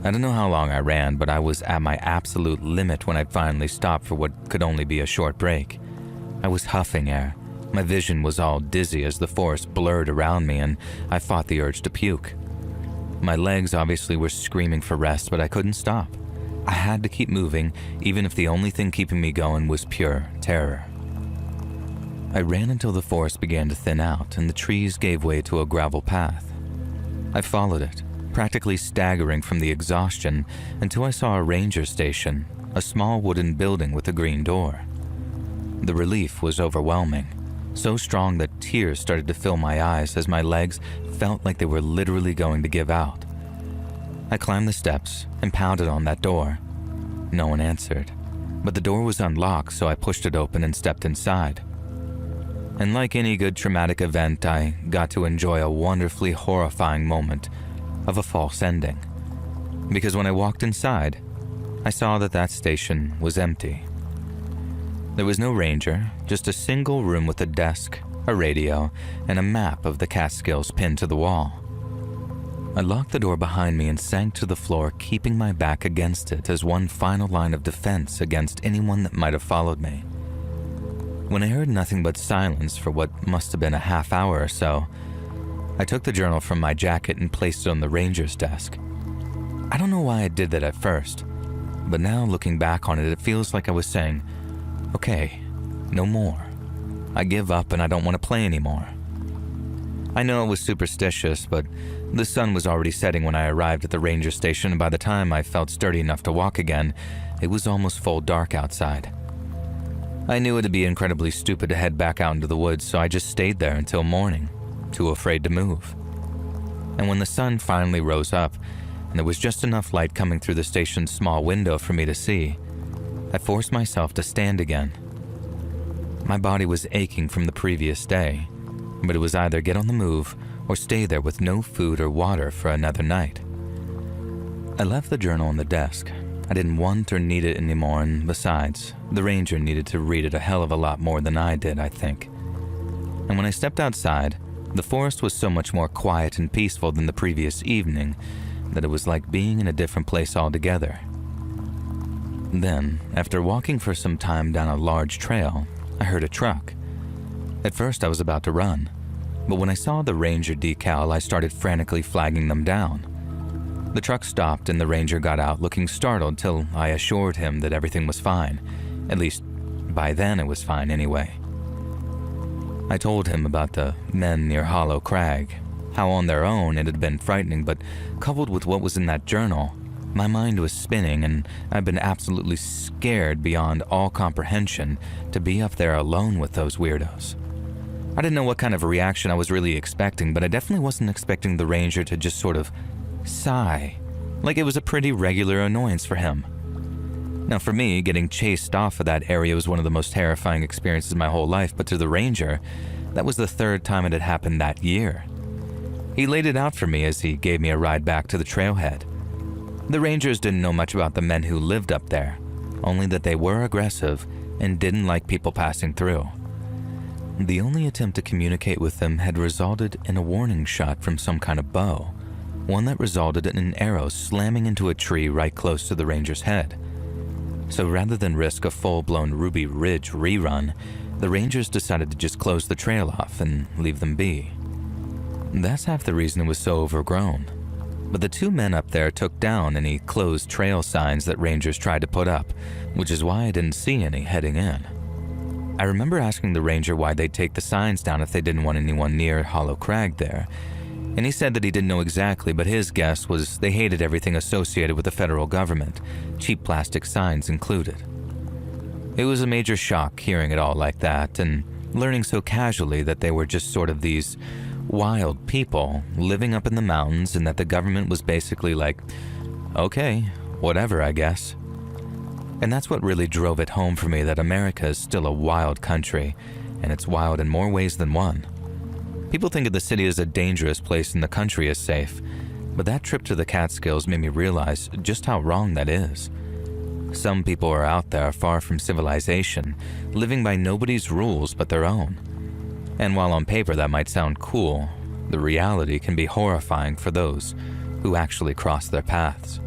I don't know how long I ran, but I was at my absolute limit when I finally stopped for what could only be a short break. I was huffing air. My vision was all dizzy as the forest blurred around me, and I fought the urge to puke. My legs obviously were screaming for rest, but I couldn't stop. I had to keep moving, even if the only thing keeping me going was pure terror. I ran until the forest began to thin out and the trees gave way to a gravel path. I followed it, practically staggering from the exhaustion, until I saw a ranger station, a small wooden building with a green door. The relief was overwhelming, so strong that tears started to fill my eyes as my legs felt like they were literally going to give out. I climbed the steps and pounded on that door. No one answered, but the door was unlocked, so I pushed it open and stepped inside. And like any good traumatic event, I got to enjoy a wonderfully horrifying moment of a false ending. Because when I walked inside, I saw that that station was empty. There was no ranger, just a single room with a desk, a radio, and a map of the Catskills pinned to the wall. I locked the door behind me and sank to the floor, keeping my back against it as one final line of defense against anyone that might have followed me. When I heard nothing but silence for what must have been a half hour or so, I took the journal from my jacket and placed it on the ranger's desk. I don't know why I did that at first, but now looking back on it, it feels like I was saying, okay, no more. I give up and I don't want to play anymore. I know it was superstitious, but the sun was already setting when I arrived at the ranger station, and by the time I felt sturdy enough to walk again, it was almost full dark outside. I knew it'd be incredibly stupid to head back out into the woods, so I just stayed there until morning, too afraid to move. And when the sun finally rose up, and there was just enough light coming through the station's small window for me to see. I forced myself to stand again. My body was aching from the previous day, but it was either get on the move or stay there with no food or water for another night. I left the journal on the desk. I didn't want or need it anymore, and besides, the ranger needed to read it a hell of a lot more than I did, I think. And when I stepped outside, the forest was so much more quiet and peaceful than the previous evening that it was like being in a different place altogether. Then, after walking for some time down a large trail, I heard a truck. At first I was about to run, but when I saw the ranger decal, I started frantically flagging them down. The truck stopped and the ranger got out looking startled till I assured him that everything was fine. At least, by then it was fine anyway. I told him about the men near Hollow Crag, how on their own it had been frightening, but coupled with what was in that journal, my mind was spinning and I'd been absolutely scared beyond all comprehension to be up there alone with those weirdos. I didn't know what kind of a reaction I was really expecting, but I definitely wasn't expecting the ranger to just sort of sigh, like it was a pretty regular annoyance for him. Now for me, getting chased off of that area was one of the most terrifying experiences of my whole life, but to the ranger, that was the third time it had happened that year. He laid it out for me as he gave me a ride back to the trailhead. The rangers didn't know much about the men who lived up there, only that they were aggressive and didn't like people passing through. The only attempt to communicate with them had resulted in a warning shot from some kind of bow, one that resulted in an arrow slamming into a tree right close to the ranger's head. So rather than risk a full-blown Ruby Ridge rerun, the rangers decided to just close the trail off and leave them be. That's half the reason it was so overgrown. But the two men up there took down any closed trail signs that rangers tried to put up, which is why I didn't see any heading in. I remember asking the ranger why they'd take the signs down if they didn't want anyone near Hollow Crag there, and he said that he didn't know exactly, but his guess was they hated everything associated with the federal government, cheap plastic signs included. It was a major shock hearing it all like that and learning so casually that they were just sort of these wild people living up in the mountains and that the government was basically like, okay, whatever, I guess. And that's what really drove it home for me that America is still a wild country, and it's wild in more ways than one. People think of the city as a dangerous place and the country is safe, but that trip to the Catskills made me realize just how wrong that is. Some people are out there far from civilization, living by nobody's rules but their own. And while on paper that might sound cool, the reality can be horrifying for those who actually cross their paths.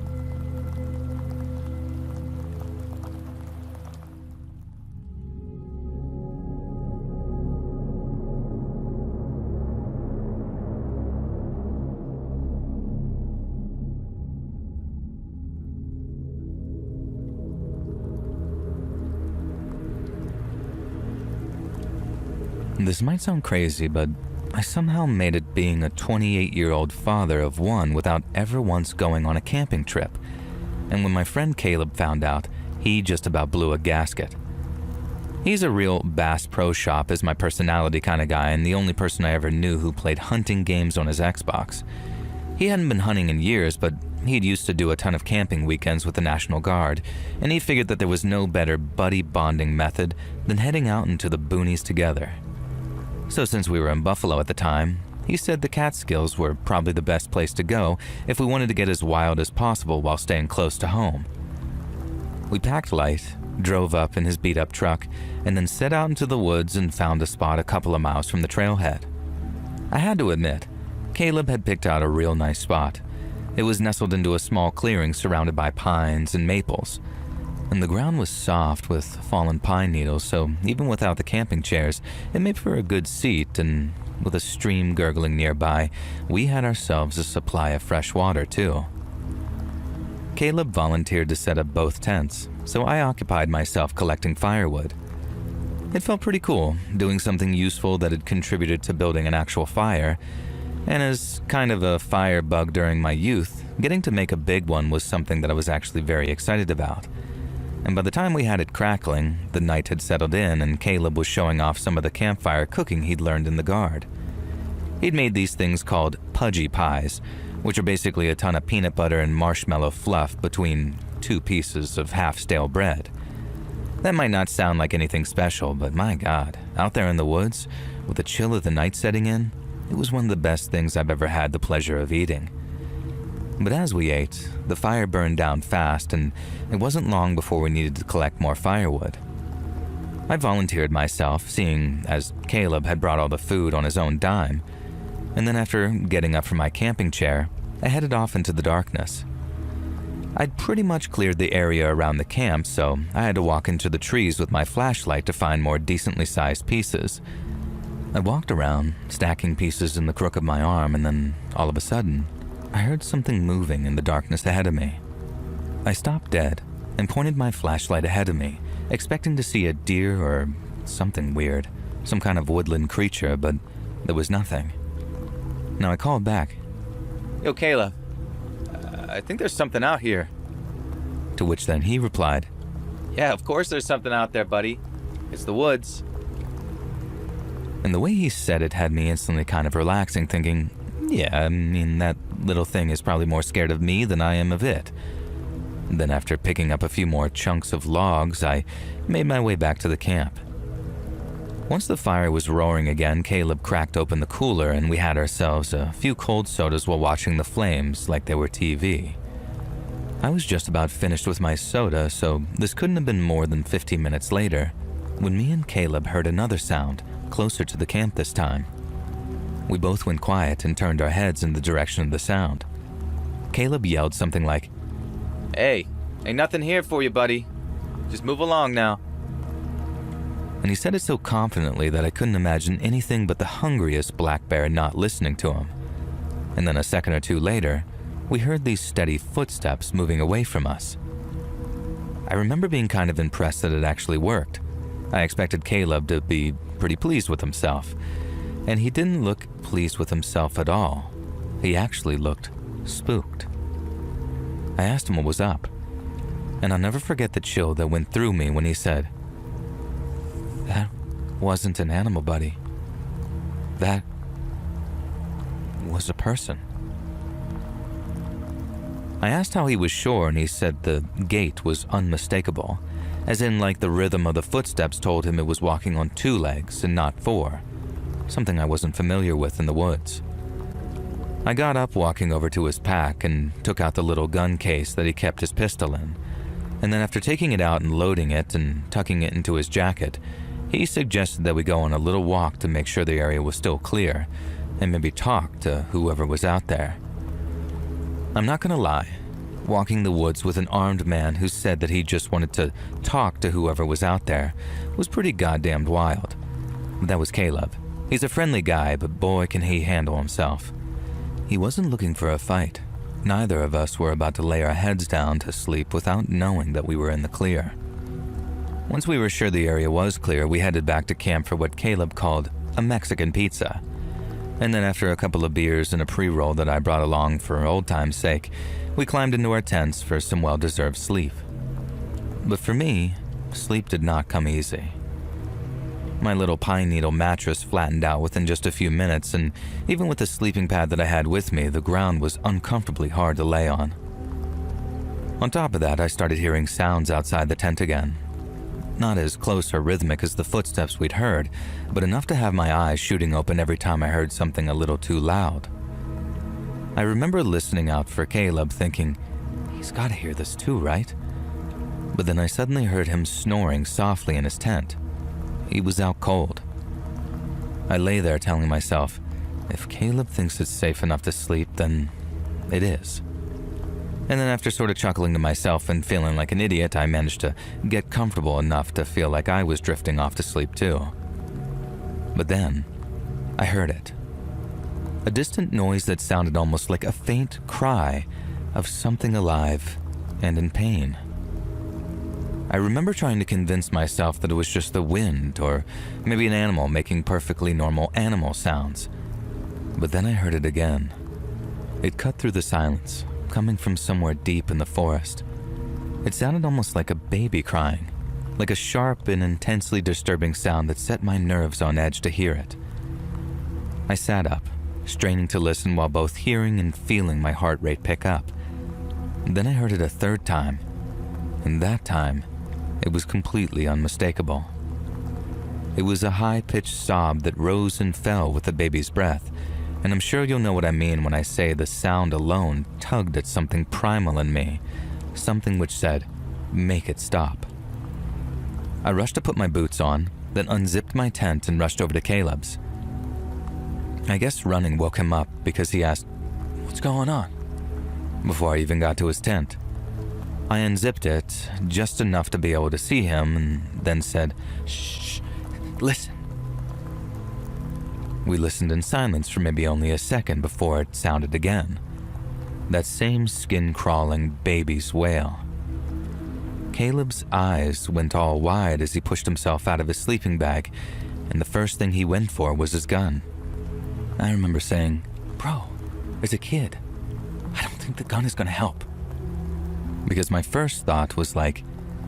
This might sound crazy, but I somehow made it being a 28-year-old father of one without ever once going on a camping trip. And when my friend Caleb found out, he just about blew a gasket. He's a real Bass Pro Shop is my personality kind of guy and the only person I ever knew who played hunting games on his Xbox. He hadn't been hunting in years, but he'd used to do a ton of camping weekends with the National Guard, and he figured that there was no better buddy bonding method than heading out into the boonies together. So since we were in Buffalo at the time, he said the Catskills were probably the best place to go if we wanted to get as wild as possible while staying close to home. We packed light, drove up in his beat-up truck, and then set out into the woods and found a spot a couple of miles from the trailhead. I had to admit, Caleb had picked out a real nice spot. It was nestled into a small clearing surrounded by pines and maples. And the ground was soft with fallen pine needles, so even without the camping chairs, it made for a good seat, and with a stream gurgling nearby, we had ourselves a supply of fresh water too. Caleb volunteered to set up both tents, so I occupied myself collecting firewood. It felt pretty cool, doing something useful that had contributed to building an actual fire, and as kind of a fire bug during my youth, getting to make a big one was something that I was actually very excited about. And by the time we had it crackling, the night had settled in and Caleb was showing off some of the campfire cooking he'd learned in the Guard. He'd made these things called pudgy pies, which are basically a ton of peanut butter and marshmallow fluff between 2 pieces of half-stale bread. That might not sound like anything special, but my God, out there in the woods, with the chill of the night setting in, it was one of the best things I've ever had the pleasure of eating. But as we ate, the fire burned down fast, and it wasn't long before we needed to collect more firewood. I volunteered myself, seeing as Caleb had brought all the food on his own dime, and then after getting up from my camping chair, I headed off into the darkness. I'd pretty much cleared the area around the camp, so I had to walk into the trees with my flashlight to find more decently sized pieces. I walked around, stacking pieces in the crook of my arm, and then, all of a sudden, I heard something moving in the darkness ahead of me. I stopped dead and pointed my flashlight ahead of me, expecting to see a deer or something weird, some kind of woodland creature, but there was nothing. Now I called back. "Yo, Caleb, I think there's something out here." To which then he replied, "Yeah, of course there's something out there, buddy. It's the woods." And the way he said it had me instantly kind of relaxing, thinking, yeah, I mean, that little thing is probably more scared of me than I am of it. Then after picking up a few more chunks of logs, I made my way back to the camp. Once the fire was roaring again, Caleb cracked open the cooler and we had ourselves a few cold sodas while watching the flames like they were TV. I was just about finished with my soda, so this couldn't have been more than 15 minutes later, when me and Caleb heard another sound, closer to the camp this time. We both went quiet and turned our heads in the direction of the sound. Caleb yelled something like, "Hey, ain't nothing here for you, buddy. Just move along now." And he said it so confidently that I couldn't imagine anything but the hungriest black bear not listening to him. And then a second or two later, we heard these steady footsteps moving away from us. I remember being kind of impressed that it actually worked. I expected Caleb to be pretty pleased with himself, and he didn't look pleased with himself at all. He actually looked spooked. I asked him what was up, and I'll never forget the chill that went through me when he said, "That wasn't an animal, buddy. That was a person." I asked how he was sure, and he said the gait was unmistakable, as in like the rhythm of the footsteps told him it was walking on 2 legs and not 4, something I wasn't familiar with in the woods. I got up walking over to his pack and took out the little gun case that he kept his pistol in, and then after taking it out and loading it and tucking it into his jacket, he suggested that we go on a little walk to make sure the area was still clear, and maybe talk to whoever was out there. I'm not gonna lie, walking the woods with an armed man who said that he just wanted to talk to whoever was out there was pretty goddamned wild. But that was Caleb. He's a friendly guy, but boy can he handle himself. He wasn't looking for a fight. Neither of us were about to lay our heads down to sleep without knowing that we were in the clear. Once we were sure the area was clear, we headed back to camp for what Caleb called a Mexican pizza. And then after a couple of beers and a pre-roll that I brought along for old time's sake, we climbed into our tents for some well-deserved sleep. But for me, sleep did not come easy. My little pine needle mattress flattened out within just a few minutes, and even with the sleeping pad that I had with me, the ground was uncomfortably hard to lay on. On top of that, I started hearing sounds outside the tent again. Not as close or rhythmic as the footsteps we'd heard, but enough to have my eyes shooting open every time I heard something a little too loud. I remember listening out for Caleb, thinking, he's gotta hear this too, right? But then I suddenly heard him snoring softly in his tent. He was out cold. I lay there telling myself, if Caleb thinks it's safe enough to sleep, then it is. And then after sort of chuckling to myself and feeling like an idiot, I managed to get comfortable enough to feel like I was drifting off to sleep too. But then, I heard it. A distant noise that sounded almost like a faint cry of something alive and in pain. I remember trying to convince myself that it was just the wind or maybe an animal making perfectly normal animal sounds. But then I heard it again. It cut through the silence, coming from somewhere deep in the forest. It sounded almost like a baby crying, like a sharp and intensely disturbing sound that set my nerves on edge to hear it. I sat up, straining to listen while both hearing and feeling my heart rate pick up. Then I heard it a third time, and that time, it was completely unmistakable. It was a high-pitched sob that rose and fell with the baby's breath, and I'm sure you'll know what I mean when I say the sound alone tugged at something primal in me, something which said, "Make it stop." I rushed to put my boots on, then unzipped my tent and rushed over to Caleb's. I guess running woke him up because he asked, "What's going on?" before I even got to his tent. I unzipped it, just enough to be able to see him, and then said, "Shh, listen." We listened in silence for maybe only a second before it sounded again. That same skin-crawling baby's wail. Caleb's eyes went all wide as he pushed himself out of his sleeping bag, and the first thing he went for was his gun. I remember saying, "Bro, there's a kid. I don't think the gun is gonna help." Because my first thought was like,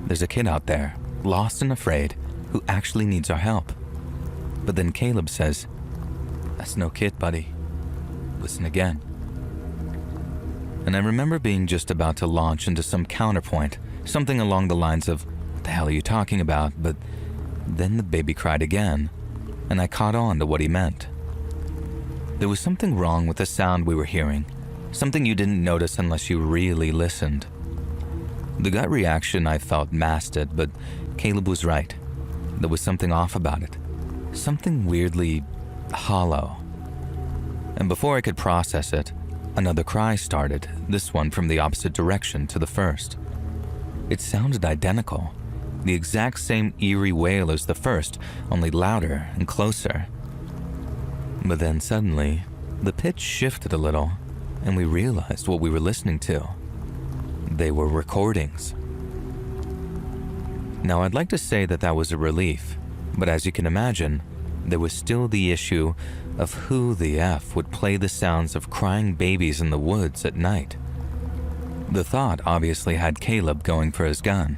there's a kid out there, lost and afraid, who actually needs our help. But then Caleb says, "That's no kid, buddy. Listen again." And I remember being just about to launch into some counterpoint, something along the lines of, "What the hell are you talking about?" But then the baby cried again, and I caught on to what he meant. There was something wrong with the sound we were hearing, something you didn't notice unless you really listened. The gut reaction I felt masked it, but Caleb was right. There was something off about it, something weirdly hollow. And before I could process it, another cry started, this one from the opposite direction to the first. It sounded identical, the exact same eerie wail as the first, only louder and closer. But then suddenly, the pitch shifted a little, and we realized what we were listening to. They were recordings. Now, I'd like to say that that was a relief, but as you can imagine, there was still the issue of who the F would play the sounds of crying babies in the woods at night. The thought obviously had Caleb going for his gun,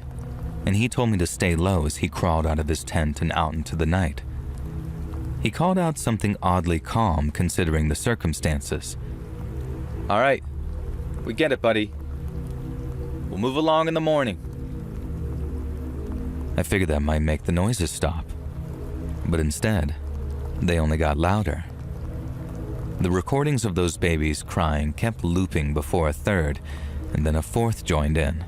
and he told me to stay low as he crawled out of his tent and out into the night. He called out something oddly calm considering the circumstances. "All right, we get it, buddy. We'll move along in the morning." I figured that might make the noises stop, but instead, they only got louder. The recordings of those babies crying kept looping before a third, and then a fourth joined in.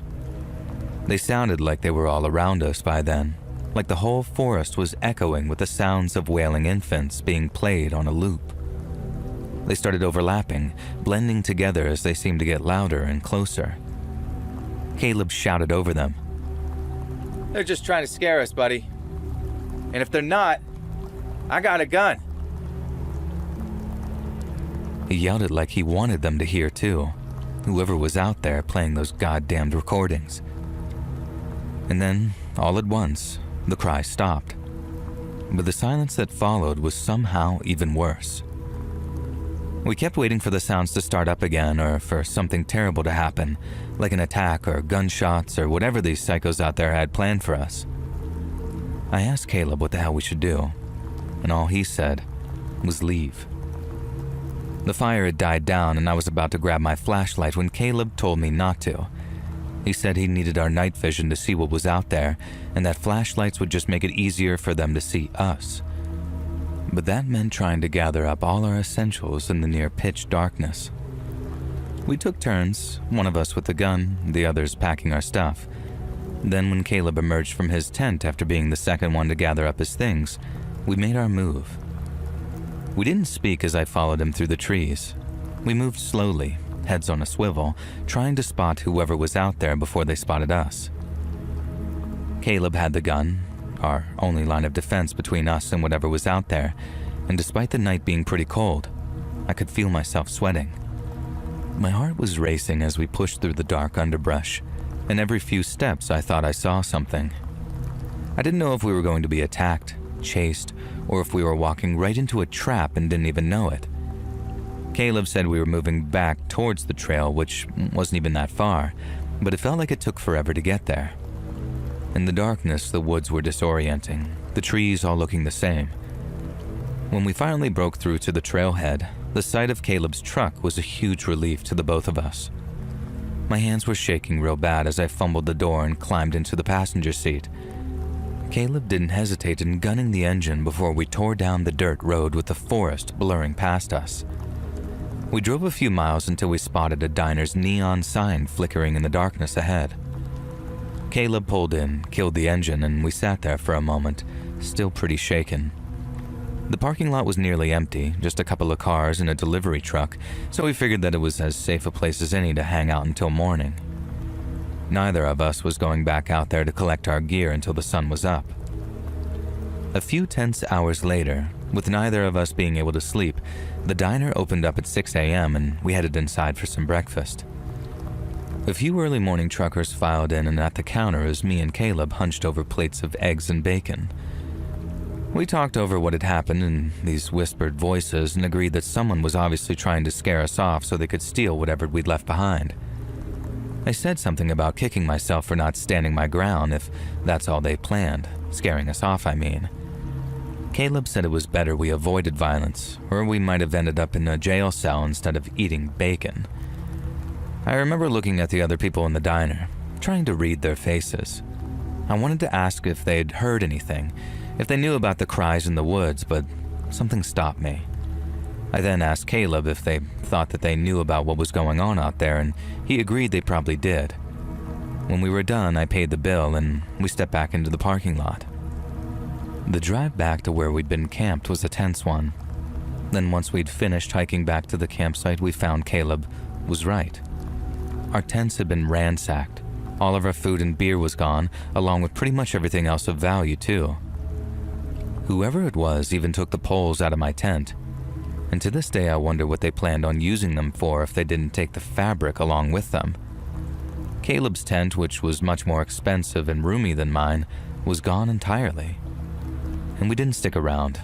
They sounded like they were all around us by then, like the whole forest was echoing with the sounds of wailing infants being played on a loop. They started overlapping, blending together as they seemed to get louder and closer. Caleb shouted over them, "They're just trying to scare us, buddy. And if they're not, I got a gun." He yelled it like he wanted them to hear too, whoever was out there playing those goddamned recordings. And then, all at once, the cry stopped. But the silence that followed was somehow even worse. We kept waiting for the sounds to start up again or for something terrible to happen, like an attack or gunshots or whatever these psychos out there had planned for us. I asked Caleb what the hell we should do, and all he said was leave. The fire had died down and I was about to grab my flashlight when Caleb told me not to. He said he needed our night vision to see what was out there and that flashlights would just make it easier for them to see us. But that meant trying to gather up all our essentials in the near pitch darkness. We took turns, one of us with the gun, the others packing our stuff. Then when Caleb emerged from his tent after being the second one to gather up his things, we made our move. We didn't speak as I followed him through the trees. We moved slowly, heads on a swivel, trying to spot whoever was out there before they spotted us. Caleb had the gun, our only line of defense between us and whatever was out there, and despite the night being pretty cold, I could feel myself sweating. My heart was racing as we pushed through the dark underbrush, and every few steps I thought I saw something. I didn't know if we were going to be attacked, chased, or if we were walking right into a trap and didn't even know it. Caleb said we were moving back towards the trail, which wasn't even that far, but it felt like it took forever to get there. In the darkness, the woods were disorienting, the trees all looking the same. When we finally broke through to the trailhead, The sight of Caleb's truck was a huge relief to the both of us. My hands were shaking real bad as I fumbled the door and climbed into the passenger seat. Caleb didn't hesitate in gunning the engine before we tore down the dirt road with the forest blurring past us. We drove a few miles until we spotted a diner's neon sign flickering in the darkness ahead. Caleb pulled in, killed the engine, and we sat there for a moment, still pretty shaken. The parking lot was nearly empty, just a couple of cars and a delivery truck, so we figured that it was as safe a place as any to hang out until morning. Neither of us was going back out there to collect our gear until the sun was up. A few tense hours later, with neither of us being able to sleep, the diner opened up at 6 a.m. and we headed inside for some breakfast. A few early morning truckers filed in and at the counter as me and Caleb hunched over plates of eggs and bacon. We talked over what had happened in these whispered voices and agreed that someone was obviously trying to scare us off so they could steal whatever we'd left behind. I said something about kicking myself for not standing my ground if that's all they planned, scaring us off, I mean. Caleb said it was better we avoided violence, or we might have ended up in a jail cell instead of eating bacon. I remember looking at the other people in the diner, trying to read their faces. I wanted to ask if they'd heard anything, if they knew about the cries in the woods, but something stopped me. I then asked Caleb if they thought that they knew about what was going on out there, and he agreed they probably did. When we were done, I paid the bill and we stepped back into the parking lot. The drive back to where we'd been camped was a tense one. Then once we'd finished hiking back to the campsite, we found Caleb was right. Our tents had been ransacked. All of our food and beer was gone, along with pretty much everything else of value too. Whoever it was even took the poles out of my tent. And to this day I wonder what they planned on using them for if they didn't take the fabric along with them. Caleb's tent, which was much more expensive and roomy than mine, was gone entirely. And we didn't stick around.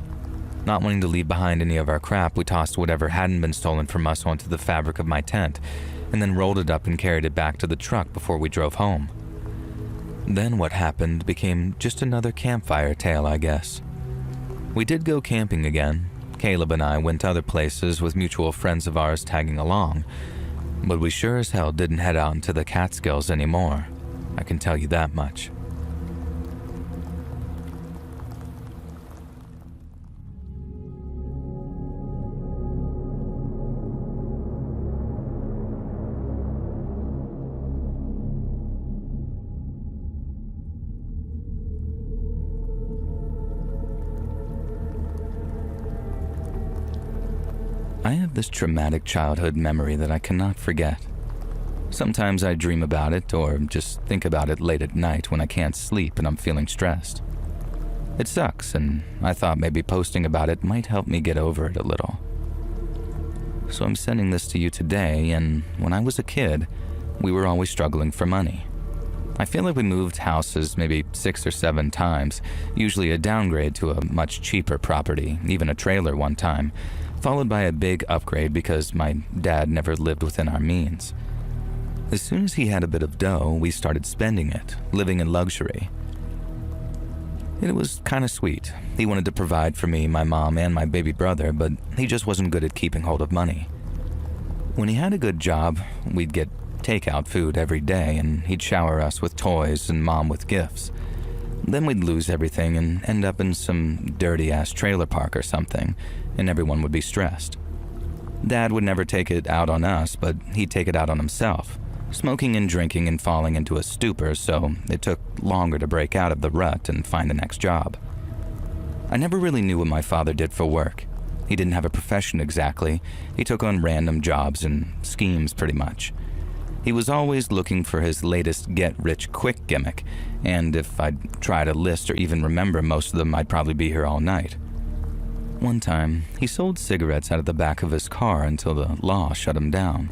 Not wanting to leave behind any of our crap, we tossed whatever hadn't been stolen from us onto the fabric of my tent, and then rolled it up and carried it back to the truck before we drove home. Then what happened became just another campfire tale, I guess. We did go camping again. Caleb and I went to other places with mutual friends of ours tagging along, but we sure as hell didn't head out into the Catskills anymore. I can tell you that much. I have this traumatic childhood memory that I cannot forget. Sometimes I dream about it or just think about it late at night when I can't sleep and I'm feeling stressed. It sucks, and I thought maybe posting about it might help me get over it a little. So I'm sending this to you today, and when I was a kid, we were always struggling for money. I feel like we moved houses maybe 6 or 7 times, usually a downgrade to a much cheaper property, even a trailer one time, followed by a big upgrade because my dad never lived within our means. As soon as he had a bit of dough, we started spending it, living in luxury. It was kind of sweet. He wanted to provide for me, my mom, and my baby brother, but he just wasn't good at keeping hold of money. When he had a good job, we'd get takeout food every day, and he'd shower us with toys and mom with gifts. Then we'd lose everything and end up in some dirty-ass trailer park or something, and everyone would be stressed. Dad would never take it out on us, but he'd take it out on himself, smoking and drinking and falling into a stupor, so it took longer to break out of the rut and find the next job. I never really knew what my father did for work. He didn't have a profession exactly. He took on random jobs and schemes pretty much. He was always looking for his latest get-rich-quick gimmick, and if I'd try to list or even remember most of them, I'd probably be here all night. One time, he sold cigarettes out of the back of his car until the law shut him down.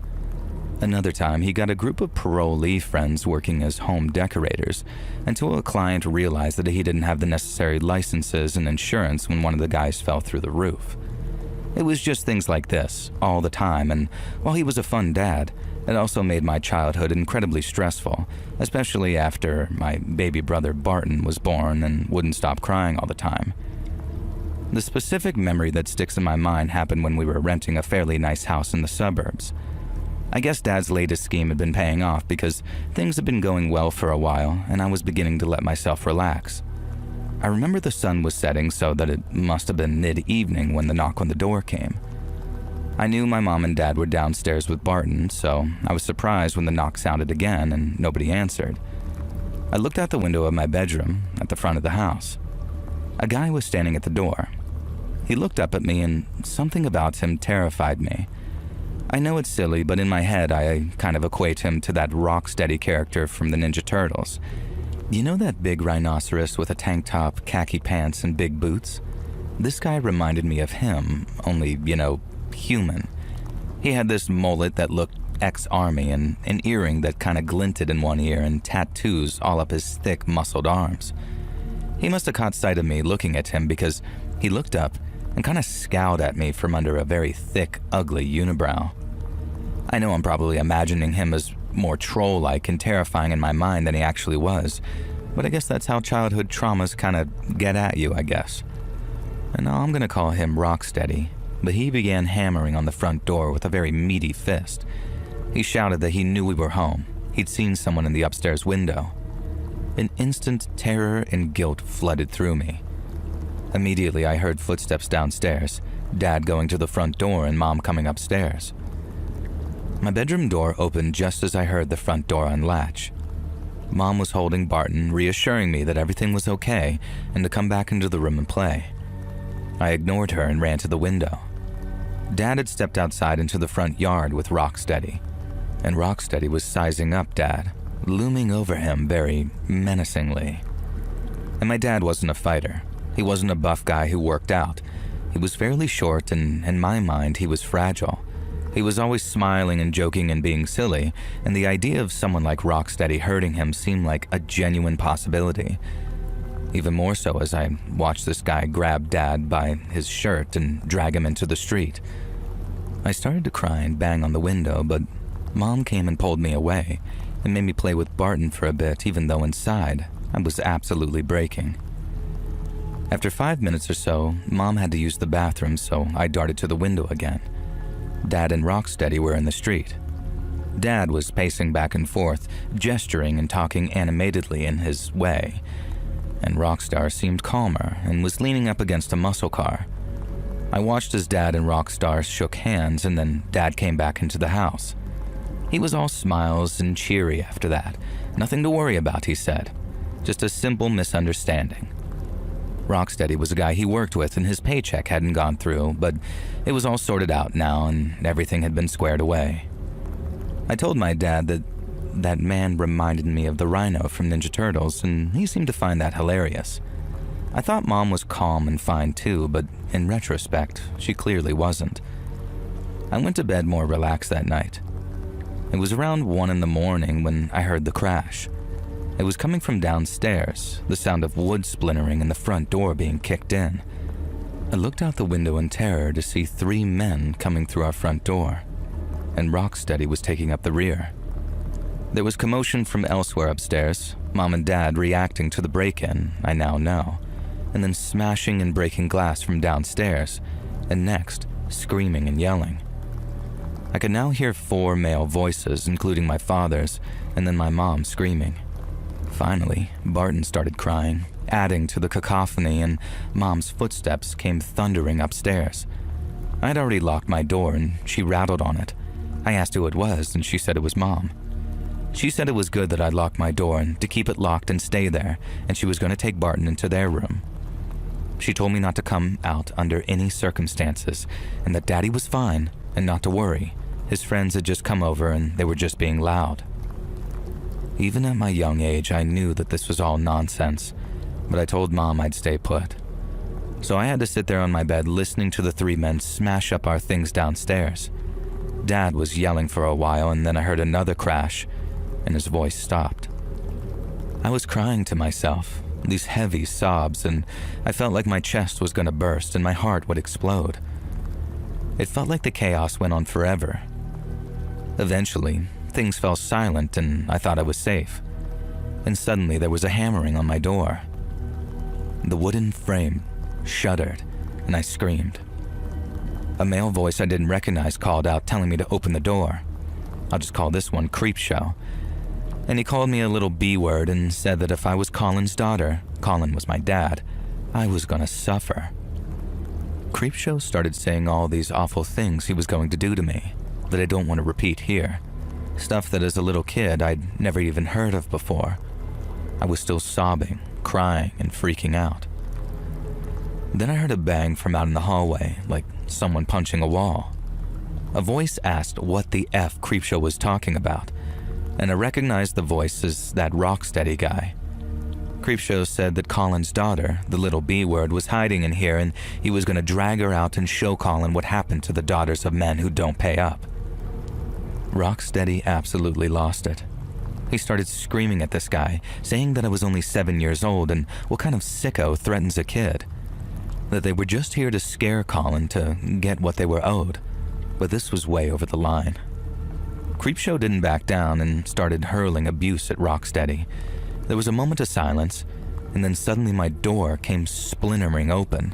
Another time, he got a group of parolee friends working as home decorators until a client realized that he didn't have the necessary licenses and insurance when one of the guys fell through the roof. It was just things like this, all the time, and while he was a fun dad, it also made my childhood incredibly stressful, especially after my baby brother Barton was born and wouldn't stop crying all the time. The specific memory that sticks in my mind happened when we were renting a fairly nice house in the suburbs. I guess Dad's latest scheme had been paying off because things had been going well for a while and I was beginning to let myself relax. I remember the sun was setting, so that it must have been mid-evening when the knock on the door came. I knew my mom and dad were downstairs with Barton, so I was surprised when the knock sounded again and nobody answered. I looked out the window of my bedroom at the front of the house. A guy was standing at the door. He looked up at me and something about him terrified me. I know it's silly, but in my head I kind of equate him to that Rocksteady character from the Ninja Turtles. You know that big rhinoceros with a tank top, khaki pants, and big boots? This guy reminded me of him, only, human. He had this mullet that looked ex-army and an earring that kind of glinted in one ear and tattoos all up his thick, muscled arms. He must have caught sight of me looking at him because he looked up and kind of scowled at me from under a very thick, ugly unibrow. I know I'm probably imagining him as more troll-like and terrifying in my mind than he actually was, but I guess that's how childhood traumas kind of get at you, I guess. And now I'm gonna call him Rocksteady, but he began hammering on the front door with a very meaty fist. He shouted that he knew we were home. He'd seen someone in the upstairs window. An instant terror and guilt flooded through me. Immediately I heard footsteps downstairs, Dad going to the front door and Mom coming upstairs. My bedroom door opened just as I heard the front door unlatch. Mom was holding Barton, reassuring me that everything was okay and to come back into the room and play. I ignored her and ran to the window. Dad had stepped outside into the front yard with Rocksteady, and Rocksteady was sizing up Dad, looming over him very menacingly. And my dad wasn't a fighter. He wasn't a buff guy who worked out. He was fairly short, and in my mind, he was fragile. He was always smiling and joking and being silly, and the idea of someone like Rocksteady hurting him seemed like a genuine possibility. Even more so as I watched this guy grab Dad by his shirt and drag him into the street. I started to cry and bang on the window, but Mom came and pulled me away and made me play with Barton for a bit, even though inside I was absolutely breaking. After 5 minutes or so, Mom had to use the bathroom, so I darted to the window again. Dad and Rocksteady were in the street. Dad was pacing back and forth, gesturing and talking animatedly in his way, and Rockstar seemed calmer and was leaning up against a muscle car. I watched as Dad and Rockstar shook hands, and then Dad came back into the house. He was all smiles and cheery after that. Nothing to worry about, he said. Just a simple misunderstanding. Rocksteady was a guy he worked with and his paycheck hadn't gone through, but it was all sorted out now and everything had been squared away. I told my dad that that man reminded me of the Rhino from Ninja Turtles, and he seemed to find that hilarious. I thought Mom was calm and fine too, but in retrospect, she clearly wasn't. I went to bed more relaxed that night. It was around 1 a.m. when I heard the crash. It was coming from downstairs, the sound of wood splintering and the front door being kicked in. I looked out the window in terror to see 3 men coming through our front door, and Rocksteady was taking up the rear. There was commotion from elsewhere upstairs, Mom and Dad reacting to the break-in, I now know, and then smashing and breaking glass from downstairs, and next, screaming and yelling. I could now hear 4 male voices, including my father's, and then my mom screaming. Finally, Barton started crying, adding to the cacophony, and Mom's footsteps came thundering upstairs. I had already locked my door, and she rattled on it. I asked who it was, and she said it was Mom. She said it was good that I locked my door and to keep it locked and stay there, and she was going to take Barton into their room. She told me not to come out under any circumstances, and that Daddy was fine, and not to worry. His friends had just come over, and they were just being loud. Even at my young age, I knew that this was all nonsense, but I told Mom I'd stay put. So I had to sit there on my bed listening to the 3 men smash up our things downstairs. Dad was yelling for a while, and then I heard another crash, and his voice stopped. I was crying to myself, these heavy sobs, and I felt like my chest was going to burst and my heart would explode. It felt like the chaos went on forever. Eventually, things fell silent and I thought I was safe. And suddenly there was a hammering on my door. The wooden frame shuddered, and I screamed. A male voice I didn't recognize called out, telling me to open the door. I'll just call this one Creepshow. And he called me a little B-word and said that if I was Colin's daughter, Colin was my dad, I was gonna suffer. Creepshow started saying all these awful things he was going to do to me that I don't want to repeat here. Stuff that as a little kid I'd never even heard of before. I was still sobbing, crying, and freaking out. Then I heard a bang from out in the hallway, like someone punching a wall. A voice asked what the F Creepshow was talking about, and I recognized the voice as that Rocksteady guy. Creepshow said that Colin's daughter, the little B-word, was hiding in here and he was going to drag her out and show Colin what happened to the daughters of men who don't pay up. Rocksteady absolutely lost it. He started screaming at this guy, saying that I was only 7 years old and what kind of sicko threatens a kid. That they were just here to scare Colin to get what they were owed. But this was way over the line. Creepshow didn't back down and started hurling abuse at Rocksteady. There was a moment of silence, and then suddenly my door came splintering open.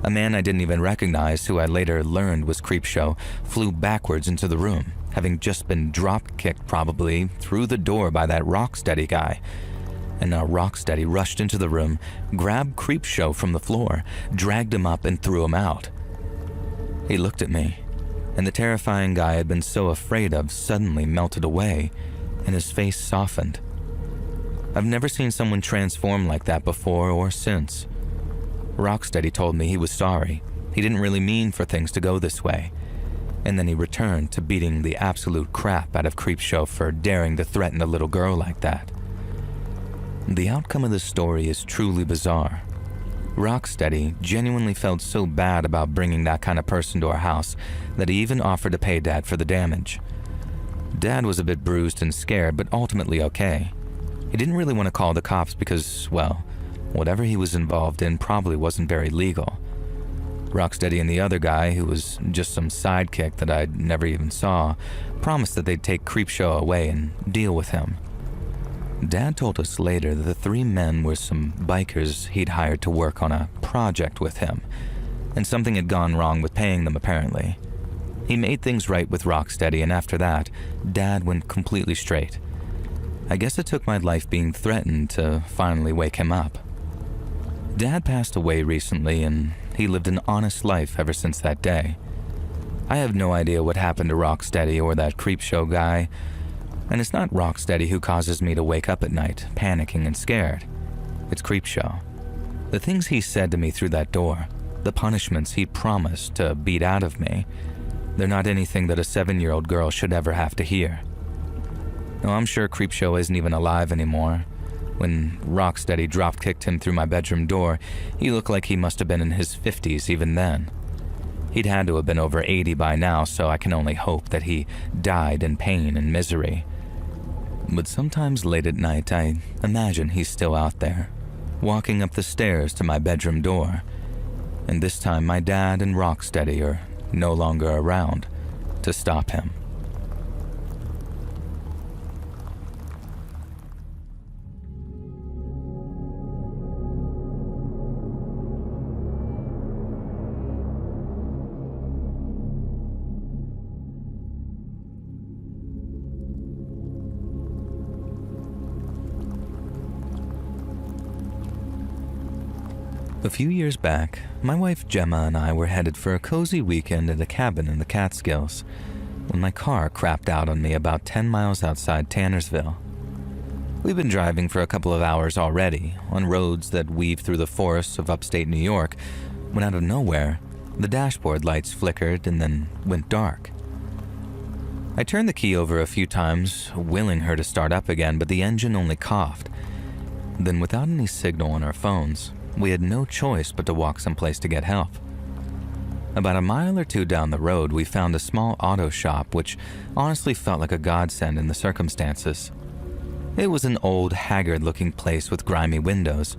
A man I didn't even recognize, who I later learned was Creepshow, flew backwards into the room, having just been drop-kicked probably through the door by that Rocksteady guy. And now Rocksteady rushed into the room, grabbed Creepshow from the floor, dragged him up and threw him out. He looked at me, and the terrifying guy I'd been so afraid of suddenly melted away, and his face softened. I've never seen someone transform like that before or since. Rocksteady told me he was sorry. He didn't really mean for things to go this way. And then he returned to beating the absolute crap out of Creepshow for daring to threaten a little girl like that. The outcome of this story is truly bizarre. Rocksteady genuinely felt so bad about bringing that kind of person to our house that he even offered to pay Dad for the damage. Dad was a bit bruised and scared, but ultimately okay. He didn't really want to call the cops because, well, whatever he was involved in probably wasn't very legal. Rocksteady and the other guy, who was just some sidekick that I'd never even saw, promised that they'd take Creepshow away and deal with him. Dad told us later that the three men were some bikers he'd hired to work on a project with him, and something had gone wrong with paying them apparently. He made things right with Rocksteady, and after that, Dad went completely straight. I guess it took my life being threatened to finally wake him up. Dad passed away recently, and he lived an honest life ever since that day. I have no idea what happened to Rocksteady or that Creepshow guy, and it's not Rocksteady who causes me to wake up at night, panicking and scared. It's Creepshow. The things he said to me through that door, the punishments he promised to beat out of me, they're not anything that a 7-year-old girl should ever have to hear. No, I'm sure Creepshow isn't even alive anymore. When Rocksteady drop-kicked him through my bedroom door, he looked like he must have been in his 50s even then. He'd had to have been over 80 by now, so I can only hope that he died in pain and misery. But sometimes late at night, I imagine he's still out there, walking up the stairs to my bedroom door. And this time my dad and Rocksteady are no longer around to stop him. A few years back, my wife Gemma and I were headed for a cozy weekend at a cabin in the Catskills when my car crapped out on me about 10 miles outside Tannersville. We've been driving for a couple of hours already on roads that weave through the forests of upstate New York when out of nowhere, the dashboard lights flickered and then went dark. I turned the key over a few times, willing her to start up again, but the engine only coughed. Then, without any signal on our phones, we had no choice but to walk someplace to get help. About a mile or two down the road, we found a small auto shop, which honestly felt like a godsend in the circumstances. It was an old, haggard-looking place with grimy windows,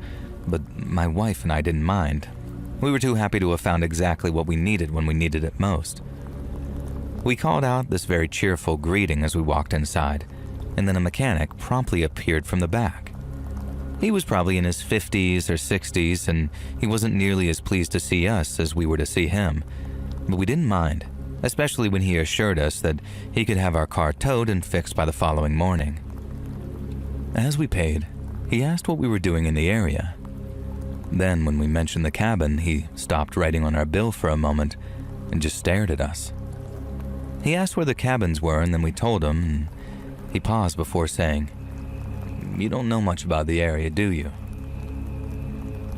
but my wife and I didn't mind. We were too happy to have found exactly what we needed when we needed it most. We called out this very cheerful greeting as we walked inside, and then a mechanic promptly appeared from the back. He was probably in his 50s or 60s, and he wasn't nearly as pleased to see us as we were to see him. But we didn't mind, especially when he assured us that he could have our car towed and fixed by the following morning. As we paid, he asked what we were doing in the area. Then, when we mentioned the cabin, he stopped writing on our bill for a moment and just stared at us. He asked where the cabins were, and then we told him, and he paused before saying, "You don't know much about the area, do you?"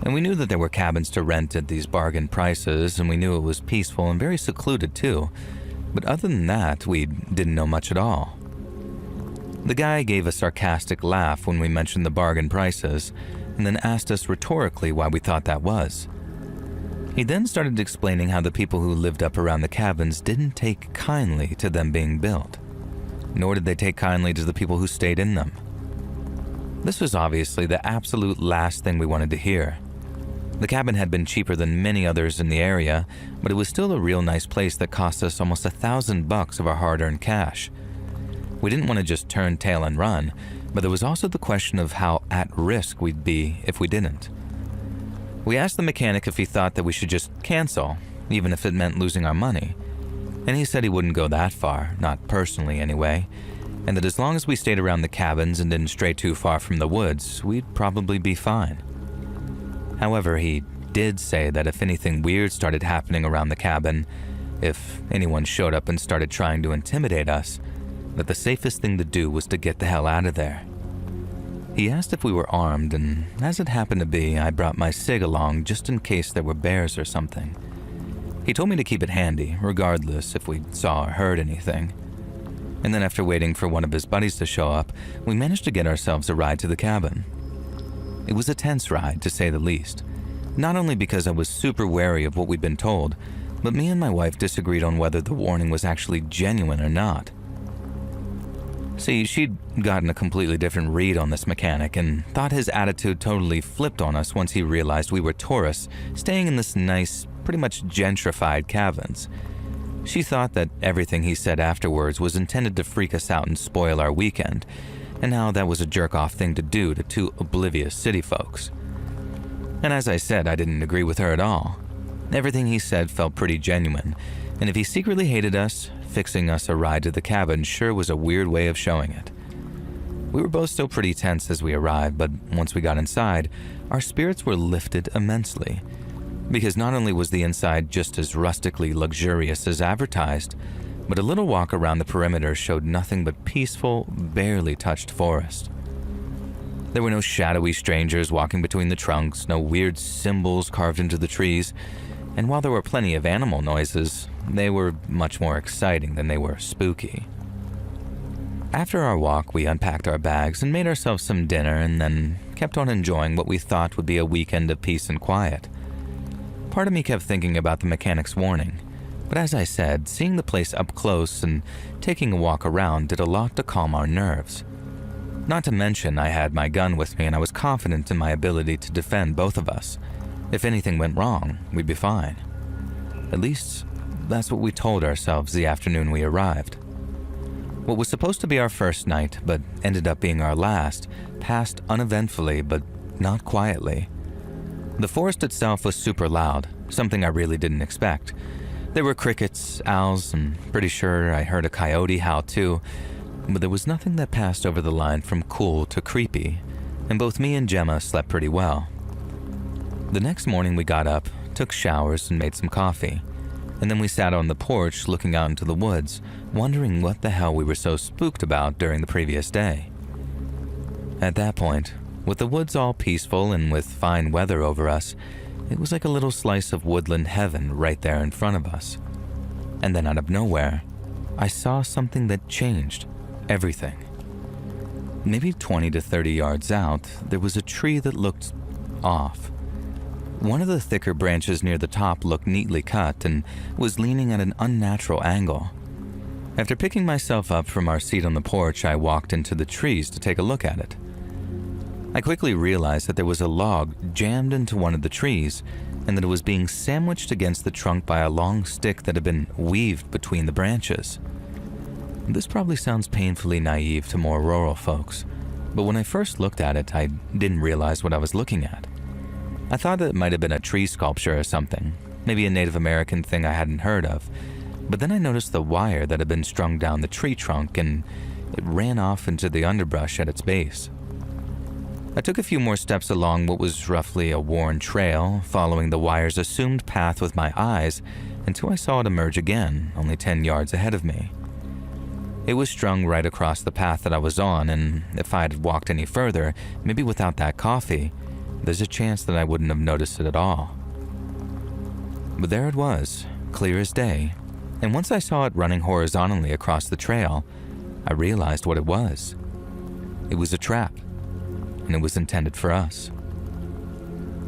And we knew that there were cabins to rent at these bargain prices, and we knew it was peaceful and very secluded too. But other than that, we didn't know much at all. The guy gave a sarcastic laugh when we mentioned the bargain prices, and then asked us rhetorically why we thought that was. He then started explaining how the people who lived up around the cabins didn't take kindly to them being built, nor did they take kindly to the people who stayed in them. This was obviously the absolute last thing we wanted to hear. The cabin had been cheaper than many others in the area, but it was still a real nice place that cost us almost $1,000 of our hard-earned cash. We didn't want to just turn tail and run, but there was also the question of how at risk we'd be if we didn't. We asked the mechanic if he thought that we should just cancel, even if it meant losing our money. And he said he wouldn't go that far, not personally anyway, and that as long as we stayed around the cabins and didn't stray too far from the woods, we'd probably be fine. However, he did say that if anything weird started happening around the cabin, if anyone showed up and started trying to intimidate us, that the safest thing to do was to get the hell out of there. He asked if we were armed, and as it happened to be, I brought my cig along just in case there were bears or something. He told me to keep it handy, regardless if we saw or heard anything. And then after waiting for one of his buddies to show up, we managed to get ourselves a ride to the cabin. It was a tense ride, to say the least. Not only because I was super wary of what we'd been told, but me and my wife disagreed on whether the warning was actually genuine or not. See, she'd gotten a completely different read on this mechanic and thought his attitude totally flipped on us once he realized we were tourists staying in this nice, pretty much gentrified cabins. She thought that everything he said afterwards was intended to freak us out and spoil our weekend, and how that was a jerk-off thing to do to two oblivious city folks. And as I said, I didn't agree with her at all. Everything he said felt pretty genuine, and if he secretly hated us, fixing us a ride to the cabin sure was a weird way of showing it. We were both still pretty tense as we arrived, but once we got inside, our spirits were lifted immensely. Because not only was the inside just as rustically luxurious as advertised, but a little walk around the perimeter showed nothing but peaceful, barely touched forest. There were no shadowy strangers walking between the trunks, no weird symbols carved into the trees, and while there were plenty of animal noises, they were much more exciting than they were spooky. After our walk, we unpacked our bags and made ourselves some dinner and then kept on enjoying what we thought would be a weekend of peace and quiet. Part of me kept thinking about the mechanic's warning, but as I said, seeing the place up close and taking a walk around did a lot to calm our nerves. Not to mention, I had my gun with me and I was confident in my ability to defend both of us. If anything went wrong, we'd be fine. At least, that's what we told ourselves the afternoon we arrived. What was supposed to be our first night, but ended up being our last, passed uneventfully but not quietly. The forest itself was super loud, something I really didn't expect. There were crickets, owls, and pretty sure I heard a coyote howl too, but there was nothing that passed over the line from cool to creepy, and both me and Gemma slept pretty well. The next morning we got up, took showers, and made some coffee, and then we sat on the porch looking out into the woods, wondering what the hell we were so spooked about during the previous day. At that point, with the woods all peaceful and with fine weather over us, it was like a little slice of woodland heaven right there in front of us. And then out of nowhere, I saw something that changed everything. Maybe 20 to 30 yards out, there was a tree that looked off. One of the thicker branches near the top looked neatly cut and was leaning at an unnatural angle. After picking myself up from our seat on the porch, I walked into the trees to take a look at it. I quickly realized that there was a log jammed into one of the trees and that it was being sandwiched against the trunk by a long stick that had been weaved between the branches. This probably sounds painfully naive to more rural folks, But when I first looked at it, I didn't realize what I was looking at. I thought it might have been a tree sculpture or something, maybe a Native American thing I hadn't heard of. But then I noticed the wire that had been strung down the tree trunk, and it ran off into the underbrush at its base. I took a few more steps along what was roughly a worn trail, following the wire's assumed path with my eyes until I saw it emerge again, only 10 yards ahead of me. It was strung right across the path that I was on, and if I had walked any further, maybe without that coffee, there's a chance that I wouldn't have noticed it at all. But there it was, clear as day, and once I saw it running horizontally across the trail, I realized what it was. It was a trap, and it was intended for us.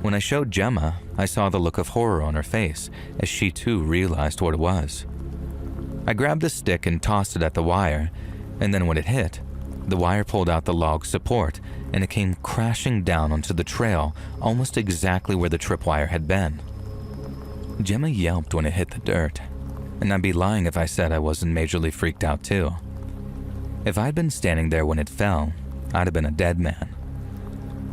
When I showed Gemma, I saw the look of horror on her face as she too realized what it was. I grabbed the stick and tossed it at the wire, and then when it hit, the wire pulled out the log support and it came crashing down onto the trail almost exactly where the tripwire had been. Gemma yelped when it hit the dirt, and I'd be lying if I said I wasn't majorly freaked out too. If I'd been standing there when it fell, I'd have been a dead man.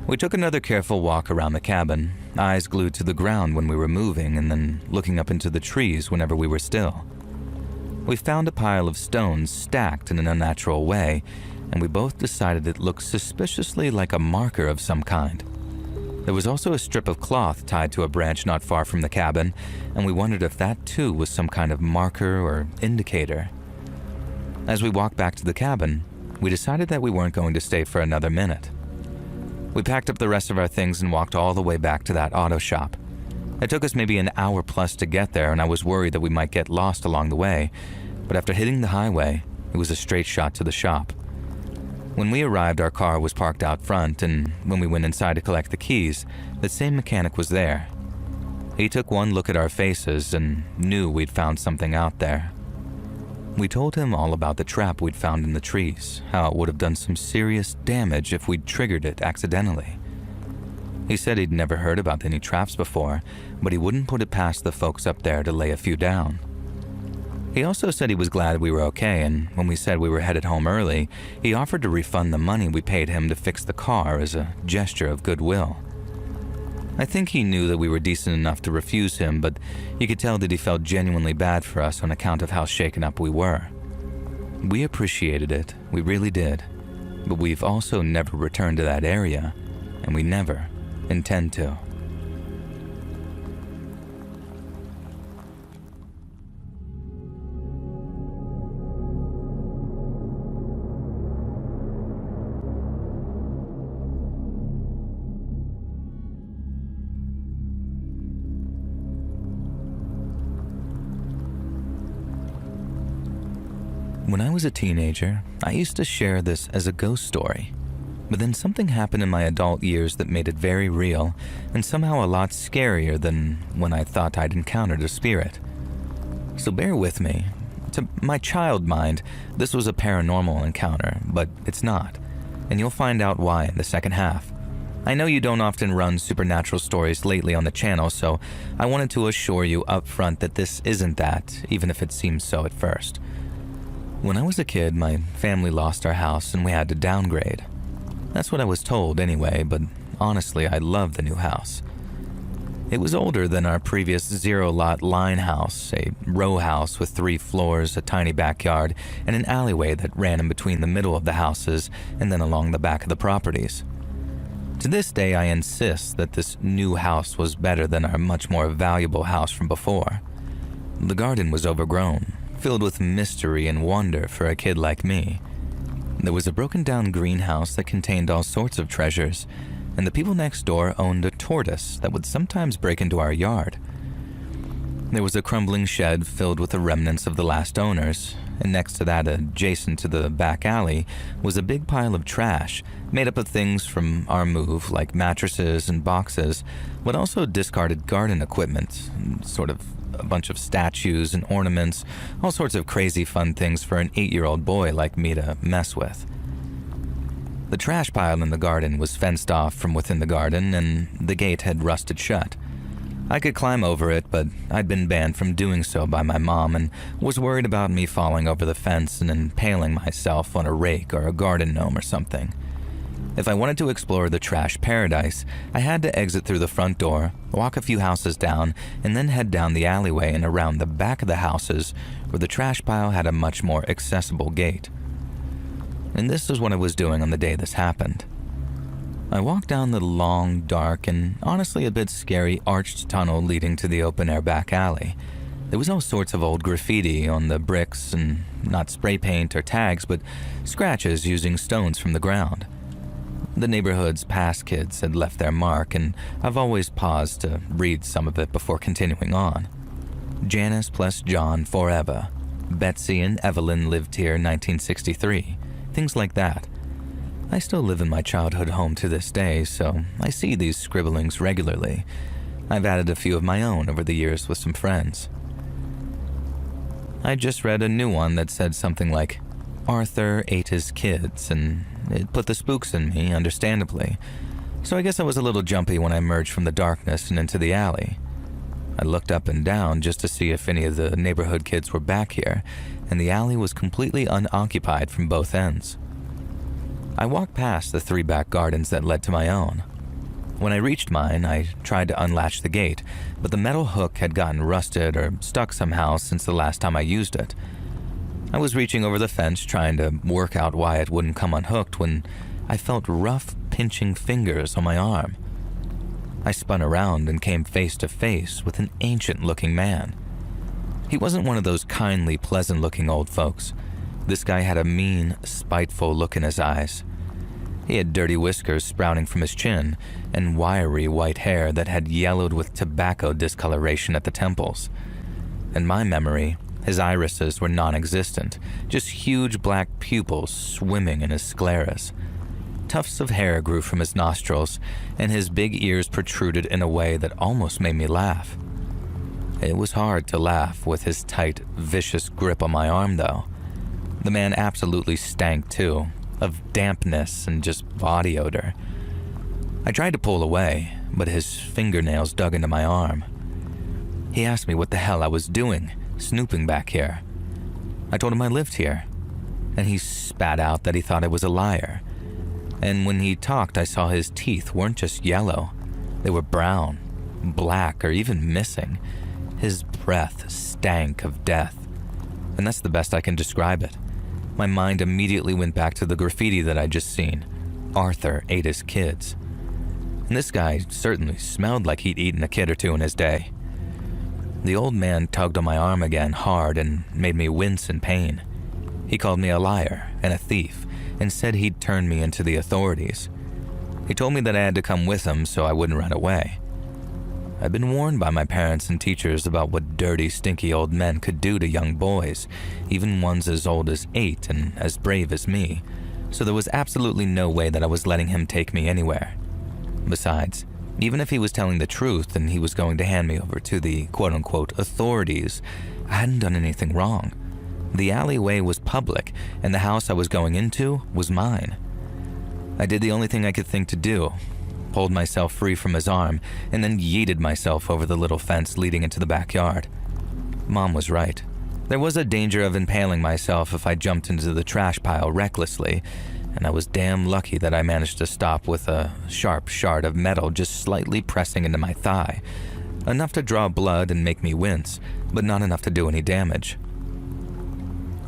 We took another careful walk around the cabin, eyes glued to the ground when we were moving and then looking up into the trees whenever we were still. We found a pile of stones stacked in an unnatural way, and we both decided it looked suspiciously like a marker of some kind. There was also a strip of cloth tied to a branch not far from the cabin, and we wondered if that too was some kind of marker or indicator. As we walked back to the cabin, we decided that we weren't going to stay for another minute. We packed up the rest of our things and walked all the way back to that auto shop. It took us maybe an hour plus to get there, and I was worried that we might get lost along the way, but after hitting the highway, it was a straight shot to the shop. When we arrived, our car was parked out front, and when we went inside to collect the keys, the same mechanic was there. He took one look at our faces and knew we'd found something out there. We told him all about the trap we'd found in the trees, how it would have done some serious damage if we'd triggered it accidentally. He said he'd never heard about any traps before, but he wouldn't put it past the folks up there to lay a few down. He also said he was glad we were okay, and when we said we were headed home early, he offered to refund the money we paid him to fix the car as a gesture of goodwill. I think he knew that we were decent enough to refuse him, but you could tell that he felt genuinely bad for us on account of how shaken up we were. We appreciated it, we really did, but we've also never returned to that area, and we never intend to. When I was a teenager, I used to share this as a ghost story, but then something happened in my adult years that made it very real and somehow a lot scarier than when I thought I'd encountered a spirit. So bear with me. To my child mind, this was a paranormal encounter, but it's not, and you'll find out why in the second half. I know you don't often run supernatural stories lately on the channel, so I wanted to assure you up front that this isn't that, even if it seems so at first. When I was a kid, my family lost our house and we had to downgrade. That's what I was told anyway, but honestly, I loved the new house. It was older than our previous zero-lot line house, a row house with 3 floors, a tiny backyard, and an alleyway that ran in between the middle of the houses and then along the back of the properties. To this day, I insist that this new house was better than our much more valuable house from before. The garden was overgrown, filled with mystery and wonder for a kid like me. There was a broken-down greenhouse that contained all sorts of treasures, and the people next door owned a tortoise that would sometimes break into our yard. There was a crumbling shed filled with the remnants of the last owners, and next to that, adjacent to the back alley, was a big pile of trash made up of things from our move, like mattresses and boxes, but also discarded garden equipment, sort of a bunch of statues and ornaments, all sorts of crazy fun things for an 8-year-old boy like me to mess with. The trash pile in the garden was fenced off from within the garden, and the gate had rusted shut. I could climb over it, but I'd been banned from doing so by my mom and was worried about me falling over the fence and impaling myself on a rake or a garden gnome or something. If I wanted to explore the trash paradise, I had to exit through the front door, walk a few houses down, and then head down the alleyway and around the back of the houses where the trash pile had a much more accessible gate. And this is what I was doing on the day this happened. I walked down the long, dark, and honestly a bit scary arched tunnel leading to the open-air back alley. There was all sorts of old graffiti on the bricks, and not spray paint or tags, but scratches using stones from the ground. The neighborhood's past kids had left their mark, and I've always paused to read some of it before continuing on. Janice plus John forever. Betsy and Evelyn lived here 1963. Things like that. I still live in my childhood home to this day, so I see these scribblings regularly. I've added a few of my own over the years with some friends. I just read a new one that said something like, Arthur ate his kids, and it put the spooks in me, understandably. So I guess I was a little jumpy when I emerged from the darkness and into the alley. I looked up and down just to see if any of the neighborhood kids were back here, and the alley was completely unoccupied from both ends. I walked past the 3 back gardens that led to my own. When I reached mine, I tried to unlatch the gate, but the metal hook had gotten rusted or stuck somehow since the last time I used it. I was reaching over the fence trying to work out why it wouldn't come unhooked when I felt rough, pinching fingers on my arm. I spun around and came face to face with an ancient-looking man. He wasn't one of those kindly, pleasant-looking old folks. This guy had a mean, spiteful look in his eyes. He had dirty whiskers sprouting from his chin and wiry white hair that had yellowed with tobacco discoloration at the temples. In my memory, his irises were non-existent, just huge black pupils swimming in his scleras. Tufts of hair grew from his nostrils, and his big ears protruded in a way that almost made me laugh. It was hard to laugh with his tight, vicious grip on my arm, though. The man absolutely stank, too, of dampness and just body odor. I tried to pull away, but his fingernails dug into my arm. He asked me what the hell I was doing, snooping back here. I told him I lived here, and he spat out that he thought I was a liar. And when he talked, I saw his teeth weren't just yellow. They were brown, black, or even missing. His breath stank of death. And that's the best I can describe it. My mind immediately went back to the graffiti that I'd just seen. Arthur ate his kids. And this guy certainly smelled like he'd eaten a kid or two in his day. The old man tugged on my arm again hard and made me wince in pain. He called me a liar and a thief and said he'd turn me into the authorities. He told me that I had to come with him so I wouldn't run away. I'd been warned by my parents and teachers about what dirty, stinky old men could do to young boys, even ones as old as 8 and as brave as me, so there was absolutely no way that I was letting him take me anywhere. Besides, even if he was telling the truth and he was going to hand me over to the quote-unquote authorities, I hadn't done anything wrong. The alleyway was public, and the house I was going into was mine. I did the only thing I could think to do, pulled myself free from his arm, and then yeeted myself over the little fence leading into the backyard. Mom was right. There was a danger of impaling myself if I jumped into the trash pile recklessly, and I was damn lucky that I managed to stop with a sharp shard of metal just slightly pressing into my thigh, enough to draw blood and make me wince, but not enough to do any damage.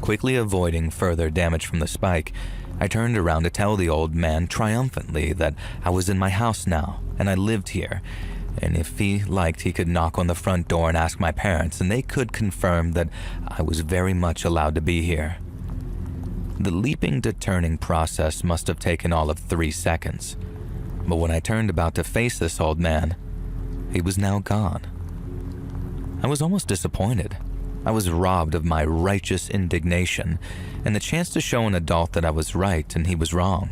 Quickly avoiding further damage from the spike, I turned around to tell the old man triumphantly that I was in my house now and I lived here, and if he liked he could knock on the front door and ask my parents, and they could confirm that I was very much allowed to be here. The leaping to turning process must have taken all of 3 seconds, but when I turned about to face this old man, he was now gone. I was almost disappointed. I was robbed of my righteous indignation and the chance to show an adult that I was right and he was wrong.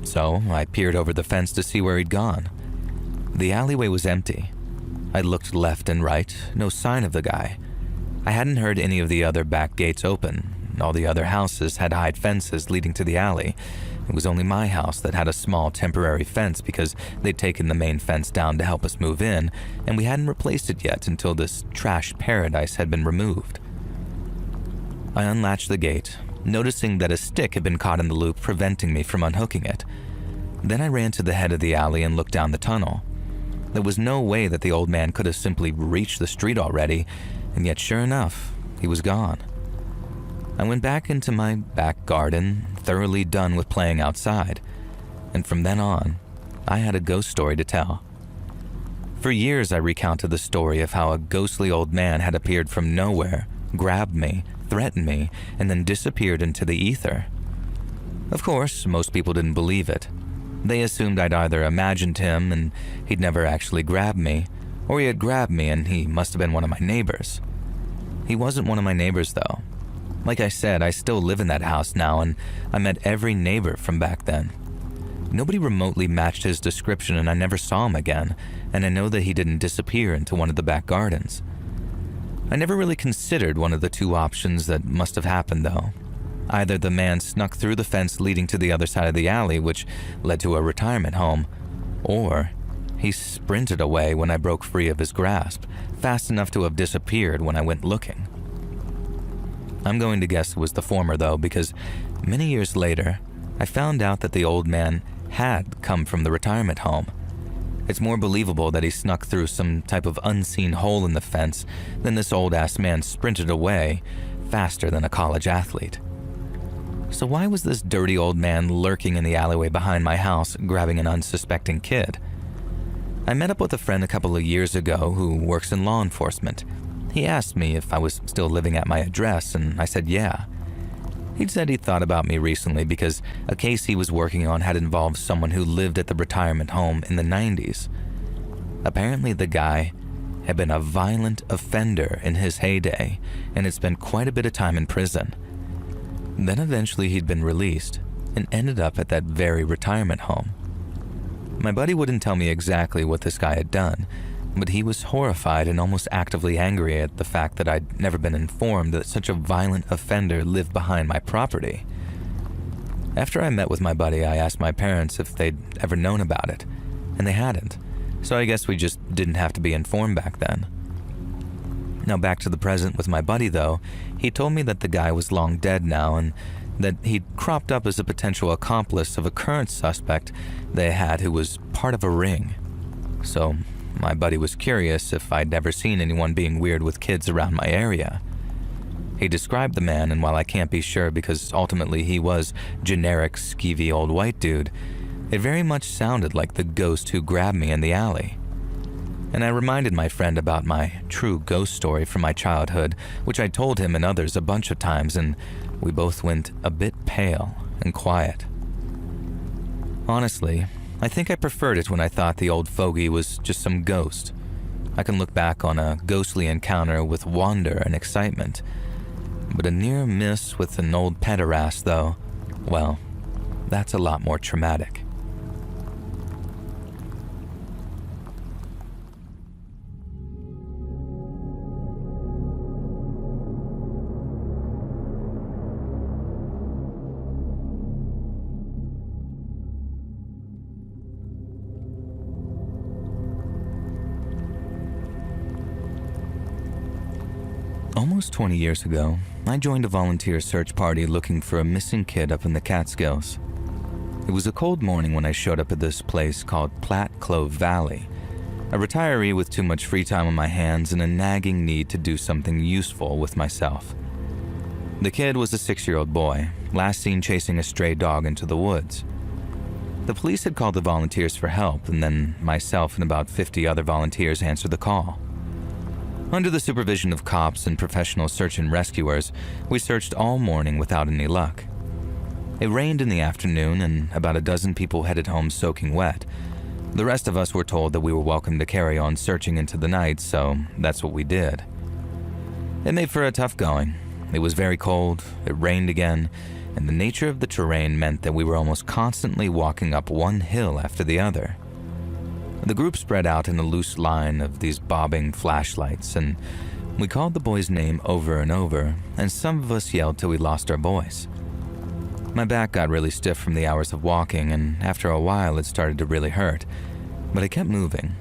So I peered over the fence to see where he'd gone. The alleyway was empty. I looked left and right, no sign of the guy. I hadn't heard any of the other back gates open. All the other houses had high fences leading to the alley. It was only my house that had a small temporary fence because they'd taken the main fence down to help us move in, and we hadn't replaced it yet until this trash paradise had been removed. I unlatched the gate, noticing that a stick had been caught in the loop preventing me from unhooking it. Then I ran to the head of the alley and looked down the tunnel. There was no way that the old man could have simply reached the street already, and yet sure enough, he was gone. I went back into my back garden, thoroughly done with playing outside, and from then on, I had a ghost story to tell. For years, I recounted the story of how a ghostly old man had appeared from nowhere, grabbed me, threatened me, and then disappeared into the ether. Of course, most people didn't believe it. They assumed I'd either imagined him and he'd never actually grabbed me, or he had grabbed me and he must have been one of my neighbors. He wasn't one of my neighbors though. Like I said, I still live in that house now and I met every neighbor from back then. Nobody remotely matched his description and I never saw him again, and I know that he didn't disappear into one of the back gardens. I never really considered one of the two options that must have happened though. Either the man snuck through the fence leading to the other side of the alley, which led to a retirement home, or he sprinted away when I broke free of his grasp, fast enough to have disappeared when I went looking. I'm going to guess it was the former though, because many years later, I found out that the old man had come from the retirement home. It's more believable that he snuck through some type of unseen hole in the fence than this old-ass man sprinted away faster than a college athlete. So why was this dirty old man lurking in the alleyway behind my house, grabbing an unsuspecting kid? I met up with a friend a couple of years ago who works in law enforcement. He asked me if I was still living at my address, and I said yeah. He'd said he'd thought about me recently because a case he was working on had involved someone who lived at the retirement home in the 90s. Apparently the guy had been a violent offender in his heyday and had spent quite a bit of time in prison. Then eventually he'd been released and ended up at that very retirement home. My buddy wouldn't tell me exactly what this guy had done, but he was horrified and almost actively angry at the fact that I'd never been informed that such a violent offender lived behind my property. After I met with my buddy, I asked my parents if they'd ever known about it, and they hadn't, so I guess we just didn't have to be informed back then. Now back to the present with my buddy though, he told me that the guy was long dead now and that he'd cropped up as a potential accomplice of a current suspect they had who was part of a ring. So my buddy was curious if I'd ever seen anyone being weird with kids around my area. He described the man, and while I can't be sure because ultimately he was generic skeevy old white dude, it very much sounded like the ghost who grabbed me in the alley. And I reminded my friend about my true ghost story from my childhood, which I told him and others a bunch of times, and we both went a bit pale and quiet. Honestly, I think I preferred it when I thought the old fogey was just some ghost. I can look back on a ghostly encounter with wonder and excitement. But a near miss with an old pederast though, well, that's a lot more traumatic. Almost 20 years ago, I joined a volunteer search party looking for a missing kid up in the Catskills. It was a cold morning when I showed up at this place called Platte Clove Valley, a retiree with too much free time on my hands and a nagging need to do something useful with myself. The kid was a 6-year-old boy, last seen chasing a stray dog into the woods. The police had called the volunteers for help, and then myself and about 50 other volunteers answered the call. Under the supervision of cops and professional search and rescuers, we searched all morning without any luck. It rained in the afternoon and about a dozen people headed home soaking wet. The rest of us were told that we were welcome to carry on searching into the night, so that's what we did. It made for a tough going. It was very cold, it rained again, and the nature of the terrain meant that we were almost constantly walking up one hill after the other. The group spread out in a loose line of these bobbing flashlights, and we called the boy's name over and over, and some of us yelled till we lost our voice. My back got really stiff from the hours of walking, and after a while it started to really hurt, but I kept moving.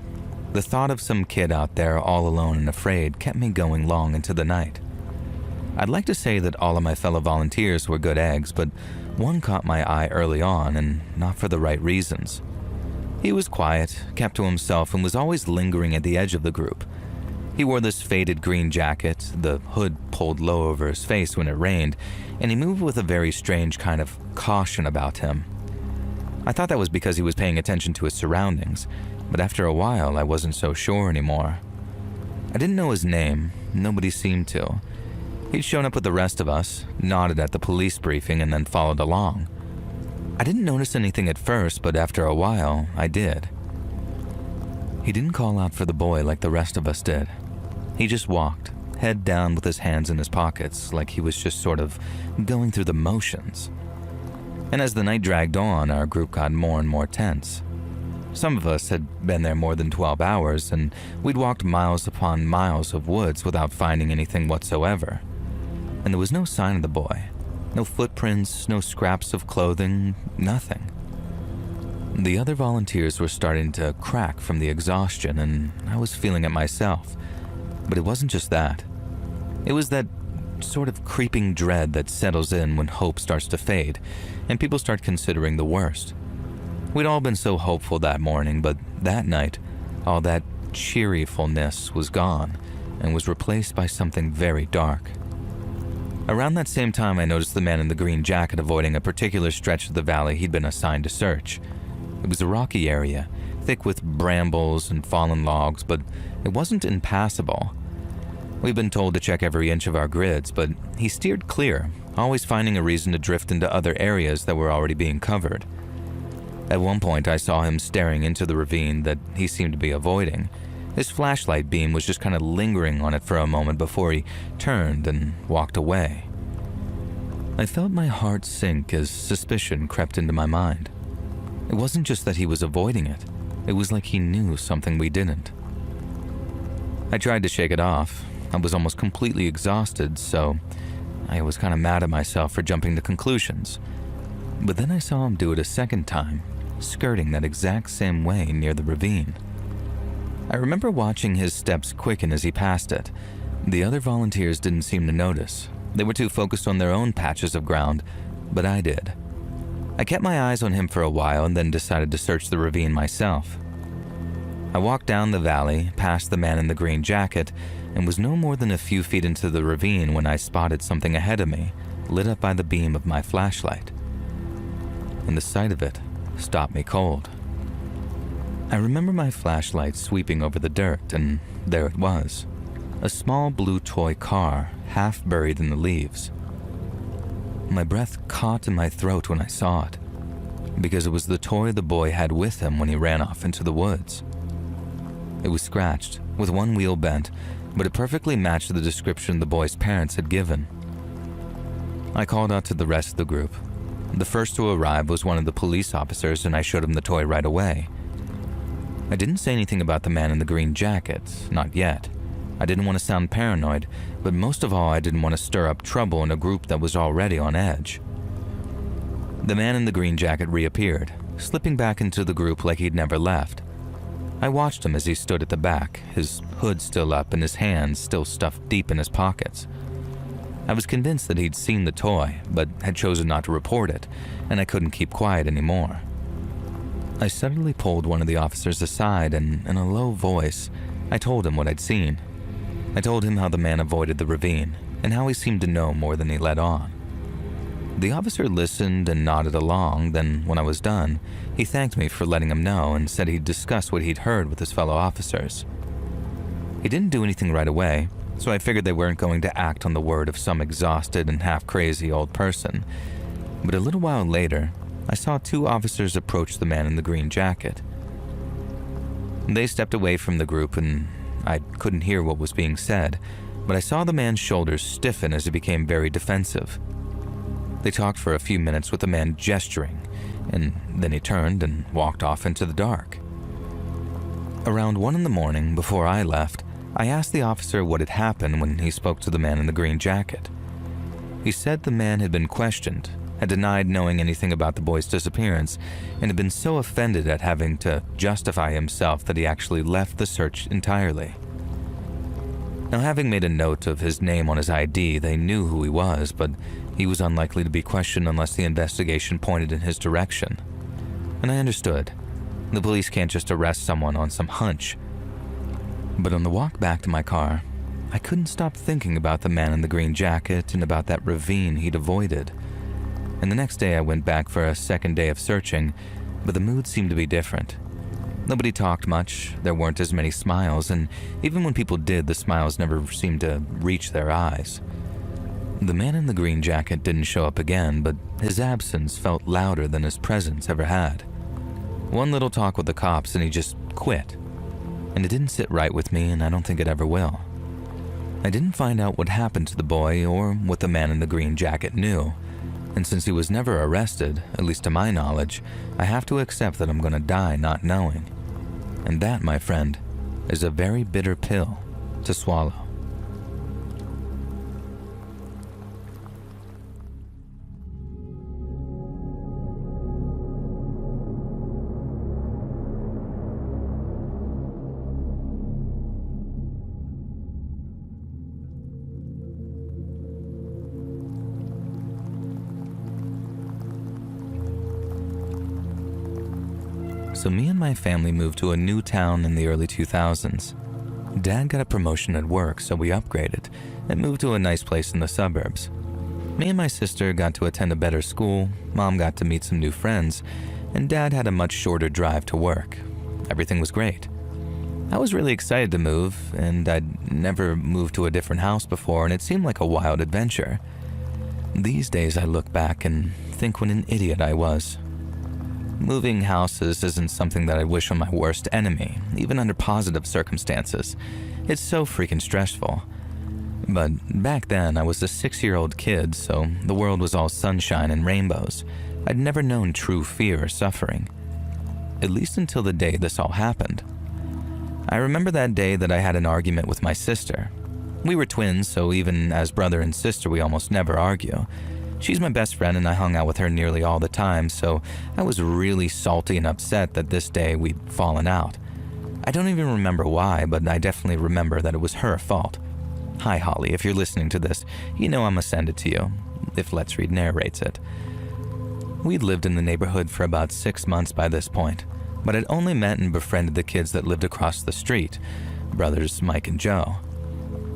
The thought of some kid out there all alone and afraid kept me going long into the night. I'd like to say that all of my fellow volunteers were good eggs, but One caught my eye early on, and not for the right reasons. He was quiet, kept to himself, and was always lingering at the edge of the group. He wore this faded green jacket, the hood pulled low over his face when it rained, and he moved with a very strange kind of caution about him. I thought that was because he was paying attention to his surroundings, but after a while I wasn't so sure anymore. I didn't know his name, nobody seemed to. He'd shown up with the rest of us, nodded at the police briefing, and then followed along. I didn't notice anything at first, but after a while, I did. He didn't call out for the boy like the rest of us did. He just walked, head down with his hands in his pockets, like he was just sort of going through the motions. And as the night dragged on, our group got more and more tense. Some of us had been there more than 12 hours, and we'd walked miles upon miles of woods without finding anything whatsoever. And there was no sign of the boy. No footprints, no scraps of clothing, nothing. The other volunteers were starting to crack from the exhaustion, and I was feeling it myself. But it wasn't just that. It was that sort of creeping dread that settles in when hope starts to fade, and people start considering the worst. We'd all been so hopeful that morning, but that night, all that cheerfulness was gone and was replaced by something very dark. Around that same time, I noticed the man in the green jacket avoiding a particular stretch of the valley he'd been assigned to search. It was a rocky area, thick with brambles and fallen logs, but it wasn't impassable. We'd been told to check every inch of our grids, but he steered clear, always finding a reason to drift into other areas that were already being covered. At one point, I saw him staring into the ravine that he seemed to be avoiding. His flashlight beam was just kind of lingering on it for a moment before he turned and walked away. I felt my heart sink as suspicion crept into my mind. It wasn't just that he was avoiding it. It was like he knew something we didn't. I tried to shake it off. I was almost completely exhausted, so I was kind of mad at myself for jumping to conclusions. But then I saw him do it a second time, skirting that exact same way near the ravine. I remember watching his steps quicken as he passed it. The other volunteers didn't seem to notice. They were too focused on their own patches of ground, but I did. I kept my eyes on him for a while and then decided to search the ravine myself. I walked down the valley, past the man in the green jacket, and was no more than a few feet into the ravine when I spotted something ahead of me, lit up by the beam of my flashlight. And the sight of it stopped me cold. I remember my flashlight sweeping over the dirt, and there it was, a small blue toy car half buried in the leaves. My breath caught in my throat when I saw it, because it was the toy the boy had with him when he ran off into the woods. It was scratched, with one wheel bent, but it perfectly matched the description the boy's parents had given. I called out to the rest of the group. The first to arrive was one of the police officers, and I showed him the toy right away. I didn't say anything about the man in the green jacket, not yet. I didn't want to sound paranoid, but most of all, I didn't want to stir up trouble in a group that was already on edge. The man in the green jacket reappeared, slipping back into the group like he'd never left. I watched him as he stood at the back, his hood still up and his hands still stuffed deep in his pockets. I was convinced that he'd seen the toy, but had chosen not to report it, and I couldn't keep quiet anymore. I suddenly pulled one of the officers aside, and in a low voice, I told him what I'd seen. I told him how the man avoided the ravine, and how he seemed to know more than he let on. The officer listened and nodded along, then when I was done, he thanked me for letting him know and said he'd discuss what he'd heard with his fellow officers. He didn't do anything right away, so I figured they weren't going to act on the word of some exhausted and half-crazy old person. But a little while later, I saw two officers approach the man in the green jacket. They stepped away from the group and I couldn't hear what was being said, but I saw the man's shoulders stiffen as he became very defensive. They talked for a few minutes with the man gesturing, and then he turned and walked off into the dark. Around 1 a.m, before I left, I asked the officer what had happened when he spoke to the man in the green jacket. He said the man had been questioned, had denied knowing anything about the boy's disappearance, and had been so offended at having to justify himself that he actually left the search entirely. Now, having made a note of his name on his ID, they knew who he was, but He was unlikely to be questioned unless the investigation pointed in his direction. And I understood. The police can't just arrest someone on some hunch. But on the walk back to my car, I couldn't stop thinking about the man in the green jacket and about that ravine he'd avoided. And the next day I went back for a second day of searching, but the mood seemed to be different. Nobody talked much, there weren't as many smiles, and even when people did, the smiles never seemed to reach their eyes. The man in the green jacket didn't show up again, but his absence felt louder than his presence ever had. One little talk with the cops and he just quit. And it didn't sit right with me, and I don't think it ever will. I didn't find out what happened to the boy or what the man in the green jacket knew. And since he was never arrested, at least to my knowledge, I have to accept that I'm going to die not knowing. And that, my friend, is a very bitter pill to swallow. So me and my family moved to a new town in the early 2000s. Dad got a promotion at work, so we upgraded and moved to a nice place in the suburbs. Me and my sister got to attend a better school, Mom got to meet some new friends, and Dad had a much shorter drive to work. Everything was great. I was really excited to move, and I'd never moved to a different house before, and it seemed like a wild adventure. These days I look back and think what an idiot I was. Moving houses isn't something that I wish on my worst enemy, even under positive circumstances. It's so freaking stressful. But back then, I was a 6-year-old kid, so the world was all sunshine and rainbows. I'd never known true fear or suffering. At least until the day this all happened. I remember that day that I had an argument with my sister. We were twins, so even as brother and sister, we almost never argue. She's my best friend and I hung out with her nearly all the time, so I was really salty and upset that this day we'd fallen out. I don't even remember why, but I definitely remember that it was her fault. Hi Holly, if you're listening to this, you know I'm gonna send it to you, if Let's Read narrates it. We'd lived in the neighborhood for about 6 months by this point, but I'd only met and befriended the kids that lived across the street, brothers Mike and Joe.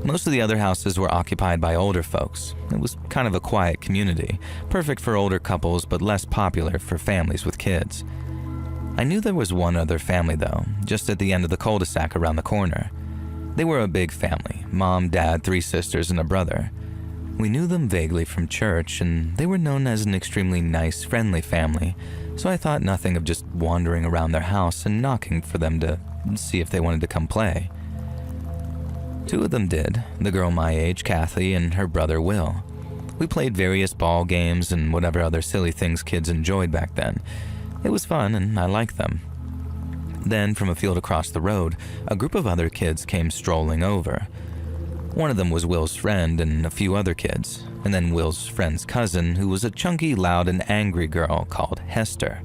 Most of the other houses were occupied by older folks. It was kind of a quiet community, perfect for older couples but less popular for families with kids. I knew there was one other family though, just at the end of the cul-de-sac around the corner. They were a big family, mom, dad, 3 sisters, and a brother. We knew them vaguely from church, and they were known as an extremely nice, friendly family, so I thought nothing of just wandering around their house and knocking for them to see if they wanted to come play. 2 of them did, the girl my age, Kathy, and her brother, Will. We played various ball games and whatever other silly things kids enjoyed back then. It was fun, and I liked them. Then, from a field across the road, a group of other kids came strolling over. One of them was Will's friend and a few other kids, and then Will's friend's cousin, who was a chunky, loud, and angry girl called Hester.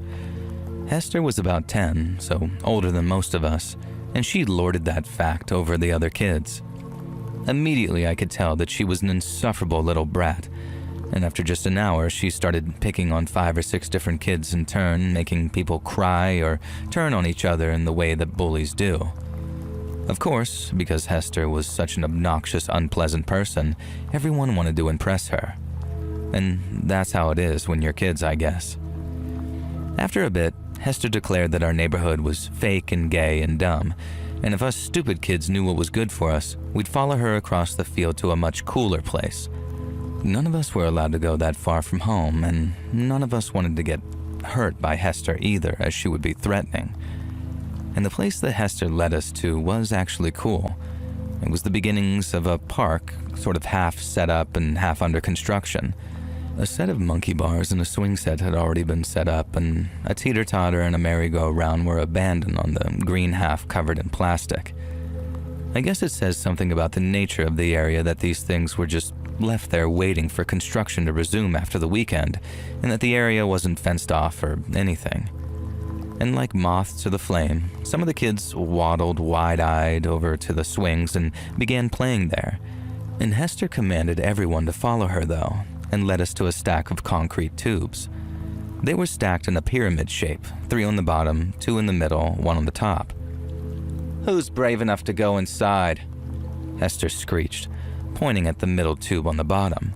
Hester was about 10, so older than most of us, and she lorded that fact over the other kids. Immediately I could tell that she was an insufferable little brat, and after just an hour she started picking on 5 or 6 different kids in turn, making people cry or turn on each other in the way that bullies do. Of course, because Hester was such an obnoxious, unpleasant person, everyone wanted to impress her. And that's how it is when you're kids, I guess. After a bit, Hester declared that our neighborhood was fake and gay and dumb, and if us stupid kids knew what was good for us, we'd follow her across the field to a much cooler place. None of us were allowed to go that far from home, and none of us wanted to get hurt by Hester either, as she would be threatening. And the place that Hester led us to was actually cool. It was the beginnings of a park, sort of half set up and half under construction. A set of monkey bars and a swing set had already been set up, and a teeter-totter and a merry-go-round were abandoned on the green half covered in plastic. I guess it says something about the nature of the area that these things were just left there waiting for construction to resume after the weekend, and that the area wasn't fenced off or anything. And like moths to the flame, some of the kids waddled wide-eyed over to the swings and began playing there. And Hester commanded everyone to follow her though, and led us to a stack of concrete tubes. They were stacked in a pyramid shape, 3 on the bottom, 2 in the middle, 1 on the top. "Who's brave enough to go inside?" Hester screeched, pointing at the middle tube on the bottom.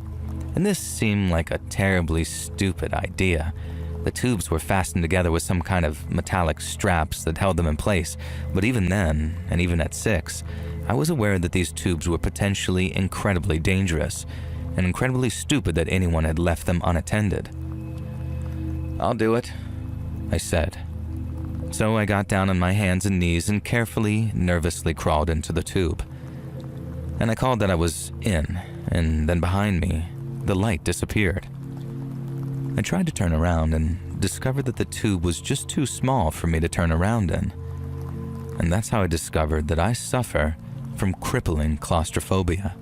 And this seemed like a terribly stupid idea. The tubes were fastened together with some kind of metallic straps that held them in place, but even then, and even at 6, I was aware that these tubes were potentially incredibly dangerous, and incredibly stupid that anyone had left them unattended. "I'll do it," I said. So I got down on my hands and knees and carefully, nervously crawled into the tube. And I called that I was in, and then behind me, the light disappeared. I tried to turn around and discovered that the tube was just too small for me to turn around in. And that's how I discovered that I suffer from crippling claustrophobia.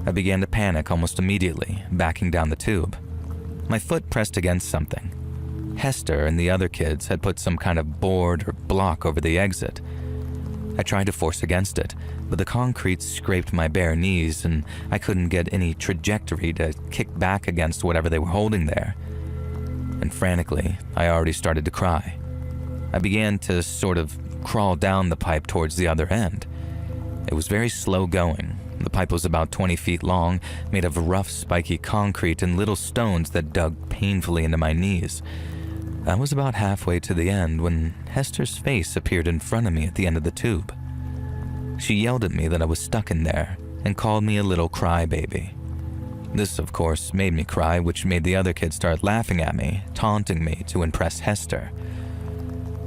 I began to panic almost immediately, backing down the tube. My foot pressed against something. Hester and the other kids had put some kind of board or block over the exit. I tried to force against it, but the concrete scraped my bare knees and I couldn't get any trajectory to kick back against whatever they were holding there. And frantically, I already started to cry. I began to sort of crawl down the pipe towards the other end. It was very slow going. The pipe was about 20 feet long, made of rough, spiky concrete and little stones that dug painfully into my knees. I was about halfway to the end when Hester's face appeared in front of me at the end of the tube. She yelled at me that I was stuck in there and called me a little crybaby. This, of course, made me cry, which made the other kids start laughing at me, taunting me to impress Hester.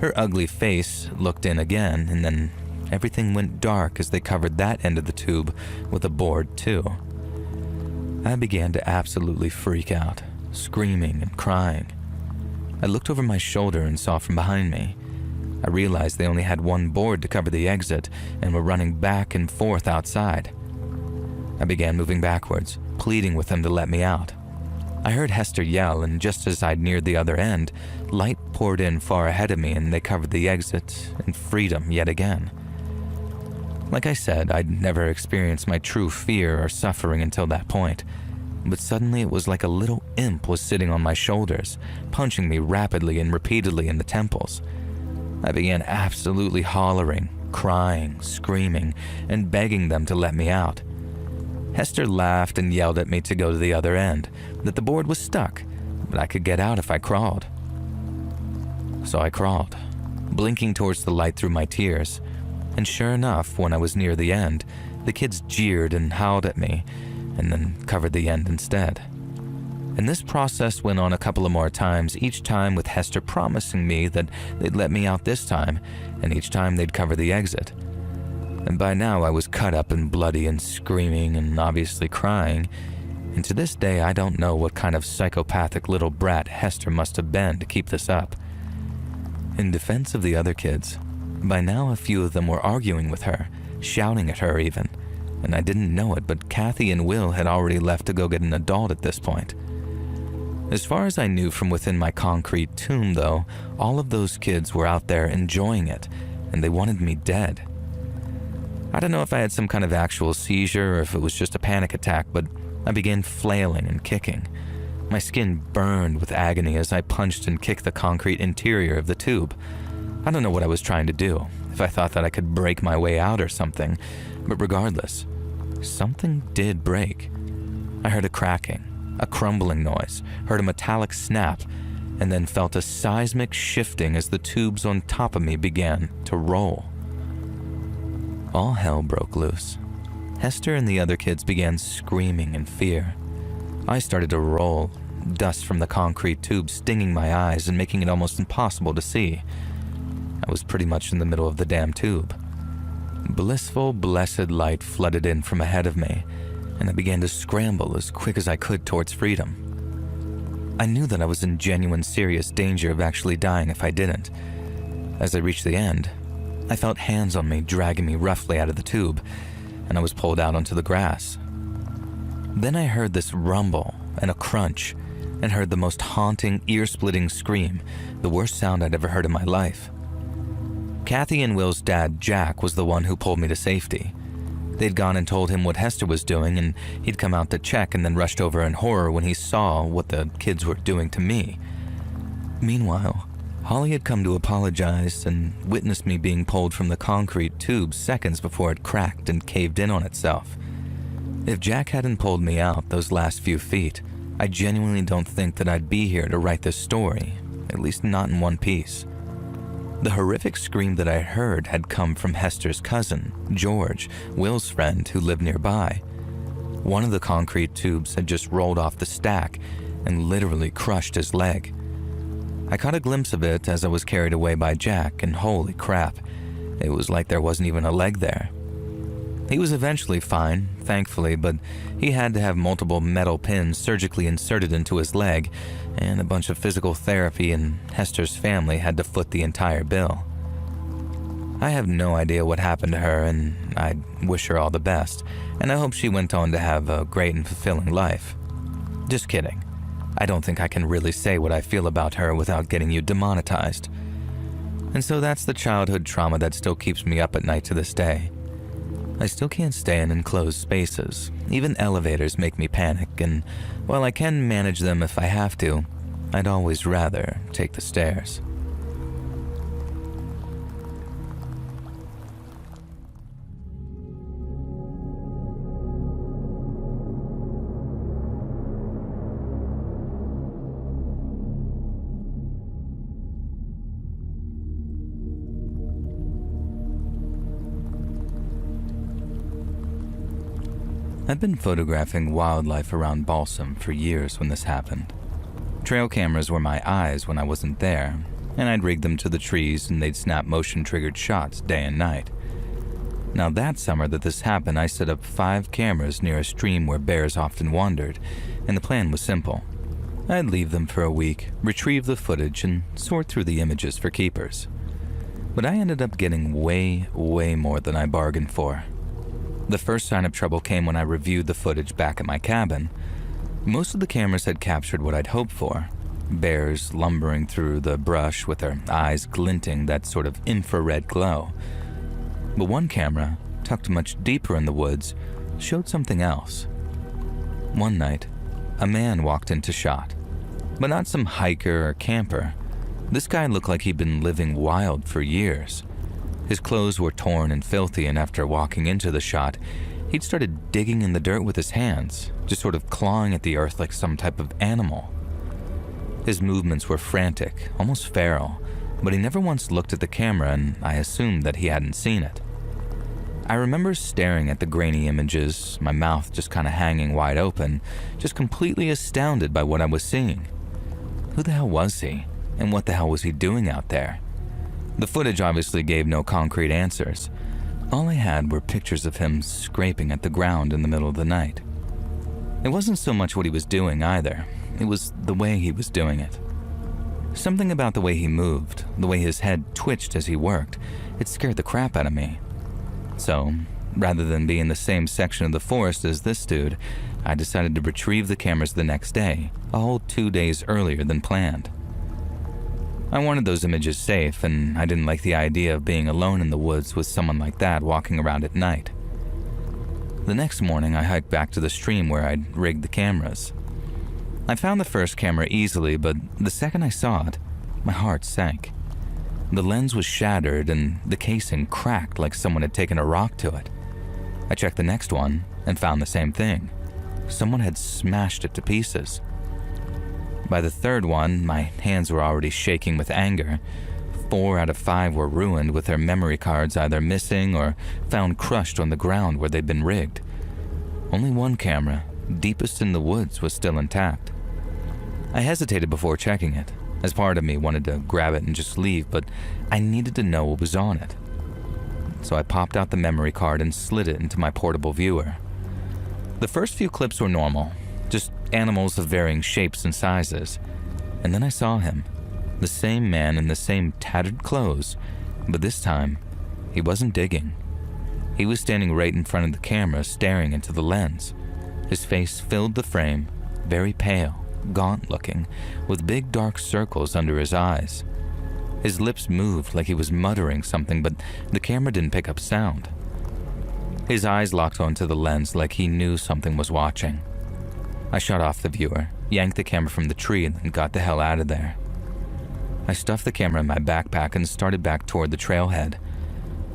Her ugly face looked in again, and then everything went dark as they covered that end of the tube with a board too. I began to absolutely freak out, screaming and crying. I looked over my shoulder and saw from behind me. I realized they only had one board to cover the exit and were running back and forth outside. I began moving backwards, pleading with them to let me out. I heard Hester yell, and just as I'd neared the other end, light poured in far ahead of me and they covered the exit and freedom yet again. Like I said, I'd never experienced my true fear or suffering until that point, but suddenly it was like a little imp was sitting on my shoulders, punching me rapidly and repeatedly in the temples. I began absolutely hollering, crying, screaming, and begging them to let me out. Hester laughed and yelled at me to go to the other end, that the board was stuck, but I could get out if I crawled. So I crawled, blinking towards the light through my tears, and sure enough, when I was near the end, the kids jeered and howled at me, and then covered the end instead. And this process went on a couple of more times, each time with Hester promising me that they'd let me out this time, and each time they'd cover the exit. And by now I was cut up and bloody and screaming and obviously crying, and to this day I don't know what kind of psychopathic little brat Hester must have been to keep this up. In defense of the other kids, by now a few of them were arguing with her, shouting at her even, and I didn't know it, but Kathy and Will had already left to go get an adult at this point. As far as I knew from within my concrete tomb, though, all of those kids were out there enjoying it, and they wanted me dead. I don't know if I had some kind of actual seizure or if it was just a panic attack, but I began flailing and kicking. My skin burned with agony as I punched and kicked the concrete interior of the tube. I don't know what I was trying to do, if I thought that I could break my way out or something, but regardless, something did break. I heard a cracking, a crumbling noise, heard a metallic snap, and then felt a seismic shifting as the tubes on top of me began to roll. All hell broke loose. Hester and the other kids began screaming in fear. I started to roll, dust from the concrete tube stinging my eyes and making it almost impossible to see. I was pretty much in the middle of the damn tube. Blissful, blessed light flooded in from ahead of me, and I began to scramble as quick as I could towards freedom. I knew that I was in genuine, serious danger of actually dying if I didn't. As I reached the end, I felt hands on me dragging me roughly out of the tube, and I was pulled out onto the grass. Then I heard this rumble and a crunch, and heard the most haunting, ear-splitting scream, the worst sound I'd ever heard in my life. Kathy and Will's dad, Jack, was the one who pulled me to safety. They'd gone and told him what Hester was doing, and he'd come out to check and then rushed over in horror when he saw what the kids were doing to me. Meanwhile, Holly had come to apologize and witnessed me being pulled from the concrete tube seconds before it cracked and caved in on itself. If Jack hadn't pulled me out those last few feet, I genuinely don't think that I'd be here to write this story, at least not in one piece. The horrific scream that I heard had come from Hester's cousin, George, Will's friend who lived nearby. One of the concrete tubes had just rolled off the stack and literally crushed his leg. I caught a glimpse of it as I was carried away by Jack, and holy crap, it was like there wasn't even a leg there. He was eventually fine, thankfully, but he had to have multiple metal pins surgically inserted into his leg and a bunch of physical therapy, and Hester's family had to foot the entire bill. I have no idea what happened to her, and I wish her all the best, and I hope she went on to have a great and fulfilling life. Just kidding. I don't think I can really say what I feel about her without getting you demonetized. And so that's the childhood trauma that still keeps me up at night to this day. I still can't stay in enclosed spaces. Even elevators make me panic, and while I can manage them if I have to, I'd always rather take the stairs. I've been photographing wildlife around Balsam for years when this happened. Trail cameras were my eyes when I wasn't there, and I'd rig them to the trees and they'd snap motion-triggered shots day and night. Now that summer that this happened, I set up 5 cameras near a stream where bears often wandered, and the plan was simple. I'd leave them for a week, retrieve the footage, and sort through the images for keepers. But I ended up getting way more than I bargained for. The first sign of trouble came when I reviewed the footage back at my cabin. Most of the cameras had captured what I'd hoped for. Bears lumbering through the brush with their eyes glinting that sort of infrared glow. But one camera, tucked much deeper in the woods, showed something else. One night, a man walked into shot. But not some hiker or camper. This guy looked like he'd been living wild for years. His clothes were torn and filthy, and after walking into the shot, he'd started digging in the dirt with his hands, just sort of clawing at the earth like some type of animal. His movements were frantic, almost feral, but he never once looked at the camera, and I assumed that he hadn't seen it. I remember staring at the grainy images, my mouth just kind of hanging wide open, just completely astounded by what I was seeing. Who the hell was he, and what the hell was he doing out there? The footage obviously gave no concrete answers. All I had were pictures of him scraping at the ground in the middle of the night. It wasn't so much what he was doing either. It was the way he was doing it. Something about the way he moved, the way his head twitched as he worked, it scared the crap out of me. So, rather than be in the same section of the forest as this dude, I decided to retrieve the cameras the next day, a whole 2 days earlier than planned. I wanted those images safe, and I didn't like the idea of being alone in the woods with someone like that walking around at night. The next morning, I hiked back to the stream where I'd rigged the cameras. I found the first camera easily, but the second I saw it, my heart sank. The lens was shattered, and the casing cracked like someone had taken a rock to it. I checked the next one and found the same thing. Someone had smashed it to pieces. By the third one, my hands were already shaking with anger. 4 out of 5 were ruined, with their memory cards either missing or found crushed on the ground where they'd been rigged. Only one camera, deepest in the woods, was still intact. I hesitated before checking it, as part of me wanted to grab it and just leave, but I needed to know what was on it. So I popped out the memory card and slid it into my portable viewer. The first few clips were normal, just animals of varying shapes and sizes. And then I saw him, the same man in the same tattered clothes, but this time, he wasn't digging. He was standing right in front of the camera, staring into the lens. His face filled the frame, very pale, gaunt looking, with big dark circles under his eyes. His lips moved like he was muttering something, but the camera didn't pick up sound. His eyes locked onto the lens like he knew something was watching. I shut off the viewer, yanked the camera from the tree, and got the hell out of there. I stuffed the camera in my backpack and started back toward the trailhead.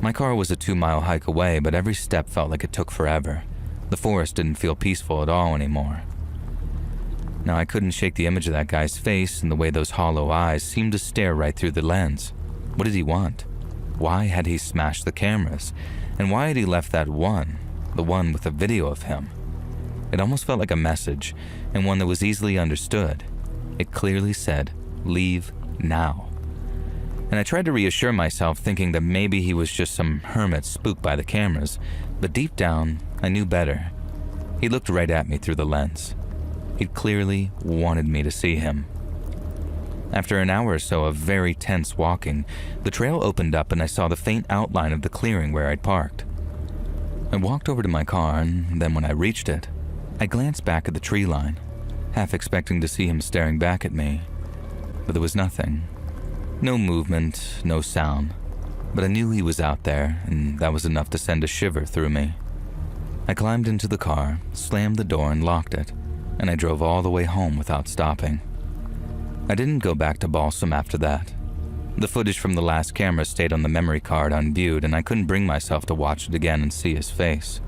My car was a 2-mile hike away, but every step felt like it took forever. The forest didn't feel peaceful at all anymore. Now, I couldn't shake the image of that guy's face and the way those hollow eyes seemed to stare right through the lens. What did he want? Why had he smashed the cameras? And why had he left that one, the one with a video of him? It almost felt like a message, and one that was easily understood. It clearly said, "Leave now." And I tried to reassure myself, thinking that maybe he was just some hermit spooked by the cameras, but deep down, I knew better. He looked right at me through the lens. He'd clearly wanted me to see him. After an hour or so of very tense walking, the trail opened up and I saw the faint outline of the clearing where I'd parked. I walked over to my car, and then when I reached it, I glanced back at the tree line, half expecting to see him staring back at me, but there was nothing. No movement, no sound, but I knew he was out there, and that was enough to send a shiver through me. I climbed into the car, slammed the door and locked it, and I drove all the way home without stopping. I didn't go back to Balsam after that. The footage from the last camera stayed on the memory card unviewed, and I couldn't bring myself to watch it again and see his face.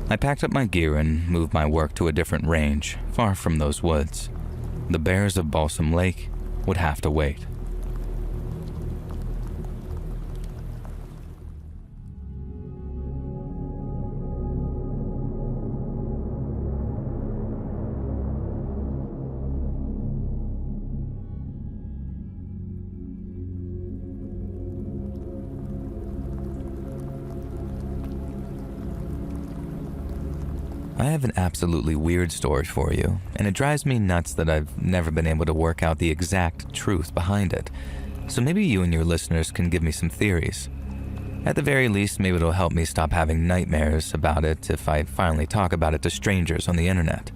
I packed up my gear and moved my work to a different range, far from those woods. The bears of Balsam Lake would have to wait. I have an absolutely weird story for you, and it drives me nuts that I've never been able to work out the exact truth behind it. So maybe you and your listeners can give me some theories. At the very least, maybe it'll help me stop having nightmares about it if I finally talk about it to strangers on the internet.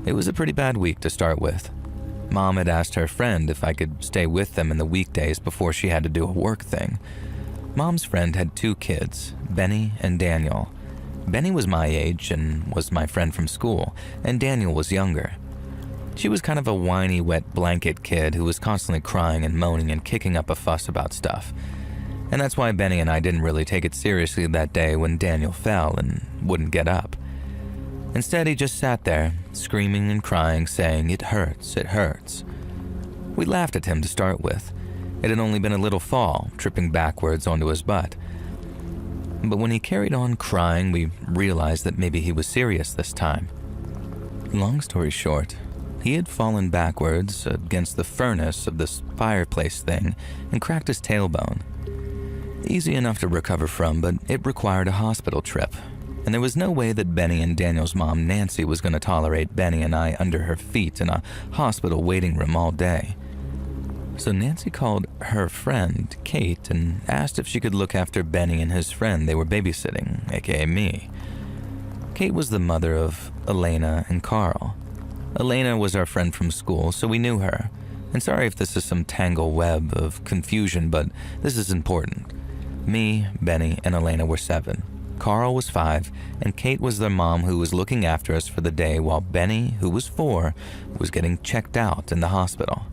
It was a pretty bad week to start with. Mom had asked her friend if I could stay with them in the weekdays before she had to do a work thing. Mom's friend had 2 kids, Benny and Daniel. Benny was my age and was my friend from school, and Daniel was younger. She was kind of a whiny, wet blanket kid who was constantly crying and moaning and kicking up a fuss about stuff. And that's why Benny and I didn't really take it seriously that day when Daniel fell and wouldn't get up. Instead, he just sat there, screaming and crying, saying, "It hurts, it hurts." We laughed at him to start with. It had only been a little fall, tripping backwards onto his butt. But when he carried on crying, we realized that maybe he was serious this time. Long story short, he had fallen backwards against the furnace of this fireplace thing and cracked his tailbone. Easy enough to recover from, but it required a hospital trip. And there was no way that Benny and Daniel's mom, Nancy, was going to tolerate Benny and I under her feet in a hospital waiting room all day. So Nancy called her friend, Kate, and asked if she could look after Benny and his friend they were babysitting, aka me. Kate was the mother of Elena and Carl. Elena was our friend from school, so we knew her. And sorry if this is some tangle web of confusion, but this is important. Me, Benny, and Elena were 7. Carl was 5, and Kate was their mom who was looking after us for the day while Benny, who was 4, was getting checked out in the hospital.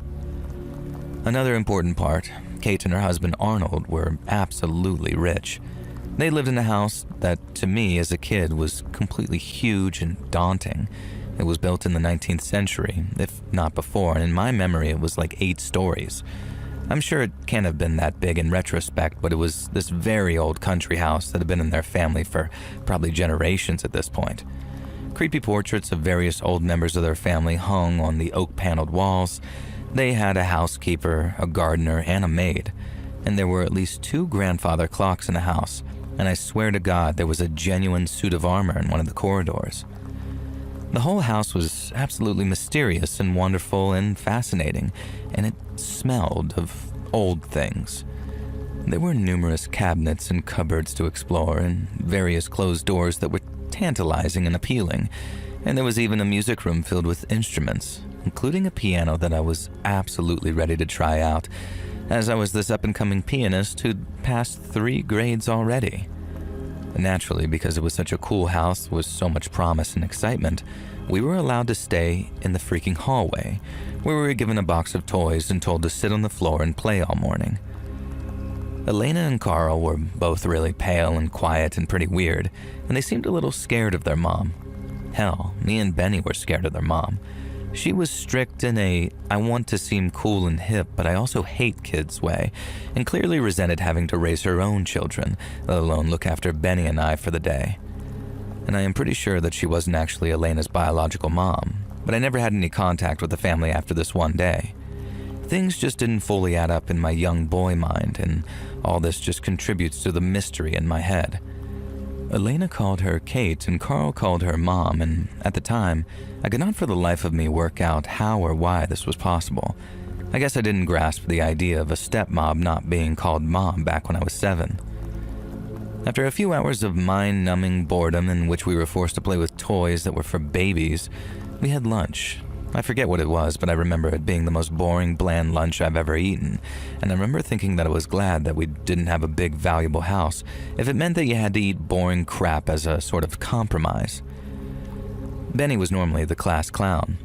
Another important part, Kate and her husband Arnold were absolutely rich. They lived in a house that, to me as a kid, was completely huge and daunting. It was built in the 19th century, if not before, and in my memory it was like 8 stories. I'm sure it can't have been that big in retrospect, but it was this very old country house that had been in their family for probably generations at this point. Creepy portraits of various old members of their family hung on the oak-paneled walls. They had a housekeeper, a gardener, and a maid, and there were at least 2 grandfather clocks in the house, and I swear to God there was a genuine suit of armor in one of the corridors. The whole house was absolutely mysterious and wonderful and fascinating, and it smelled of old things. There were numerous cabinets and cupboards to explore, and various closed doors that were tantalizing and appealing, and there was even a music room filled with instruments, including a piano that I was absolutely ready to try out, as I was this up-and-coming pianist who'd passed 3 grades already. Naturally, because it was such a cool house with so much promise and excitement, we were allowed to stay in the freaking hallway, where we were given a box of toys and told to sit on the floor and play all morning. Elena and Carl were both really pale and quiet and pretty weird, and they seemed a little scared of their mom. Hell, me and Benny were scared of their mom. She was strict in a I want to seem cool and hip, but I also hate kids way, and clearly resented having to raise her own children, let alone look after Benny and I for the day. And I am pretty sure that she wasn't actually Elena's biological mom, but I never had any contact with the family after this one day. Things just didn't fully add up in my young boy mind, and all this just contributes to the mystery in my head. Elena called her Kate and Carl called her Mom, and at the time, I could not for the life of me work out how or why this was possible. I guess I didn't grasp the idea of a stepmom not being called Mom back when I was 7. After a few hours of mind-numbing boredom in which we were forced to play with toys that were for babies, we had lunch. I forget what it was, but I remember it being the most boring, bland lunch I've ever eaten, and I remember thinking that I was glad that we didn't have a big, valuable house if it meant that you had to eat boring crap as a sort of compromise. Benny was normally the class clown,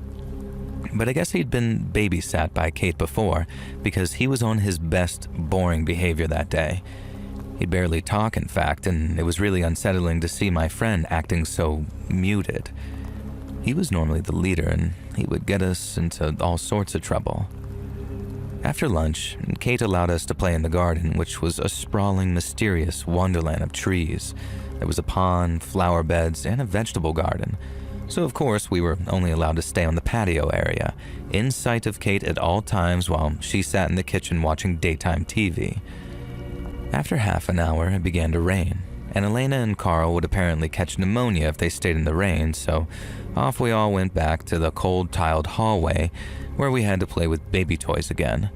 but I guess he'd been babysat by Kate before because he was on his best boring behavior that day. He'd barely talk, in fact, and it was really unsettling to see my friend acting so muted. He was normally the leader, and he would get us into all sorts of trouble. After lunch, Kate allowed us to play in the garden, which was a sprawling, mysterious wonderland of trees. There was a pond, flower beds, and a vegetable garden. So of course, we were only allowed to stay on the patio area, in sight of Kate at all times while she sat in the kitchen watching daytime TV. After half an hour, it began to rain, and Elena and Carl would apparently catch pneumonia if they stayed in the rain, so off we all went back to the cold tiled hallway where we had to play with baby toys again.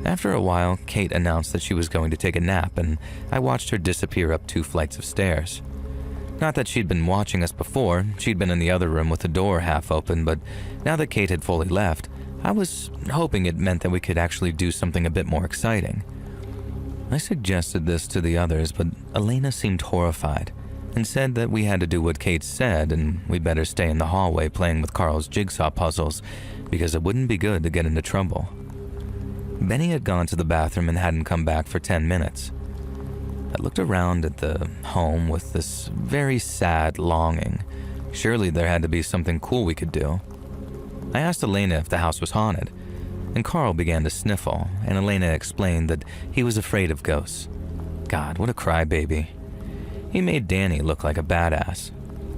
After a while, Kate announced that she was going to take a nap, and I watched her disappear up 2 flights of stairs. Not that she'd been watching us before, she'd been in the other room with the door half open, but now that Kate had fully left, I was hoping it meant that we could actually do something a bit more exciting. I suggested this to the others, but Elena seemed horrified and said that we had to do what Kate said and we better stay in the hallway playing with Carl's jigsaw puzzles because it wouldn't be good to get into trouble. Benny had gone to the bathroom and hadn't come back for 10 minutes. I looked around at the home with this very sad longing. Surely there had to be something cool we could do. I asked Elena if the house was haunted, and Carl began to sniffle, and Elena explained that he was afraid of ghosts. God, what a crybaby. He made Danny look like a badass,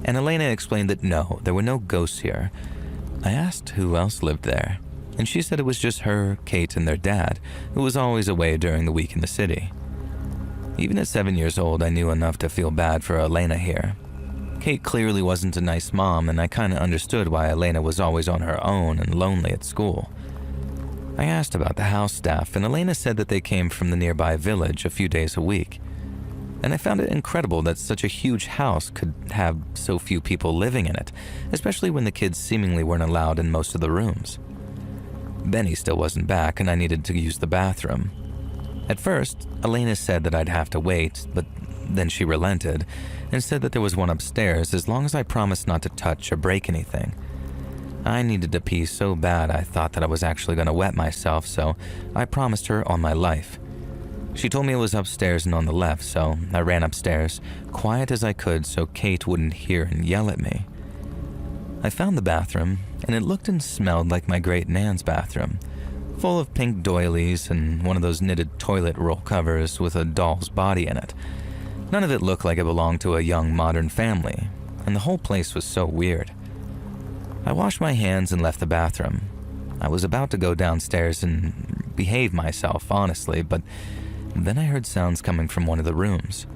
and Elena explained that no, there were no ghosts here. I asked who else lived there, and she said it was just her, Kate, and their dad, who was always away during the week in the city. Even at 7 years old, I knew enough to feel bad for Elena here. Kate clearly wasn't a nice mom, and I kinda understood why Elena was always on her own and lonely at school. I asked about the house staff, and Elena said that they came from the nearby village a few days a week. And I found it incredible that such a huge house could have so few people living in it, especially when the kids seemingly weren't allowed in most of the rooms. Benny still wasn't back, and I needed to use the bathroom. At first, Elena said that I'd have to wait, but then she relented and said that there was one upstairs as long as I promised not to touch or break anything. I needed to pee so bad I thought that I was actually going to wet myself, so I promised her on my life. She told me it was upstairs and on the left, so I ran upstairs, quiet as I could so Kate wouldn't hear and yell at me. I found the bathroom, and it looked and smelled like my great Nan's bathroom, full of pink doilies and one of those knitted toilet roll covers with a doll's body in it. None of it looked like it belonged to a young modern family, and the whole place was so weird. I washed my hands and left the bathroom. I was about to go downstairs and behave myself, honestly, but then I heard sounds coming from one of the rooms.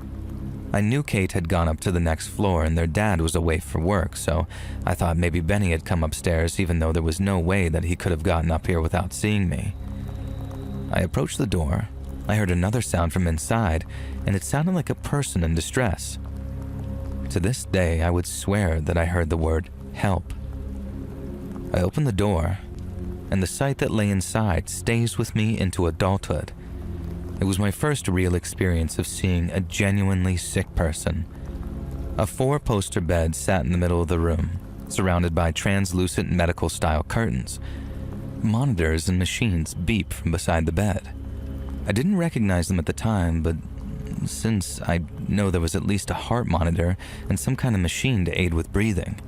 I knew Kate had gone up to the next floor and their dad was away for work, so I thought maybe Benny had come upstairs even though there was no way that he could have gotten up here without seeing me. I approached the door. I heard another sound from inside, and it sounded like a person in distress. To this day, I would swear that I heard the word help. I opened the door, and the sight that lay inside stays with me into adulthood. It was my first real experience of seeing a genuinely sick person. A 4-poster bed sat in the middle of the room, surrounded by translucent medical-style curtains. Monitors and machines beep from beside the bed. I didn't recognize them at the time, but since I know there was at least a heart monitor and some kind of machine to aid with breathing.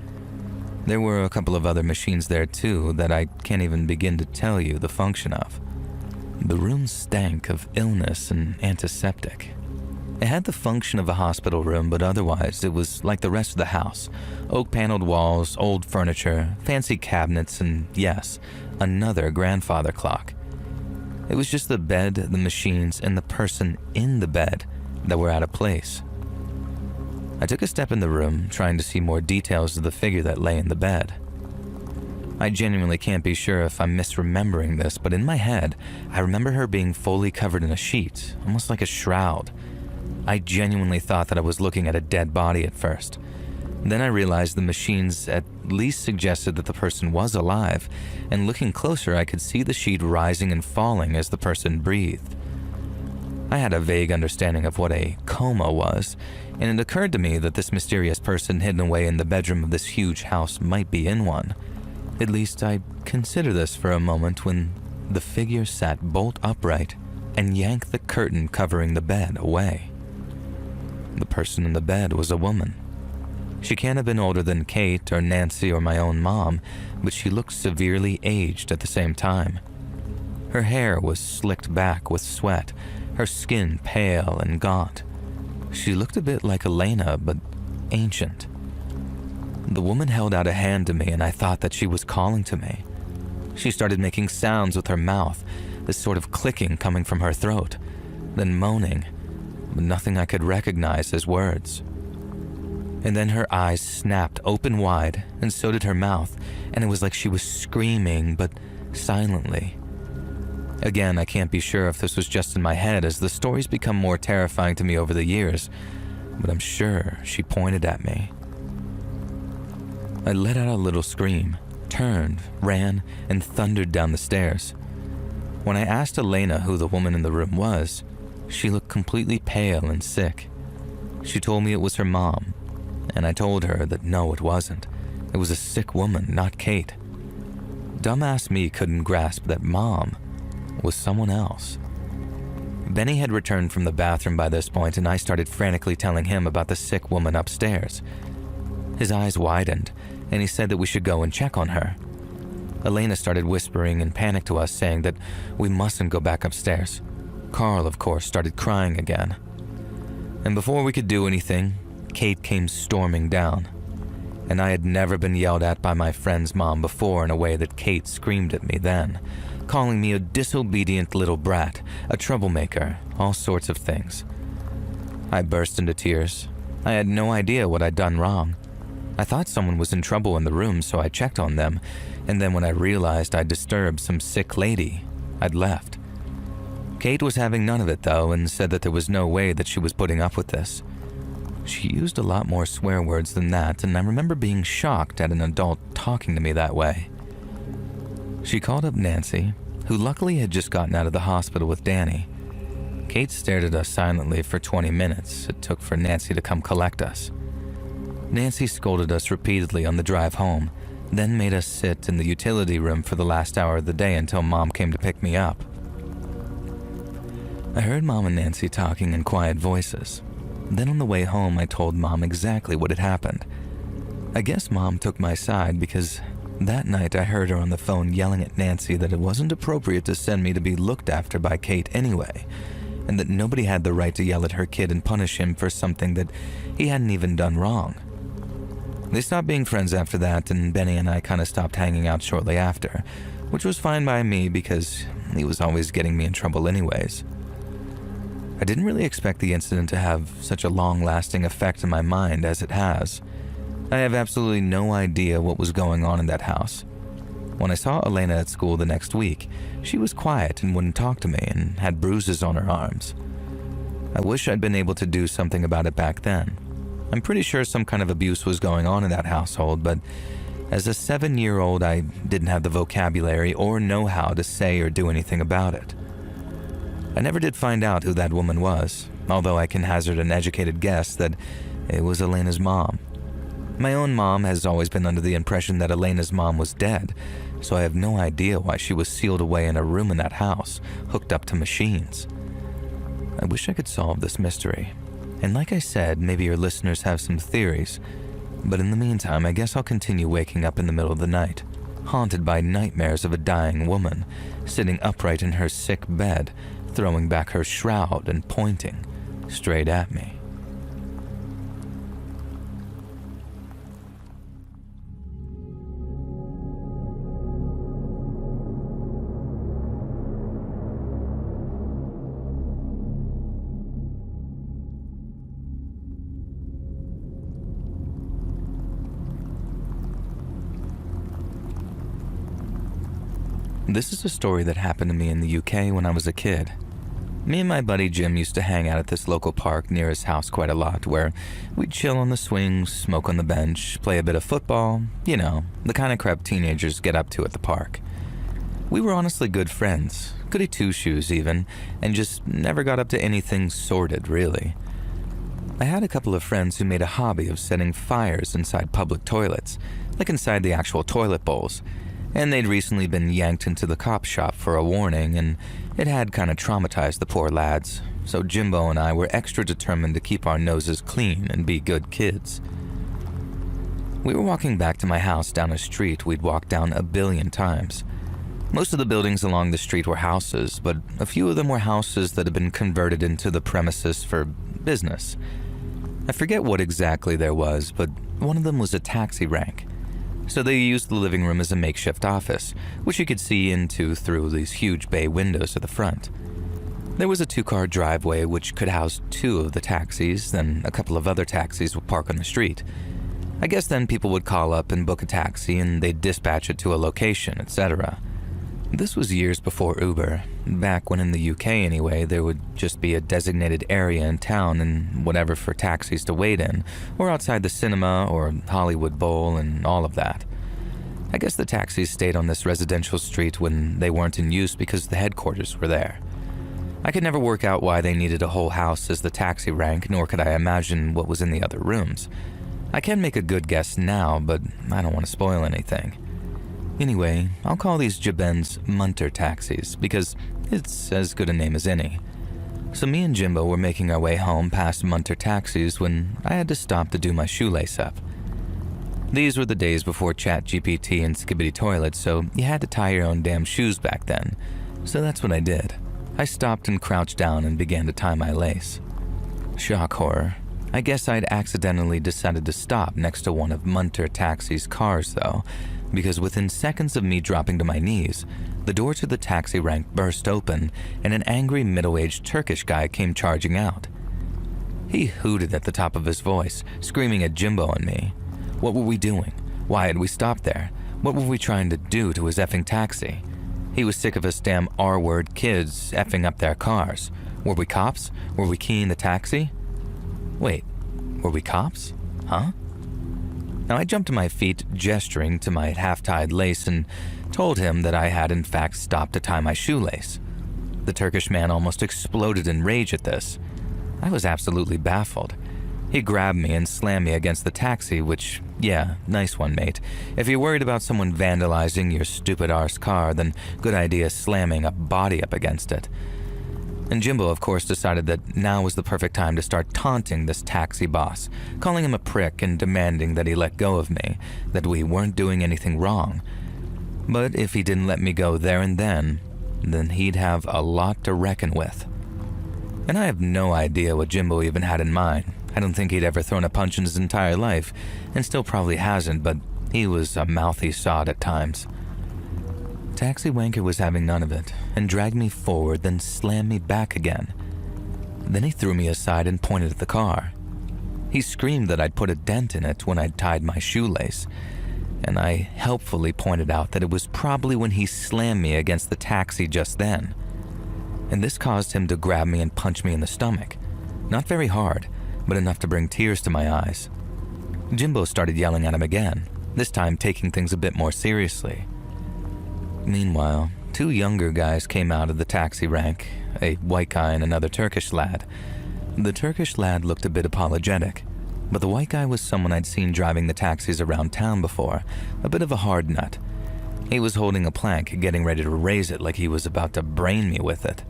There were a couple of other machines there too that I can't even begin to tell you the function of. The room stank of illness and antiseptic. It had the function of a hospital room, but otherwise it was like the rest of the house. Oak-paneled walls, old furniture, fancy cabinets, and yes, another grandfather clock. It was just the bed, the machines, and the person in the bed that were out of place. I took a step in the room, trying to see more details of the figure that lay in the bed. I genuinely can't be sure if I'm misremembering this, but in my head, I remember her being fully covered in a sheet, almost like a shroud. I genuinely thought that I was looking at a dead body at first. Then I realized the machines at least suggested that the person was alive, and looking closer I could see the sheet rising and falling as the person breathed. I had a vague understanding of what a coma was, and it occurred to me that this mysterious person hidden away in the bedroom of this huge house might be in one. At least I considered this for a moment when the figure sat bolt upright and yanked the curtain covering the bed away. The person in the bed was a woman. She can't have been older than Kate or Nancy or my own mom, but she looked severely aged at the same time. Her hair was slicked back with sweat, her skin pale and gaunt. She looked a bit like Elena, but ancient. The woman held out a hand to me, and I thought that she was calling to me. She started making sounds with her mouth, this sort of clicking coming from her throat, then moaning, but nothing I could recognize as words. And then her eyes snapped open wide, and so did her mouth, and it was like she was screaming, but silently. Again, I can't be sure if this was just in my head, as the stories become more terrifying to me over the years, but I'm sure she pointed at me. I let out a little scream, turned, ran, and thundered down the stairs. When I asked Elena who the woman in the room was, she looked completely pale and sick. She told me it was her mom, and I told her that no, it wasn't. It was a sick woman, not Kate. Dumbass me couldn't grasp that mom was someone else. Benny had returned from the bathroom by this point, and I started frantically telling him about the sick woman upstairs. His eyes widened, and he said that we should go and check on her. Elena started whispering in panic to us, saying that we mustn't go back upstairs. Carl, of course, started crying again. And before we could do anything, Kate came storming down. And I had never been yelled at by my friend's mom before in a way that Kate screamed at me then, calling me a disobedient little brat, a troublemaker, all sorts of things. I burst into tears. I had no idea what I'd done wrong. I thought someone was in trouble in the room, so I checked on them, and then when I realized I'd disturbed some sick lady, I'd left. Kate was having none of it though, and said that there was no way that she was putting up with this. She used a lot more swear words than that, and I remember being shocked at an adult talking to me that way. She called up Nancy, who luckily had just gotten out of the hospital with Danny. Kate stared at us silently for 20 minutes it took for Nancy to come collect us. Nancy scolded us repeatedly on the drive home, then made us sit in the utility room for the last hour of the day until Mom came to pick me up. I heard Mom and Nancy talking in quiet voices. Then on the way home, I told Mom exactly what had happened. I guess Mom took my side because that night I heard her on the phone yelling at Nancy that it wasn't appropriate to send me to be looked after by Kate anyway, and that nobody had the right to yell at her kid and punish him for something that he hadn't even done wrong. They stopped being friends after that, and Benny and I kind of stopped hanging out shortly after, which was fine by me because he was always getting me in trouble anyways. I didn't really expect the incident to have such a long-lasting effect in my mind as it has. I have absolutely no idea what was going on in that house. When I saw Elena at school the next week, she was quiet and wouldn't talk to me and had bruises on her arms. I wish I'd been able to do something about it back then. I'm pretty sure some kind of abuse was going on in that household, but as a 7-year-old, I didn't have the vocabulary or know-how to say or do anything about it. I never did find out who that woman was, although I can hazard an educated guess that it was Elena's mom. My own mom has always been under the impression that Elena's mom was dead, so I have no idea why she was sealed away in a room in that house, hooked up to machines. I wish I could solve this mystery. And like I said, maybe your listeners have some theories, but in the meantime, I guess I'll continue waking up in the middle of the night, haunted by nightmares of a dying woman, sitting upright in her sick bed, throwing back her shroud and pointing straight at me. This is a story that happened to me in the UK when I was a kid. Me and my buddy Jim used to hang out at this local park near his house quite a lot, where we'd chill on the swings, smoke on the bench, play a bit of football, you know, the kind of crap teenagers get up to at the park. We were honestly good friends, goody two-shoes even, and just never got up to anything sordid, really. I had a couple of friends who made a hobby of setting fires inside public toilets, like inside the actual toilet bowls, and they'd recently been yanked into the cop shop for a warning, and it had kind of traumatized the poor lads, so Jimbo and I were extra determined to keep our noses clean and be good kids. We were walking back to my house down a street we'd walked down a billion times. Most of the buildings along the street were houses, but a few of them were houses that had been converted into the premises for business. I forget what exactly there was, but one of them was a taxi rank. So they used the living room as a makeshift office, which you could see into through these huge bay windows at the front. There was a 2-car driveway which could house 2 of the taxis, then a couple of other taxis would park on the street. I guess then people would call up and book a taxi and they'd dispatch it to a location, etc. This was years before Uber. Back when in the UK anyway, there would just be a designated area in town and whatever for taxis to wait in, or outside the cinema or Hollywood Bowl and all of that. I guess the taxis stayed on this residential street when they weren't in use because the headquarters were there. I could never work out why they needed a whole house as the taxi rank, nor could I imagine what was in the other rooms. I can make a good guess now, but I don't want to spoil anything. Anyway, I'll call these Jabens Munter taxis because it's as good a name as any. So me and Jimbo were making our way home past Munter taxis when I had to stop to do my shoelace up. These were the days before ChatGPT and Skibbity Toilets, so you had to tie your own damn shoes back then. So that's what I did. I stopped and crouched down and began to tie my lace. Shock horror. I guess I'd accidentally decided to stop next to one of Munter taxi's cars though, because within seconds of me dropping to my knees, the door to the taxi rank burst open and an angry middle-aged Turkish guy came charging out. He hooted at the top of his voice, screaming at Jimbo and me. What were we doing? Why had we stopped there? What were we trying to do to his effing taxi? He was sick of us damn R-word kids effing up their cars. Were we cops? Were we keying the taxi? Wait, were we cops? Huh? Now I jumped to my feet, gesturing to my half-tied lace, and told him that I had in fact stopped to tie my shoelace. The Turkish man almost exploded in rage at this. I was absolutely baffled. He grabbed me and slammed me against the taxi, which, yeah, nice one, mate. If you're worried about someone vandalizing your stupid arse car, then good idea slamming a body up against it. And Jimbo, of course, decided that now was the perfect time to start taunting this taxi boss, calling him a prick and demanding that he let go of me, that we weren't doing anything wrong. But if he didn't let me go there and then he'd have a lot to reckon with. And I have no idea what Jimbo even had in mind. I don't think he'd ever thrown a punch in his entire life, and still probably hasn't, but he was a mouthy sod at times. Taxi wanker was having none of it, and dragged me forward, then slammed me back again. Then he threw me aside and pointed at the car. He screamed that I'd put a dent in it when I'd tied my shoelace, and I helpfully pointed out that it was probably when he slammed me against the taxi just then. And this caused him to grab me and punch me in the stomach. Not very hard, but enough to bring tears to my eyes. Jimbo started yelling at him again, this time taking things a bit more seriously. Meanwhile, two younger guys came out of the taxi rank, a white guy and another Turkish lad. The Turkish lad looked a bit apologetic, but the white guy was someone I'd seen driving the taxis around town before, a bit of a hard nut. He was holding a plank, getting ready to raise it like he was about to brain me with it.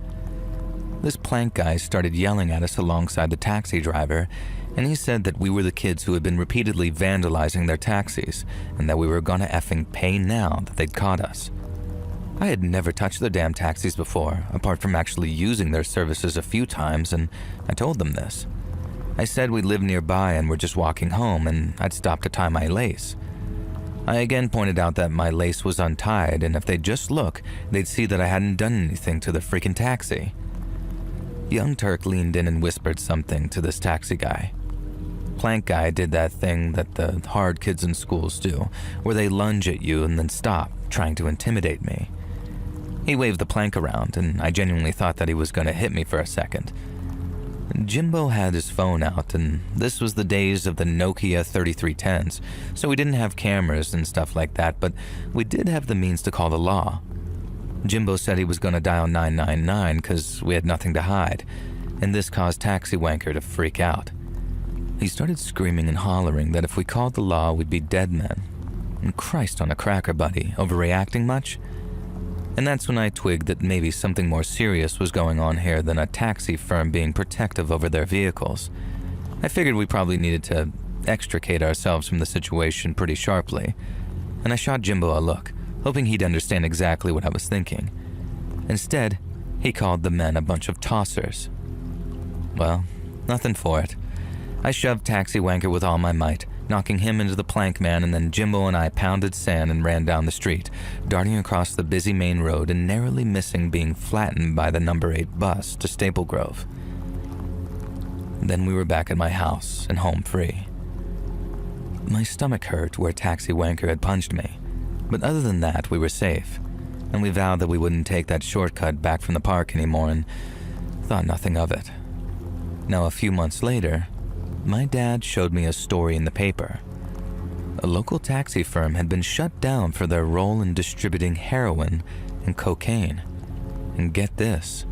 This plank guy started yelling at us alongside the taxi driver, and he said that we were the kids who had been repeatedly vandalizing their taxis, and that we were gonna effing pay now that they'd caught us. I had never touched the damn taxis before, apart from actually using their services a few times, and I told them this. I said we lived nearby and were just walking home, and I'd stopped to tie my lace. I again pointed out that my lace was untied, and if they'd just look, they'd see that I hadn't done anything to the freaking taxi. Young Turk leaned in and whispered something to this taxi guy. Plank guy did that thing that the hard kids in schools do, where they lunge at you and then stop, trying to intimidate me. He waved the plank around, and I genuinely thought that he was going to hit me for a second. Jimbo had his phone out, and this was the days of the Nokia 3310s, so we didn't have cameras and stuff like that, but we did have the means to call the law. Jimbo said he was going to dial 999 because we had nothing to hide, and this caused Taxi Wanker to freak out. He started screaming and hollering that if we called the law, we'd be dead men. And Christ on a cracker, buddy, overreacting much? And that's when I twigged that maybe something more serious was going on here than a taxi firm being protective over their vehicles. I figured we probably needed to extricate ourselves from the situation pretty sharply, and I shot Jimbo a look, hoping he'd understand exactly what I was thinking. Instead, he called the men a bunch of tossers. Well, nothing for it. I shoved Taxi Wanker with all my might, knocking him into the plank man, and then Jimbo and I pounded sand and ran down the street, darting across the busy main road and narrowly missing being flattened by the number 8 bus to Staple Grove. Then we were back at my house and home free. My stomach hurt where Taxi Wanker had punched me, but other than that, we were safe, and we vowed that we wouldn't take that shortcut back from the park anymore and thought nothing of it. Now, a few months later, my dad showed me a story in the paper. A local taxi firm had been shut down for their role in distributing heroin and cocaine. And get this,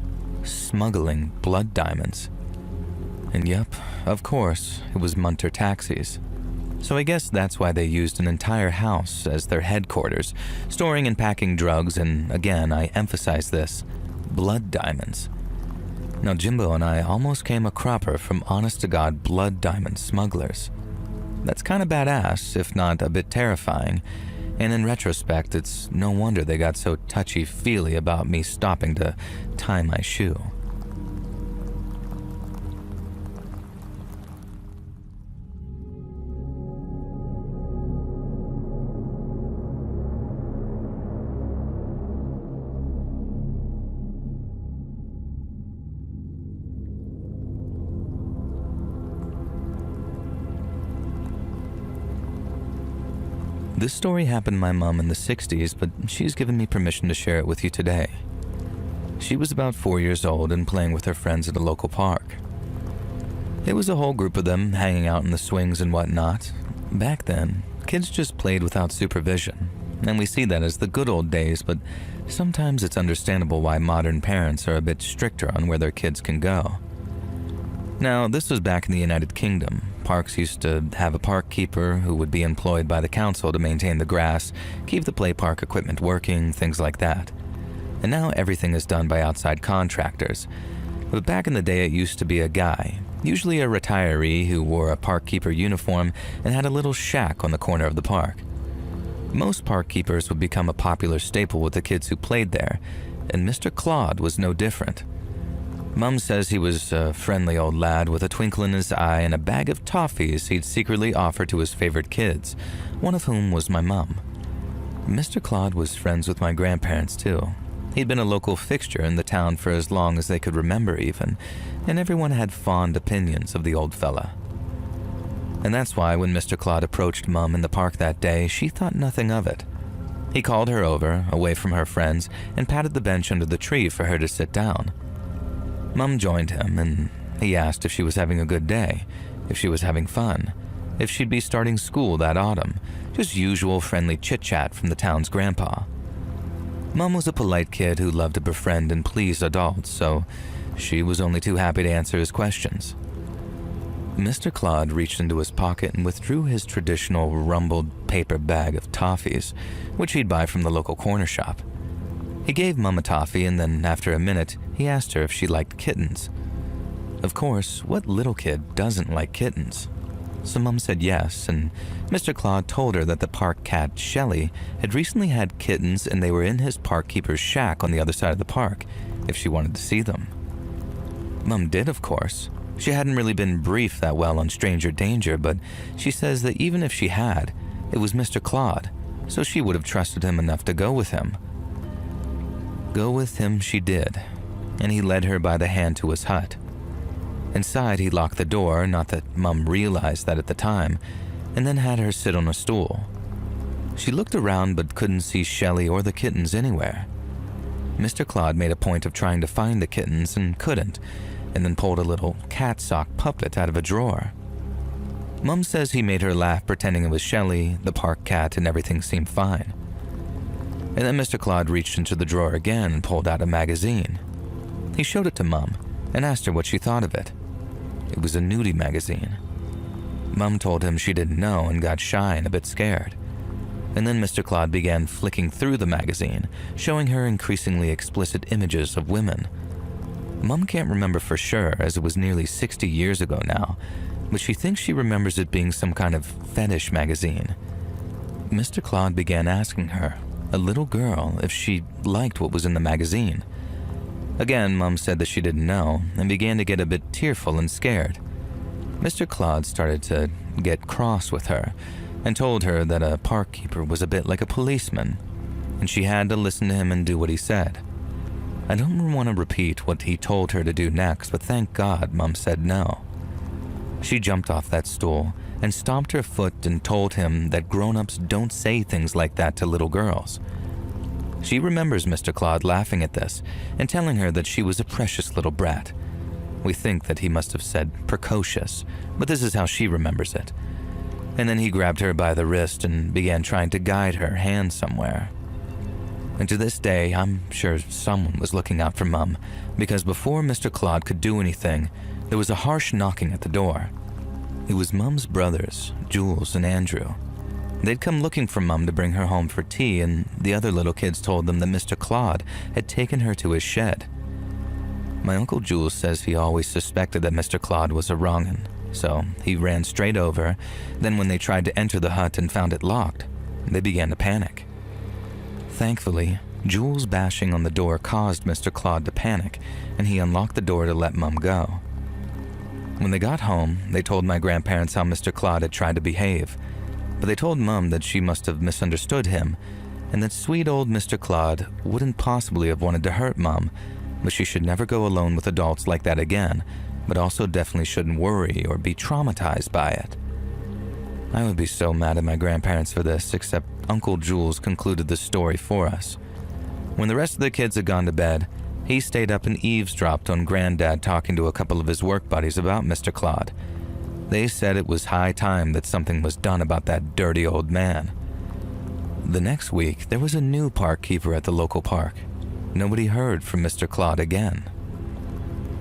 smuggling blood diamonds. And yep, of course, it was Munter Taxis. So I guess that's why they used an entire house as their headquarters, storing and packing drugs, and again, I emphasize this, blood diamonds. Now, Jimbo and I almost came a cropper from honest-to-God blood diamond smugglers. That's kind of badass, if not a bit terrifying, and in retrospect, it's no wonder they got so touchy-feely about me stopping to tie my shoe. This story happened to my mom in the 60s, but she's given me permission to share it with you today. She was about 4 years old and playing with her friends at a local park. It was a whole group of them hanging out in the swings and whatnot. Back then, kids just played without supervision, and we see that as the good old days, but sometimes it's understandable why modern parents are a bit stricter on where their kids can go. Now, this was back in the United Kingdom. Parks used to have a park keeper who would be employed by the council to maintain the grass, keep the play park equipment working, things like that. And now everything is done by outside contractors. But back in the day, it used to be a guy, usually a retiree who wore a park keeper uniform and had a little shack on the corner of the park. Most park keepers would become a popular staple with the kids who played there, and Mr. Claude was no different. Mum says he was a friendly old lad with a twinkle in his eye and a bag of toffees he'd secretly offer to his favorite kids, one of whom was my mum. Mr. Claude was friends with my grandparents too. He'd been a local fixture in the town for as long as they could remember even, and everyone had fond opinions of the old fella. And that's why when Mr. Claude approached Mum in the park that day, she thought nothing of it. He called her over, away from her friends, and patted the bench under the tree for her to sit down. Mum joined him, and he asked if she was having a good day, if she was having fun, if she'd be starting school that autumn, just usual friendly chit-chat from the town's grandpa. Mom was a polite kid who loved to befriend and please adults, so she was only too happy to answer his questions. Mr. Claude reached into his pocket and withdrew his traditional rumpled paper bag of toffees, which he'd buy from the local corner shop. He gave Mom a toffee, and then after a minute, he asked her if she liked kittens. Of course, what little kid doesn't like kittens? So Mom said yes, and Mr. Claude told her that the park cat, Shelley, had recently had kittens and they were in his park keeper's shack on the other side of the park, if she wanted to see them. Mom did, of course. She hadn't really been briefed that well on stranger danger, but she says that even if she had, it was Mr. Claude, so she would have trusted him enough to go with him. Go with him she did, and he led her by the hand to his hut. Inside, he locked the door, not that Mom realized that at the time, and then had her sit on a stool. She looked around but couldn't see Shelley or the kittens anywhere. Mr. Claude made a point of trying to find the kittens and couldn't, and then pulled a little cat sock puppet out of a drawer. Mom says he made her laugh pretending it was Shelley, the park cat, and everything seemed fine. And then Mr. Claude reached into the drawer again and pulled out a magazine. He showed it to Mom and asked her what she thought of it. It was a nudie magazine. Mom told him she didn't know and got shy and a bit scared. And then Mr. Claude began flicking through the magazine, showing her increasingly explicit images of women. Mom can't remember for sure, as it was nearly 60 years ago now, but she thinks she remembers it being some kind of fetish magazine. Mr. Claude began asking her, a little girl, if she liked what was in the magazine. Again, Mom said that she didn't know, and began to get a bit tearful and scared. Mr. Claude started to get cross with her, and told her that a park keeper was a bit like a policeman, and she had to listen to him and do what he said. I don't want to repeat what he told her to do next, but thank God Mom said no. She jumped off that stool and stomped her foot and told him that grown-ups don't say things like that to little girls. She remembers Mr. Claude laughing at this and telling her that she was a precious little brat. We think that he must have said precocious, but this is how she remembers it. And then he grabbed her by the wrist and began trying to guide her hand somewhere. And to this day, I'm sure someone was looking out for Mom, because before Mr. Claude could do anything, there was a harsh knocking at the door. It was Mom's brothers, Jules and Andrew. They'd come looking for Mom to bring her home for tea, and the other little kids told them that Mr. Claude had taken her to his shed. My Uncle Jules says he always suspected that Mr. Claude was a wrong'un, so he ran straight over. Then when they tried to enter the hut and found it locked, they began to panic. Thankfully, Jules' bashing on the door caused Mr. Claude to panic, and he unlocked the door to let Mom go. When they got home, they told my grandparents how Mr. Claude had tried to behave, but they told Mom that she must have misunderstood him, and that sweet old Mr. Claude wouldn't possibly have wanted to hurt Mom, but she should never go alone with adults like that again, but also definitely shouldn't worry or be traumatized by it. I would be so mad at my grandparents for this, except Uncle Jules concluded the story for us. When the rest of the kids had gone to bed, he stayed up and eavesdropped on Granddad talking to a couple of his work buddies about Mr. Claude. They said it was high time that something was done about that dirty old man. The next week, there was a new park keeper at the local park. Nobody heard from Mr. Claude again.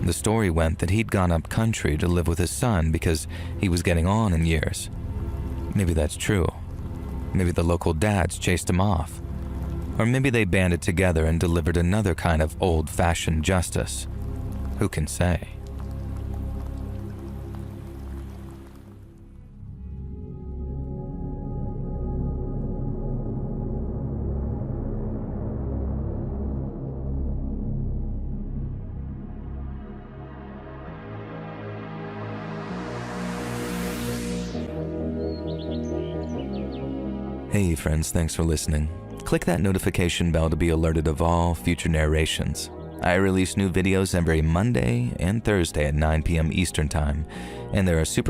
The story went that he'd gone up country to live with his son because he was getting on in years. Maybe that's true. Maybe the local dads chased him off. Or maybe they banded together and delivered another kind of old-fashioned justice. Who can say? Hey friends, thanks for listening. Click that notification bell to be alerted of all future narrations. I release new videos every Monday and Thursday at 9 p.m. Eastern Time, and there are super